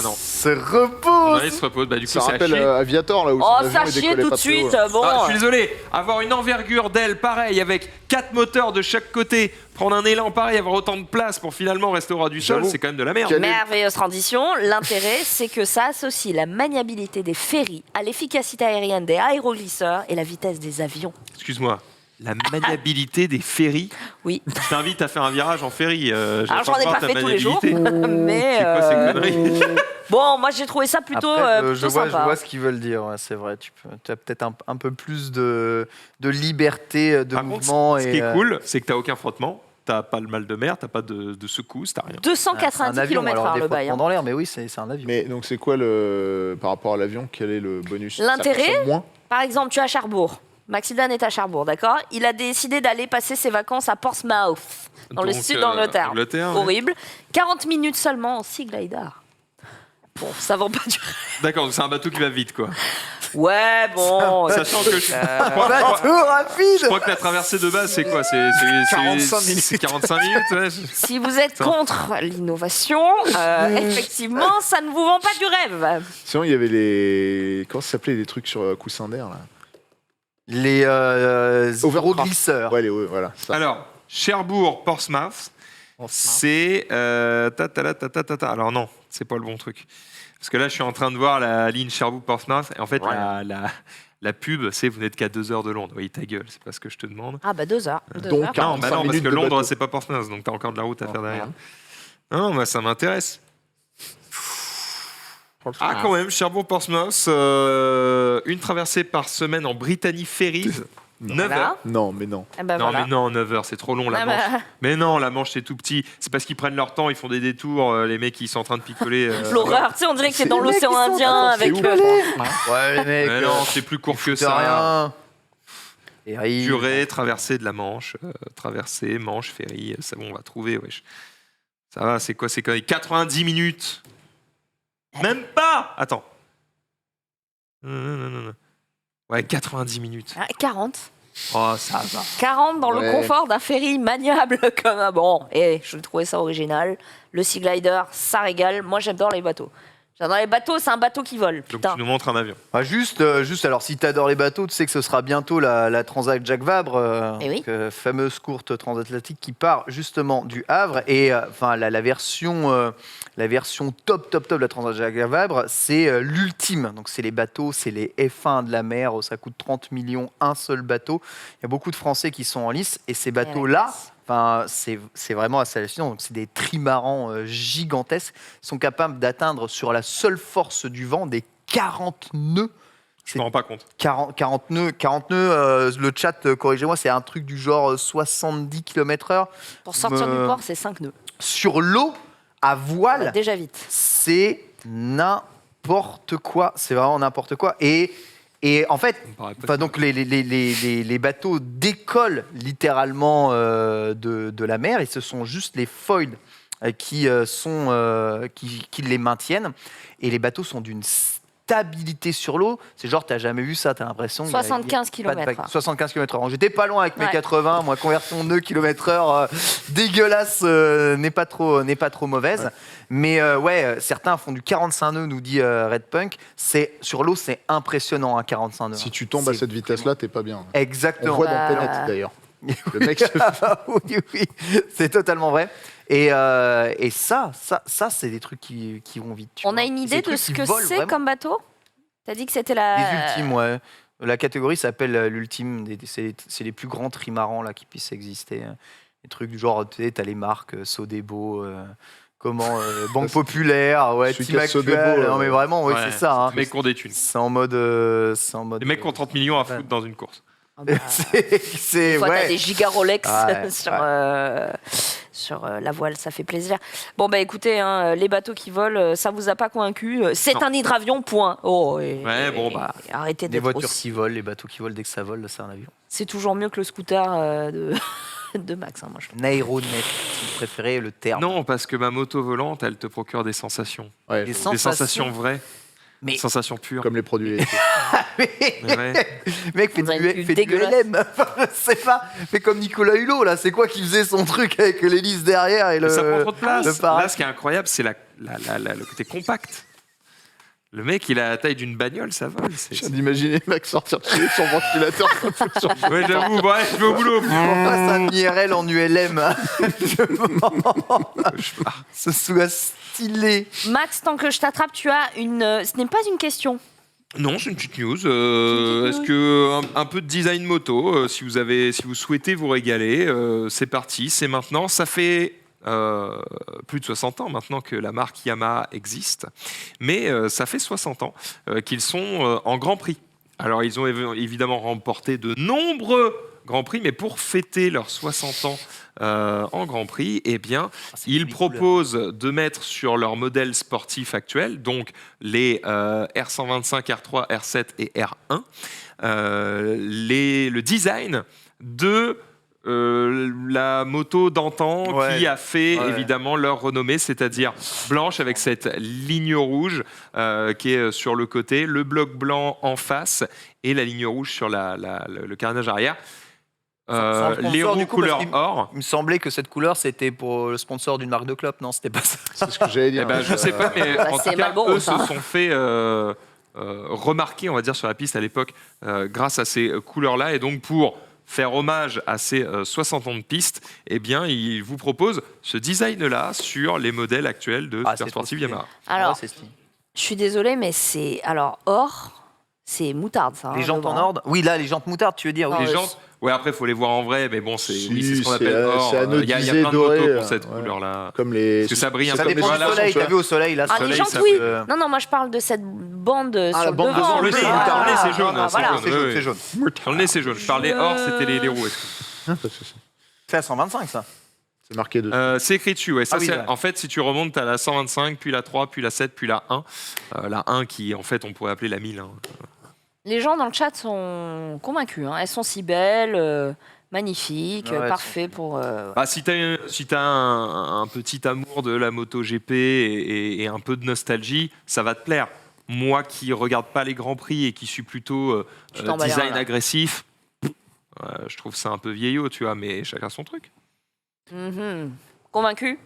non. Se repose. Il se repose. Bah, du coup, Ça c'est à rappelle chier. Aviator là où son Oh, avion ça est chier décollé tout pas de très haut. suite. Bon. Ah, je suis désolé. Avoir une envergure d'aile pareille avec 4 moteurs de chaque côté, prendre un élan pareil, avoir autant de place pour finalement rester au ras du sol, J'avoue. c'est quand même de la merde. Quel- Merveilleuse transition. L'intérêt, c'est que ça associe la maniabilité des ferries à l'efficacité aérienne des aéroglisseurs et la vitesse des avions. Excuse-moi. La maniabilité des ferries. Oui. Je t'invite à faire un virage en ferry. Alors, j'en ai pas fait tous les jours, maniabilité. mais C'est quoi ces conneries? bon, moi j'ai trouvé ça plutôt, Après, plutôt je vois sympa. ce qu'ils veulent dire. Ouais, c'est vrai. Tu as peut-être un peu plus de liberté de Par mouvement. contre, ce qui et, est cool, c'est que t'as aucun frottement, t'as pas le mal de mer, t'as pas de secousse, t'as rien. c'est un 290 avion. km/h Alors, des le bail. frottements dans l'air, mais oui, c'est un avion. Mais donc c'est quoi par rapport à l'avion, quel est le bonus? L'intérêt Ça consomme moins. Par exemple, tu es à Cherbourg. Maxidan est à Cherbourg, d'accord? Il a décidé d'aller passer ses vacances à Portsmouth, dans le Donc, sud d'Angleterre. Angleterre, ouais. Horrible. 40 minutes seulement en Sea Glider. Bon, ça va pas durer. D'accord, donc c'est un bateau qui va vite, quoi. Ouais, bon. Sachant que je Bateau rapide. crois que la traversée de base, c'est quoi? C'est 45 minutes. C'est 45 minutes, ouais. Si vous êtes contre l'innovation, effectivement, ça ne vous vend pas du rêve. Sinon il y avait les. Comment ça s'appelait les trucs sur coussin d'air là? Les Overcraft. glisseurs. Ouais, voilà. Ça. Alors, Cherbourg, Portsmouth, c'est... Alors non, c'est pas le bon truc. Parce que là, je suis en train de voir la ligne Cherbourg-Portsmouth, et en fait, la pub, c'est vous n'êtes qu'à 2 heures de Londres. Oui, ta gueule, c'est pas ce que je te demande. Ah bah 2 heures. Donc, Non, 45 parce minutes que de Londres, bateau. c'est pas Portsmouth, donc t'as encore de la route à faire derrière. ouais. Non, moi, ça m'intéresse. Ah, quand même, Cherbourg-Portsmouth, une traversée par semaine en Brittany Ferries, 9 heures. Voilà. Non, mais non. Ah bah Non, voilà. mais non, 9 heures, c'est trop long, la Ah Manche. bah, Mais non, la Manche, c'est tout petit. C'est parce qu'ils prennent leur temps, ils font des détours, les mecs, ils sont en train de picoler. l'horreur, tu sais, on dirait que c'est dans les mecs, l'océan ils sont Indien c'est avec. où, Ouais, les mecs. Mais non, c'est plus court que c'est ça. rien. Et rien. Durée, traversée de la Manche, traversée, Manche, ferry, c'est bon, on va trouver, wesh. Ça va, c'est quoi 90 minutes. Même pas. Attends. Non. Ouais, 90 minutes. 40. Oh, ça va. 40 dans le Ouais. confort d'un ferry maniable comme un bon. Et je trouvais ça original. Le Sea Glider, ça régale. Moi, j'adore les bateaux. J'adore les bateaux, c'est un bateau qui vole. Donc Putain. tu nous montres un avion. Ah, juste, alors si t'adores les bateaux, tu sais que ce sera bientôt la Transat Jacques Vabre, Eh oui. fameuse courte transatlantique qui part justement du Havre. Et enfin la version top de la Transat Jacques Vabre, c'est l'ultime. Donc c'est les bateaux, c'est les F1 de la mer. Ça coûte 30 millions un seul bateau. Il y a beaucoup de Français qui sont en lice et ces bateaux-là. Enfin, c'est vraiment assez hallucinant. Donc, c'est des trimarans gigantesques. Ils sont capables d'atteindre sur la seule force du vent des 40 nœuds. Je me rends pas compte. 40 nœuds, le chat, corrigez-moi, c'est un truc du genre 70 km/h. Pour sortir Me- du port, c'est 5 nœuds. Sur l'eau, à voile, Déjà vite. c'est n'importe quoi. C'est vraiment n'importe quoi. Et en fait, Ça me paraît pas enfin, donc les bateaux décollent littéralement de la mer et ce sont juste les foils qui les maintiennent. Et les bateaux sont d'une stabilité sur l'eau. C'est genre, t'as jamais vu ça, t'as l'impression. qu'il y a- 75 pas de vagues. km/h. 75 km/h. J'étais pas loin avec mes Ouais. 80. Moi, conversion nœud km/h dégueulasse n'est pas trop mauvaise. Ouais. Mais certains font du 45 nœuds, nous dit Red Punk. Sur l'eau, c'est impressionnant, 45 nœuds. Si tu tombes à C'est cette vitesse-là, t'es pas bien. On Exactement. voit Bah, dans Tenet d'ailleurs. Le mec se oui, c'est totalement vrai. Et ça, c'est des trucs qui vont vite. tu On vois. a une C'est idée des de trucs ce qui que volent c'est vraiment. comme bateau? T'as dit que c'était la. Les ultimes, ouais. La catégorie s'appelle l'ultime. C'est les plus grands trimarans là, qui puissent exister. Des trucs du genre, tu sais, t'as les marques Sodebo, Banque Populaire, ouais, Celui Team qui a Sodebo, Actuel. Non, mais vraiment, ouais, Ouais, c'est ça. Hein. Les mecs qui ont des thunes. C'est en mode. Les mecs qui ont 30 millions à ouais. foutre dans une course. Ah bah, c'est des fois, t'as ouais. des giga Rolex Ouais, sur la voile, ça fait plaisir. Bon, bah écoutez, hein, les bateaux qui volent, ça vous a pas convaincu. C'est Non. un hydravion, point. Oh, Ouais, bon, bah. Arrêtez Des d'être voitures aussi- qui volent, les bateaux qui volent, dès que ça vole, c'est un avion. C'est toujours mieux que le scooter de Max, hein, moi je trouve. Naéronet, si vous préférez le terme. Non, parce que ma moto volante, elle te procure des sensations. Ouais, Des faut- sens- Des sensations vraies. Mais- Sensation pure. Comme les produits laitiers. Ouais. Mec, fais On dirait du, plus fais du dégueulasse. LM. Je sais pas. Fais comme Nicolas Hulot, là. C'est quoi qui faisait son truc avec l'hélice derrière et le. Mais ça prend trop de place. le parapluie. Là, ce qui est incroyable, c'est le côté compact. Le mec, il a la taille d'une bagnole, ça vole. Je viens d'imaginer le mec sortir de chez lui, son ventilateur. Ouais, j'avoue, bref, je vais au boulot. On passe un IRL en ULM. Ce soit stylé. Max, tant que je t'attrape, tu as une. Ce n'est pas une question. Non, c'est une petite news. Une petite Est-ce news. que un peu de design moto, si vous souhaitez vous régaler, c'est parti, c'est maintenant. Ça fait plus de 60 ans maintenant que la marque Yamaha existe, mais ça fait 60 ans qu'ils sont en Grand Prix. Alors ils ont évidemment remporté de nombreux Grands Prix, mais pour fêter leurs 60 ans en Grand Prix, eh bien, ils proposent de mettre sur leur modèle sportif actuel, donc les R125, R3, R7 et R1, le design de la moto d'antan Ouais. qui a fait Ouais. évidemment leur renommée, c'est-à-dire blanche avec cette ligne rouge qui est sur le côté, le bloc blanc en face et la ligne rouge sur le carénage arrière. Sans sponsor, Les roues du coup, couleur parce qu'il- or. Il me semblait que cette couleur, c'était pour le sponsor d'une marque de clope. Non, c'était pas ça. C'est ce que j'allais dire. Eh ben, je sais pas, mais Bah, en c'est tout cas, Marlboro, eux ça. se sont fait remarquer, on va dire, sur la piste à l'époque, grâce à ces couleurs-là. Et donc, pour faire hommage à ces 60 ans de piste, eh bien, ils vous proposent ce design-là sur les modèles actuels de Ah, c'est Super Sportive trop stylé. Yamaha. Alors, Ouais, c'est stylé. je suis désolée, mais c'est. Alors, or, c'est moutarde, ça. Les hein, jantes en devant. ordre. Oui, là, les jantes moutardes, tu veux dire. Non, oui. Les jantes, ouais, après, il faut les voir en vrai, mais bon, c'est Si, oui, c'est ce qu'on c'est, appelle or. c'est Il y a anodisé plein de doré, motos pour cette ouais. couleur-là. Comme les. Parce que ça brille un Ça peu. dépend Voilà, du soleil. tu vois. T'as vu au soleil, là, Ah, soleil, les jantes, ça oui. peut- Non, moi, je parle de cette bande la sur le bande devant. devant, Sur le nez, c'est Voilà. moutarde. C'est jaune, Ah, hein, voilà. c'est jaune. C'est jaune. Sur le nez, c'est jaune. Je parlais or, c'était les roues. excuse. C'est à 125, ça. C'est marqué dessus. C'est écrit dessus, ouais. Ça, Ah oui, c'est- ouais. En fait, si tu remontes, tu as la 125, puis la 3, puis la 7, puis la 1. La 1 qui, en fait, on pourrait appeler la 1000. Hein. Les gens dans le chat sont convaincus. Hein. Elles sont si belles, magnifiques, Ouais, parfait pour. Bah, si tu as un petit amour de la MotoGP et un peu de nostalgie, ça va te plaire. Moi qui regarde pas les Grands Prix et qui suis plutôt Tu t'en bats les design reins, là. agressif, je trouve ça un peu vieillot, tu vois, mais chacun son truc. Mhm. Convaincu.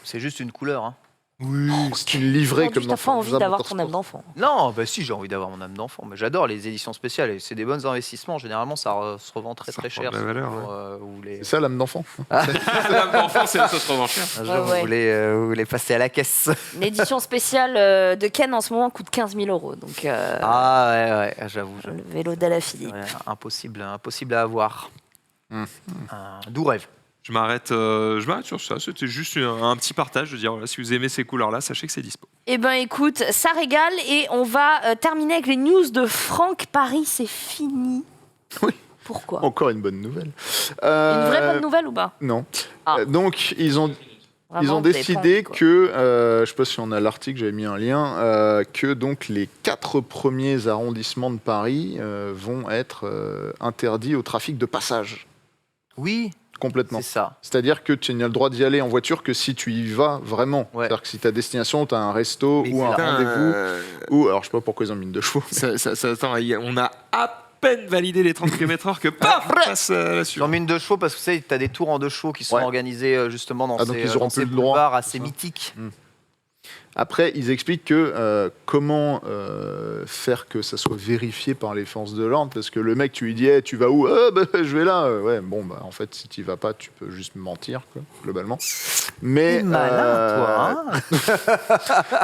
C'est juste une couleur. Hein. Oui, c'est une livrée Aujourd'hui, comme t'as pas dans envie Forza d'avoir ton âme Motorsport. d'enfant. Non, bah si, j'ai envie d'avoir mon âme d'enfant. Mais j'adore les éditions spéciales. Et c'est des bons investissements. Généralement, ça se revend très Ça très reprend cher. de la valeur, ou les... C'est ça l'âme d'enfant. L'âme d'enfant, c'est une sauce revanchère. Un jour, ouais. vous voulez passer à la caisse. L'édition spéciale de Ken en ce moment coûte 15 000 euros. Donc, Ah ouais, j'avoue. le vélo d'Alaphilippe. Ouais, impossible à avoir. Hmm. Un doux rêve. Je m'arrête sur ça. C'était juste un petit partage de dire voilà, si vous aimez ces couleurs-là, sachez que c'est dispo. Eh ben écoute, ça régale et on va terminer avec les news de Franck Paris. C'est fini. Oui. Pourquoi Encore une bonne nouvelle. Une vraie bonne nouvelle ou pas Non. Ah. Donc, ils ont Vraiment, vous avez pas décidé envie, quoi. que, je ne sais pas si on a l'article, j'avais mis un lien, que donc les 4 premiers arrondissements de Paris vont être interdits au trafic de passage. Oui, Complètement. c'est ça. C'est-à-dire que tu n'as le droit d'y aller en voiture que si tu y vas vraiment. Ouais. C'est-à-dire que si ta destination, tu as un resto Mais ou un putain, rendez-vous, ou alors je sais pas pourquoi ils ont mis une de chevaux. Attends, on a à peine validé les 30 km/h que paf, on passe J'en là-dessus. mets une de chevaux parce que tu as des tours en deux chevaux qui sont Ouais. organisés justement dans Ah, donc ces, ils auront dans ces plus le droit, boulevards assez c'est ça mythiques. Après, ils expliquent que comment faire que ça soit vérifié par les forces de l'ordre, parce que le mec, tu lui dis, hey, tu vas où? Bah, je vais là. Ouais, bon, bah, en fait, si tu y vas pas, tu peux juste mentir, quoi, globalement. Mais, T'es malin, toi. Hein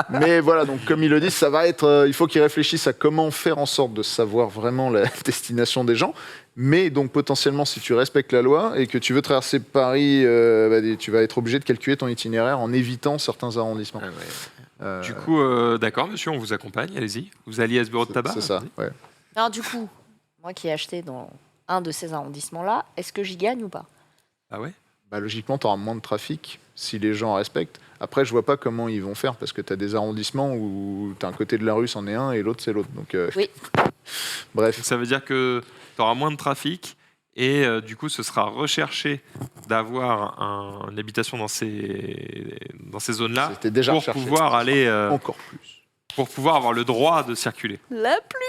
mais voilà, donc comme ils le disent, ça va être. Il faut qu'ils réfléchissent à comment faire en sorte de savoir vraiment la destination des gens. Mais donc potentiellement, si tu respectes la loi et que tu veux traverser Paris, tu vas être obligé de calculer ton itinéraire en évitant certains arrondissements. Ah ouais. Euh, Du coup, d'accord, monsieur, on vous accompagne, allez-y. Vous alliez à ce bureau de tabac c'est ça. Ouais. Alors du coup, moi qui ai acheté dans un de ces arrondissements-là, est-ce que j'y gagne ou pas? Ah ouais. Bah, logiquement, tu auras moins de trafic si les gens respectent. Après, je vois pas comment ils vont faire parce que tu as des arrondissements où tu as un côté de la rue, c'en est un, et l'autre, c'est l'autre. Donc, Oui. Bref. Ça veut dire que tu auras moins de trafic et du coup, ce sera recherché d'avoir une habitation dans ces zones-là C'était déjà pour recherché. pouvoir aller. Encore plus. pour pouvoir avoir le droit de circuler. La plus.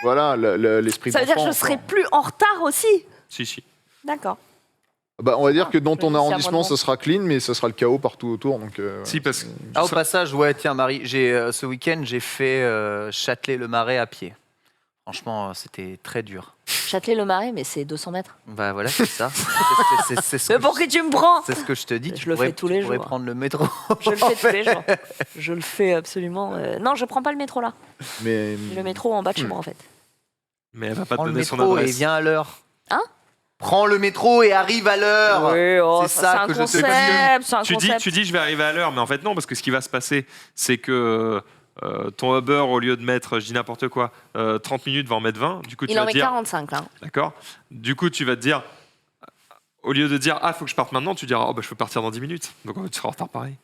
Voilà, l'esprit Ça veut dire que d'enfant, je serai quoi. plus en retard aussi. Si. D'accord. Bah, on va dire que dans je ton dis ça à arrondissement, moi de ça sera clean, mais ça sera le chaos partout autour. Donc, Si, parce que Ah, au passage, ouais, tiens, Marie, ce week-end, j'ai fait Châtelet-le-Marais à pied. Franchement, c'était très dur. Châtelet-le-Marais, mais c'est 200 mètres. Bah voilà, c'est ça. C'est ce Mais que pour qui tu me prends? c'est ce que je te dis. Je Tu le pourrais- fais tous les tu pourrais jours. prendre le métro. Je le fais tous les jours. Je le fais absolument. Non, je prends pas le métro là. mais J'ai le métro en bas de chez moi en fait. mais elle va pas te Prends le donner son métro et adresse. viens à l'heure. Hein? Prends le métro et arrive à l'heure. Oui, c'est ça un que je te concept, dis. c'est un Tu concept. dis je vais arriver à l'heure, mais en fait non, parce que ce qui va se passer, c'est que ton Uber, au lieu de mettre, je dis n'importe quoi, 30 minutes, va en mettre 20. Du coup, tu Il en vas met te dire, 45 là. d'accord. Du coup, tu vas te dire, au lieu de dire, faut que je parte maintenant, tu diras, je peux partir dans 10 minutes. Donc tu seras en retard pareil.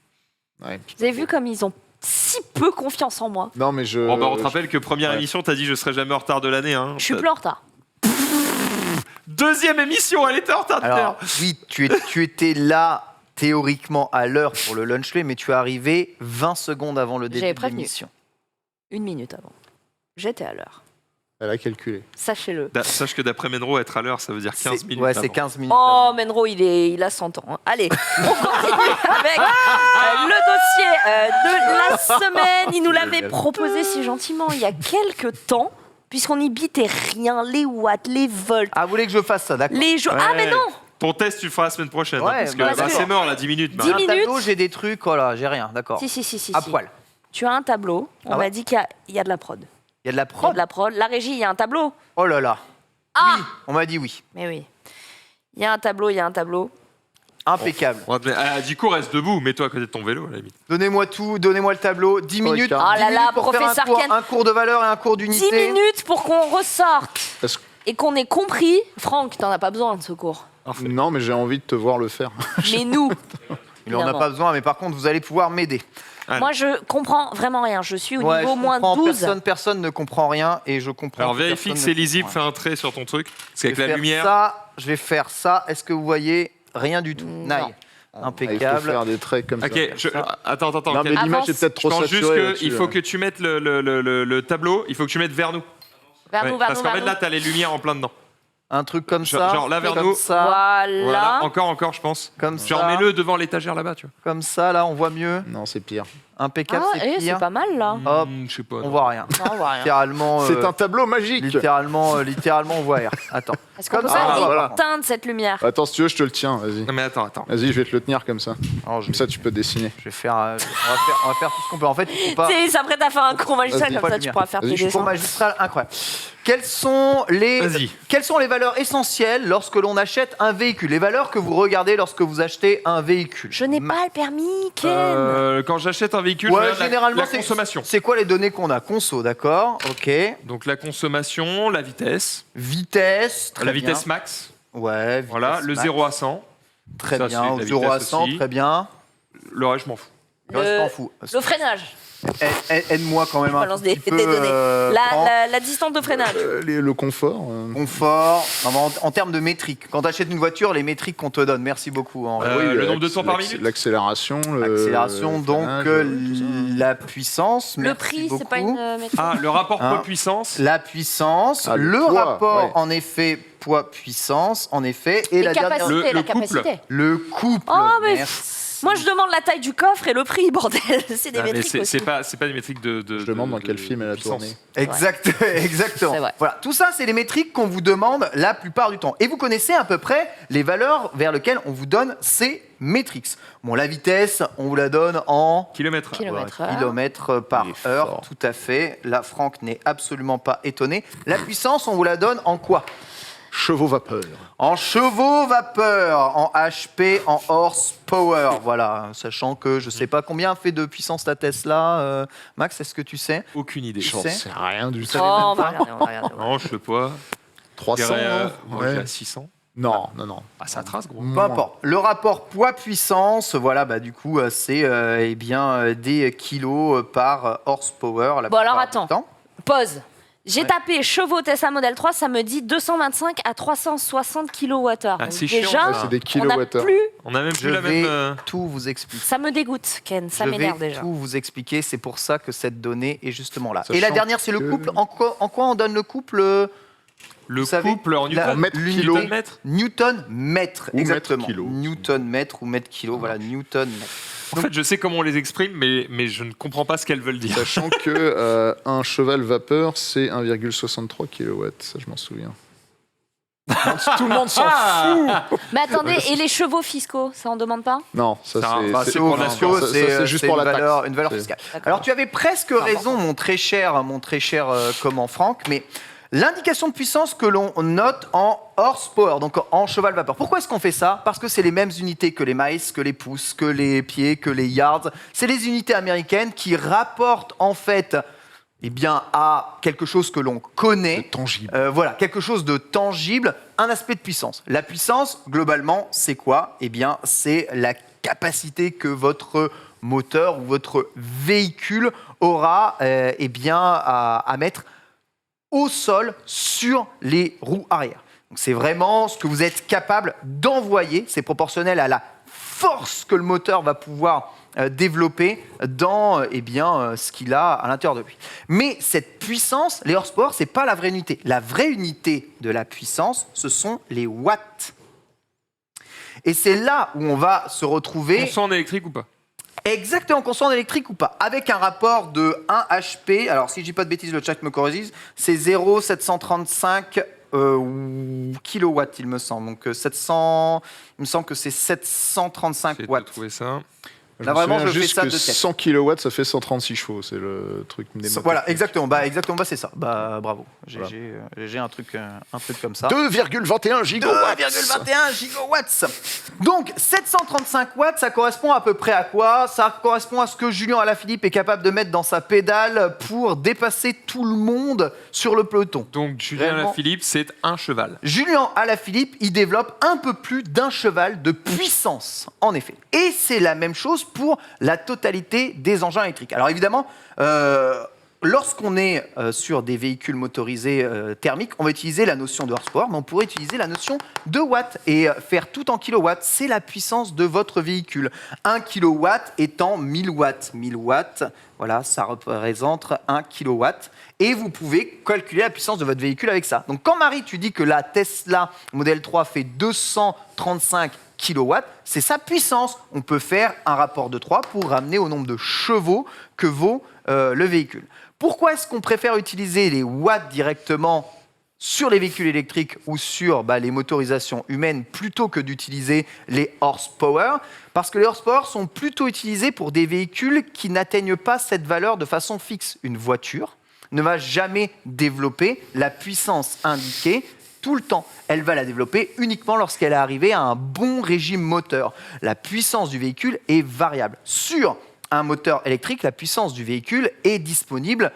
ouais. Vous avez vu comme ils ont si peu confiance en moi. Non, mais je. On te rappelle que première ouais. émission, t'as dit, je serai jamais en retard de l'année. Hein. Je suis plus en retard. Deuxième émission, elle était en retard de Alors, l'heure. oui, tu étais là théoriquement à l'heure pour le lunch lay, mais tu es arrivé 20 secondes avant le début J'avais de prévenu. l'émission. 1 minute avant. J'étais à l'heure. Elle a calculé. Sachez-le. Sache que d'après Menro, être à l'heure, ça veut dire 15 minutes. Ouais, avant. c'est 15 minutes. Oh, avant. Menro, il a 100 ans. Hein. Allez, on continue avec le dossier de la semaine. Il nous l'avait proposé si gentiment il y a quelques temps, puisqu'on n'y bitait rien, les watts, les volts, Ah, vous voulez que je fasse ça, d'accord. les jours. Ah, mais Ouais. non. Ton test, tu le feras la semaine prochaine. Ouais, parce que bah, d'accord. c'est mort, là, 10 minutes. Dix J'ai un minutes. tableau, j'ai des trucs, voilà, j'ai rien, d'accord. Si. À poil. Tu as un tableau. On Ah ouais. m'a dit qu'il y a de la prod. Il y a de la Il y a prod. de la prod. La régie, il y a un tableau. Oh là là. Ah, Oui, on m'a dit oui. mais oui. Il y a un tableau. Impeccable. Du coup, reste debout, mets-toi à côté de ton vélo, à la limite. Donnez-moi tout, donnez-moi le tableau. 10 minutes. Oh 10 là là, minutes pour faire professeur Ken. un cours de valeur et un cours 10 d'unité. minutes pour qu'on ressorte Parce que- et qu'on ait compris. Franck, t'en as pas besoin de ce cours. Non, mais j'ai envie de te voir le faire. Mais nous, Il en a évidemment. pas besoin, mais par contre, vous allez pouvoir m'aider. Allez. Moi, je comprends vraiment rien. Je suis au Ouais, niveau je moins comprends, 12. Personne ne comprend rien et je comprends. Alors que vérifie que personne c'est ne lisible, comprend fais un trait sur ton truc. Parce rien. qu'avec la lumière. Je vais faire ça. Est-ce que vous voyez rien du tout? Non. Naï. Il faut Impeccable. faire des traits comme Ok, ça. attends. Non, mais Ken. l'image Avance. est peut-être Je trop pense juste saturée. qu'il faut que tu mettes le tableau, il faut que tu mettes vers nous. Vers Ouais, nous, vers parce nous, qu'en vers fait nous. là, t'as les lumières en plein dedans. Un truc comme Genre- ça. genre là vers comme nous. ça. Voilà. Encore, je pense. Comme Genre ça. mets-le devant l'étagère là-bas, tu vois. Comme ça, là, on voit mieux. Non, c'est pire. Impeccable, Ah, c'est c'est pire. pas mal là. Hop, Je sais pas. on voit rien. Non, on voit rien. Littéralement. C'est un tableau magique. Littéralement, on voit rien. Attends. Est-ce qu'on Comme peut ça, pas voilà. éteindre cette lumière? Attends, si tu veux, je te le tiens. Vas-y. Non mais attends. Vas-y, je vais te le tenir comme ça. Alors, Comme ça, tu peux dessiner. je vais faire. On va faire tout ce qu'on peut. En fait, il faut pas. Tu sais, il s'apprête à faire un cours magistral Vas-y, comme pas ça, de tu lumière. pourras faire Vas-y, tes je suis Cours dessins. magistral incroyable. Quelles sont les valeurs essentielles lorsque l'on achète un véhicule? Les valeurs que vous regardez lorsque vous achetez un véhicule? Je n'ai pas le permis, Ken. Quand j'achète un véhicule, Ouais, je regarde généralement, la c'est consommation. C'est quoi les données qu'on a? Conso, d'accord. Ok. Donc la consommation, la vitesse, Vitesse. Très la bien. vitesse max, Ouais. Vitesse voilà, le max. 0 à 100. Très Ça, bien. c'est Au la 0 à vitesse 100, aussi. très bien. Le reste, je m'en fous. Le reste, je m'en fous. Le freinage. Aide-moi quand même un balance tout des petit peu. données. Franck. La distance de freinage. Le confort. Confort, non, mais en termes de métriques. Quand tu achètes une voiture, les métriques qu'on te donne. Merci beaucoup, Henri. Le nombre de tours par minute. L'accélération. L'accélération, le donc freinage, tout ça. la puissance. Le merci prix, beaucoup. c'est pas une métrique. Ah, le rapport Hein poids-puissance. La puissance, Ah, le poids, rapport, ouais. en effet, poids-puissance, en effet, et Et la dernière. capacité, le la couple. capacité. Le couple. Oh, mais merci. moi, je demande la taille du coffre et le prix, bordel. C'est des Ah, mais métriques c'est aussi. pas des métriques de. Je demande dans quel film elle a puissance. tourné. Exactement. C'est vrai. Voilà, tout ça, c'est les métriques qu'on vous demande la plupart du temps. Et vous connaissez à peu près les valeurs vers lesquelles on vous donne ces métriques. Bon, la vitesse, on vous la donne en Kilomètres. Kilomètres heure. kilomètres par Il est heure, fort. tout à fait. Là, Franck n'est absolument pas étonné. La puissance, on vous la donne en quoi? Chevaux vapeur. En chevaux vapeur, en HP, en horsepower. Voilà, sachant que je ne sais pas combien fait de puissance ta Tesla. Max, est-ce que tu sais? Aucune idée. Je J'en sais. sais rien du tout. Oh, on va regarder, on va regarder. Non, je sais pas. 300, Je dirais, non moi, je dirais 600. Non. Ah, ça trace, gros. Peu importe. Le rapport poids-puissance, voilà, bah du coup, c'est des kilos par horsepower. la Bon, alors, plupart du attends. temps. Pause. J'ai tapé chevaux Tesla Model 3, ça me dit 225 à 360 kWh. C'est chiant, déjà, ça. C'est des on n'a kilowattheures. plus. On a même Je plus la vais même. tout vous expliquer. Ça me dégoûte, Ken. Ça Je m'énerve vais déjà. tout vous expliquer. C'est pour ça que cette donnée est justement là. Sachant Et la dernière, c'est le que- couple. En quoi on donne le couple Le vous savez, couple en la- Newton mètre l'unité- kilo. mètre. Newton-mètre, Ou mètre exactement. kilo. Newton-mètre ou mètre kilo, voilà, Newton-mètre. En fait, je sais comment on les exprime, mais je ne comprends pas ce qu'elles veulent dire. Sachant que un cheval vapeur, c'est 1,63 kW. Ça, je m'en souviens. Tout le monde s'en fout. Mais attendez, et les chevaux fiscaux, ça en demande pas? Non, ça Ça, c'est bah, c'est c'est pour pour la l'assurance. fiscaux, Ça, c'est juste pour la taxe. une valeur C'est- fiscale. D'accord. Alors tu avais presque raison, mon très cher comment Franck, mais l'indication de puissance que l'on note en horsepower, donc en cheval vapeur. Pourquoi est-ce qu'on fait ça? Parce que c'est les mêmes unités que les miles, que les pouces, que les pieds, que les yards. C'est les unités américaines qui rapportent en fait à quelque chose que l'on connaît. C'est tangible. Voilà, quelque chose de tangible, un aspect de puissance. La puissance, globalement, c'est quoi? C'est la capacité que votre moteur ou votre véhicule aura à mettre au sol sur les roues arrière. Donc, c'est vraiment ce que vous êtes capable d'envoyer. C'est proportionnel à la force que le moteur va pouvoir développer dans ce qu'il a à l'intérieur de lui. Mais cette puissance, les horsepower, c'est pas la vraie unité. La vraie unité de la puissance, ce sont les watts. Et c'est là où on va se retrouver On sent en électrique ou pas? exactement consommé électrique ou pas, avec un rapport de 1 HP. Alors si je dis pas de bêtises, le chat me corrige, c'est 0,735 kilowatts, il me semble. Donc 700, il me semble que c'est 735 J'ai watts. trouvé ça. Là, vraiment, je je fais juste ça que de tête. 100 kW, ça fait 136 chevaux. C'est le truc mnémotechnique. Voilà, exactement. C'est ça. Bravo. J'ai un truc comme ça. 2,21 gigawatts. 2,21 gigawatts. Donc 735 watts, ça correspond à peu près à quoi? Ça correspond à ce que Julien Alaphilippe est capable de mettre dans sa pédale pour dépasser tout le monde sur le peloton. Donc, Julien Réellement. Alaphilippe, c'est un cheval. Julien Alaphilippe, il développe un peu plus d'un cheval de puissance, en effet. Et c'est la même chose pour la totalité des engins électriques. Alors évidemment, lorsqu'on est sur des véhicules motorisés thermiques, on va utiliser la notion de horsepower, mais on pourrait utiliser la notion de watts et faire tout en kilowatts. C'est la puissance de votre véhicule. 1 kilowatt étant 1000 watts. 1000 watts, voilà, ça représente 1 kilowatt. Et vous pouvez calculer la puissance de votre véhicule avec ça. Donc quand Marie, tu dis que la Tesla Model 3 fait 235 kilowatts, c'est sa puissance. On peut faire un rapport de 3 pour ramener au nombre de chevaux que vaut le véhicule. Pourquoi est-ce qu'on préfère utiliser les watts directement sur les véhicules électriques ou sur les motorisations humaines plutôt que d'utiliser les horsepower? Parce que les horsepower sont plutôt utilisés pour des véhicules qui n'atteignent pas cette valeur de façon fixe. Une voiture ne va jamais développer la puissance indiquée tout le temps. Elle va la développer uniquement lorsqu'elle est arrivée à un bon régime moteur. La puissance du véhicule est variable. Sur un moteur électrique, la puissance du véhicule est disponible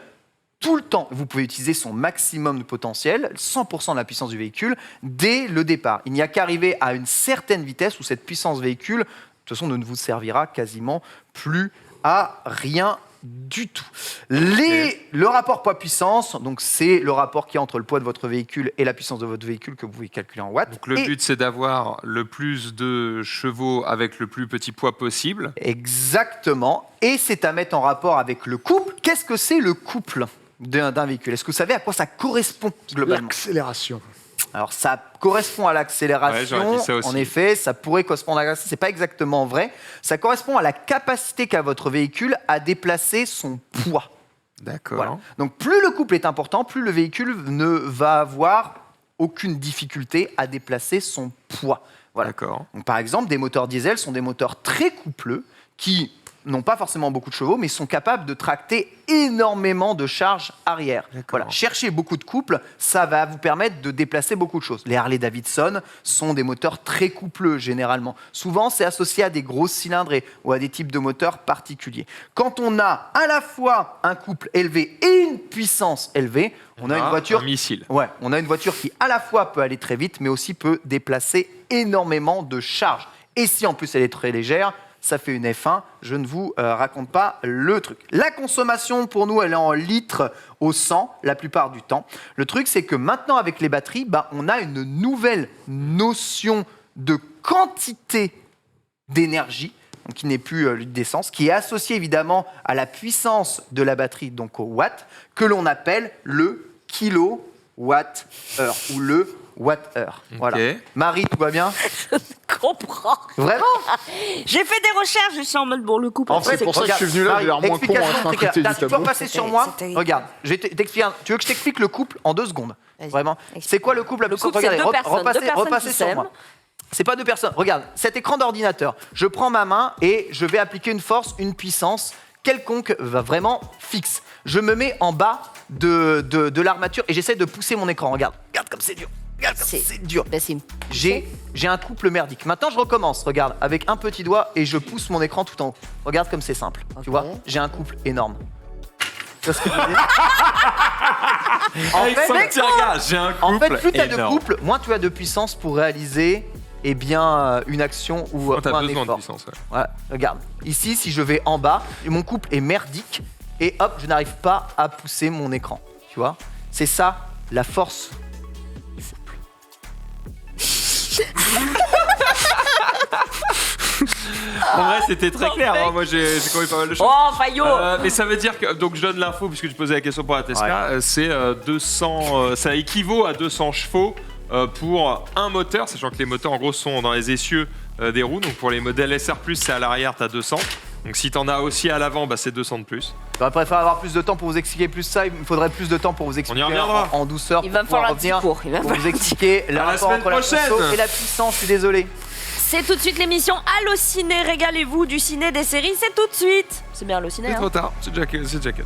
tout le temps. Vous pouvez utiliser son maximum de potentiel, 100% de la puissance du véhicule, dès le départ. Il n'y a qu'à arriver à une certaine vitesse où cette puissance véhicule, de toute façon, ne vous servira quasiment plus à rien du tout. Le rapport poids-puissance, donc c'est le rapport qui est entre le poids de votre véhicule et la puissance de votre véhicule que vous pouvez calculer en watts. Donc, le but, c'est d'avoir le plus de chevaux avec le plus petit poids possible. Exactement. Et c'est à mettre en rapport avec le couple. Qu'est-ce que c'est le couple d'un véhicule? Est-ce que vous savez à quoi ça correspond globalement? L'accélération. Alors, ça correspond à Ouais, l'accélération. j'aurais dit ça aussi. En effet, ça pourrait correspondre à l'accélération. C'est pas exactement vrai. Ça correspond à la capacité qu'a votre véhicule à déplacer son poids. D'accord. Voilà. Donc, plus le couple est important, plus le véhicule ne va avoir aucune difficulté à déplacer son poids. Voilà. D'accord. Donc, par exemple, des moteurs diesel sont des moteurs très coupleux qui n'ont pas forcément beaucoup de chevaux, mais sont capables de tracter énormément de charges arrière. Voilà. Chercher beaucoup de couple, ça va vous permettre de déplacer beaucoup de choses. Les Harley-Davidson sont des moteurs très coupleux, généralement. Souvent, c'est associé à des grosses cylindrées ou à des types de moteurs particuliers. Quand on a à la fois un couple élevé et une puissance élevée, on a une voiture... Un missile. Ouais, on a une voiture qui à la fois peut aller très vite, mais aussi peut déplacer énormément de charges. Et si en plus elle est très légère, ça fait une F1. Je ne vous raconte pas le truc. La consommation, pour nous, elle est en litres au 100 la plupart du temps. Le truc, c'est que maintenant, avec les batteries, on a une nouvelle notion de quantité d'énergie, donc qui n'est plus litre d'essence, qui est associée évidemment à la puissance de la batterie, donc au watt, que l'on appelle le kilowatt-heure ou le watt-heure. Voilà. Marie, tout va bien? Je comprends. Vraiment? J'ai fait des recherches, je suis en mode le coup. En fait, c'est pour ça que je suis venu là, j'ai l'air moins con en train de traiter du Tu peux tableau. repasser sur moi? C'était- Regarde, je vais t'expliquer. Tu veux que je t'explique le couple en 2 secondes? Vas-y. Vraiment. Explique. C'est quoi le couple la Le puissance? couple, c'est Regardez, deux personnes, deux personnes repassez qui sur moi. s'aiment. C'est pas 2 personnes. Regarde, cet écran d'ordinateur. Je prends ma main et je vais appliquer une force, une puissance quelconque, vraiment fixe. Je me mets en bas de l'armature et j'essaie de pousser mon écran. Regarde comme c'est dur. Regarde comme c'est dur. J'ai un couple merdique. Maintenant, je recommence. Regarde, avec un petit doigt et je pousse mon écran tout en haut. Regarde comme c'est simple. Tu vois, j'ai un couple énorme. Tu vois ce que je veux dire? J'ai un En fait, couple plus tu as de énorme. couple, moins tu as de puissance pour réaliser une action ou T'as un besoin de effort. puissance. Ouais. Ouais, regarde, ici, si je vais en bas, mon couple est merdique et hop, je n'arrive pas à pousser mon écran. Tu vois? C'est ça, la force. En vrai, c'était très clair. Hein. Moi, j'ai compris pas mal de choses. Oh, Fayot. Mais ça veut dire que, donc je donne l'info puisque tu posais la question pour la Tesla, c'est 200, ça équivaut à 200 chevaux pour un moteur, sachant que les moteurs en gros sont dans les essieux des roues. Donc pour les modèles SR+, c'est à l'arrière, t'as 200. Donc si t'en as aussi à l'avant, c'est 200 de plus. J'aurais préféré avoir plus de temps pour vous expliquer plus ça. Il me faudrait plus de temps pour vous expliquer reviendra. en douceur. Il va me pour pouvoir falloir un petit revenir cours. Il va me pour vous falloir un expliquer le À la rapport semaine entre la prochaine. conso et la puissance. Je suis désolé. C'est tout de suite l'émission Allociné. Régalez-vous du ciné des séries. C'est tout de suite. C'est bien Allociné. C'est Hein. trop tard, c'est Jacket.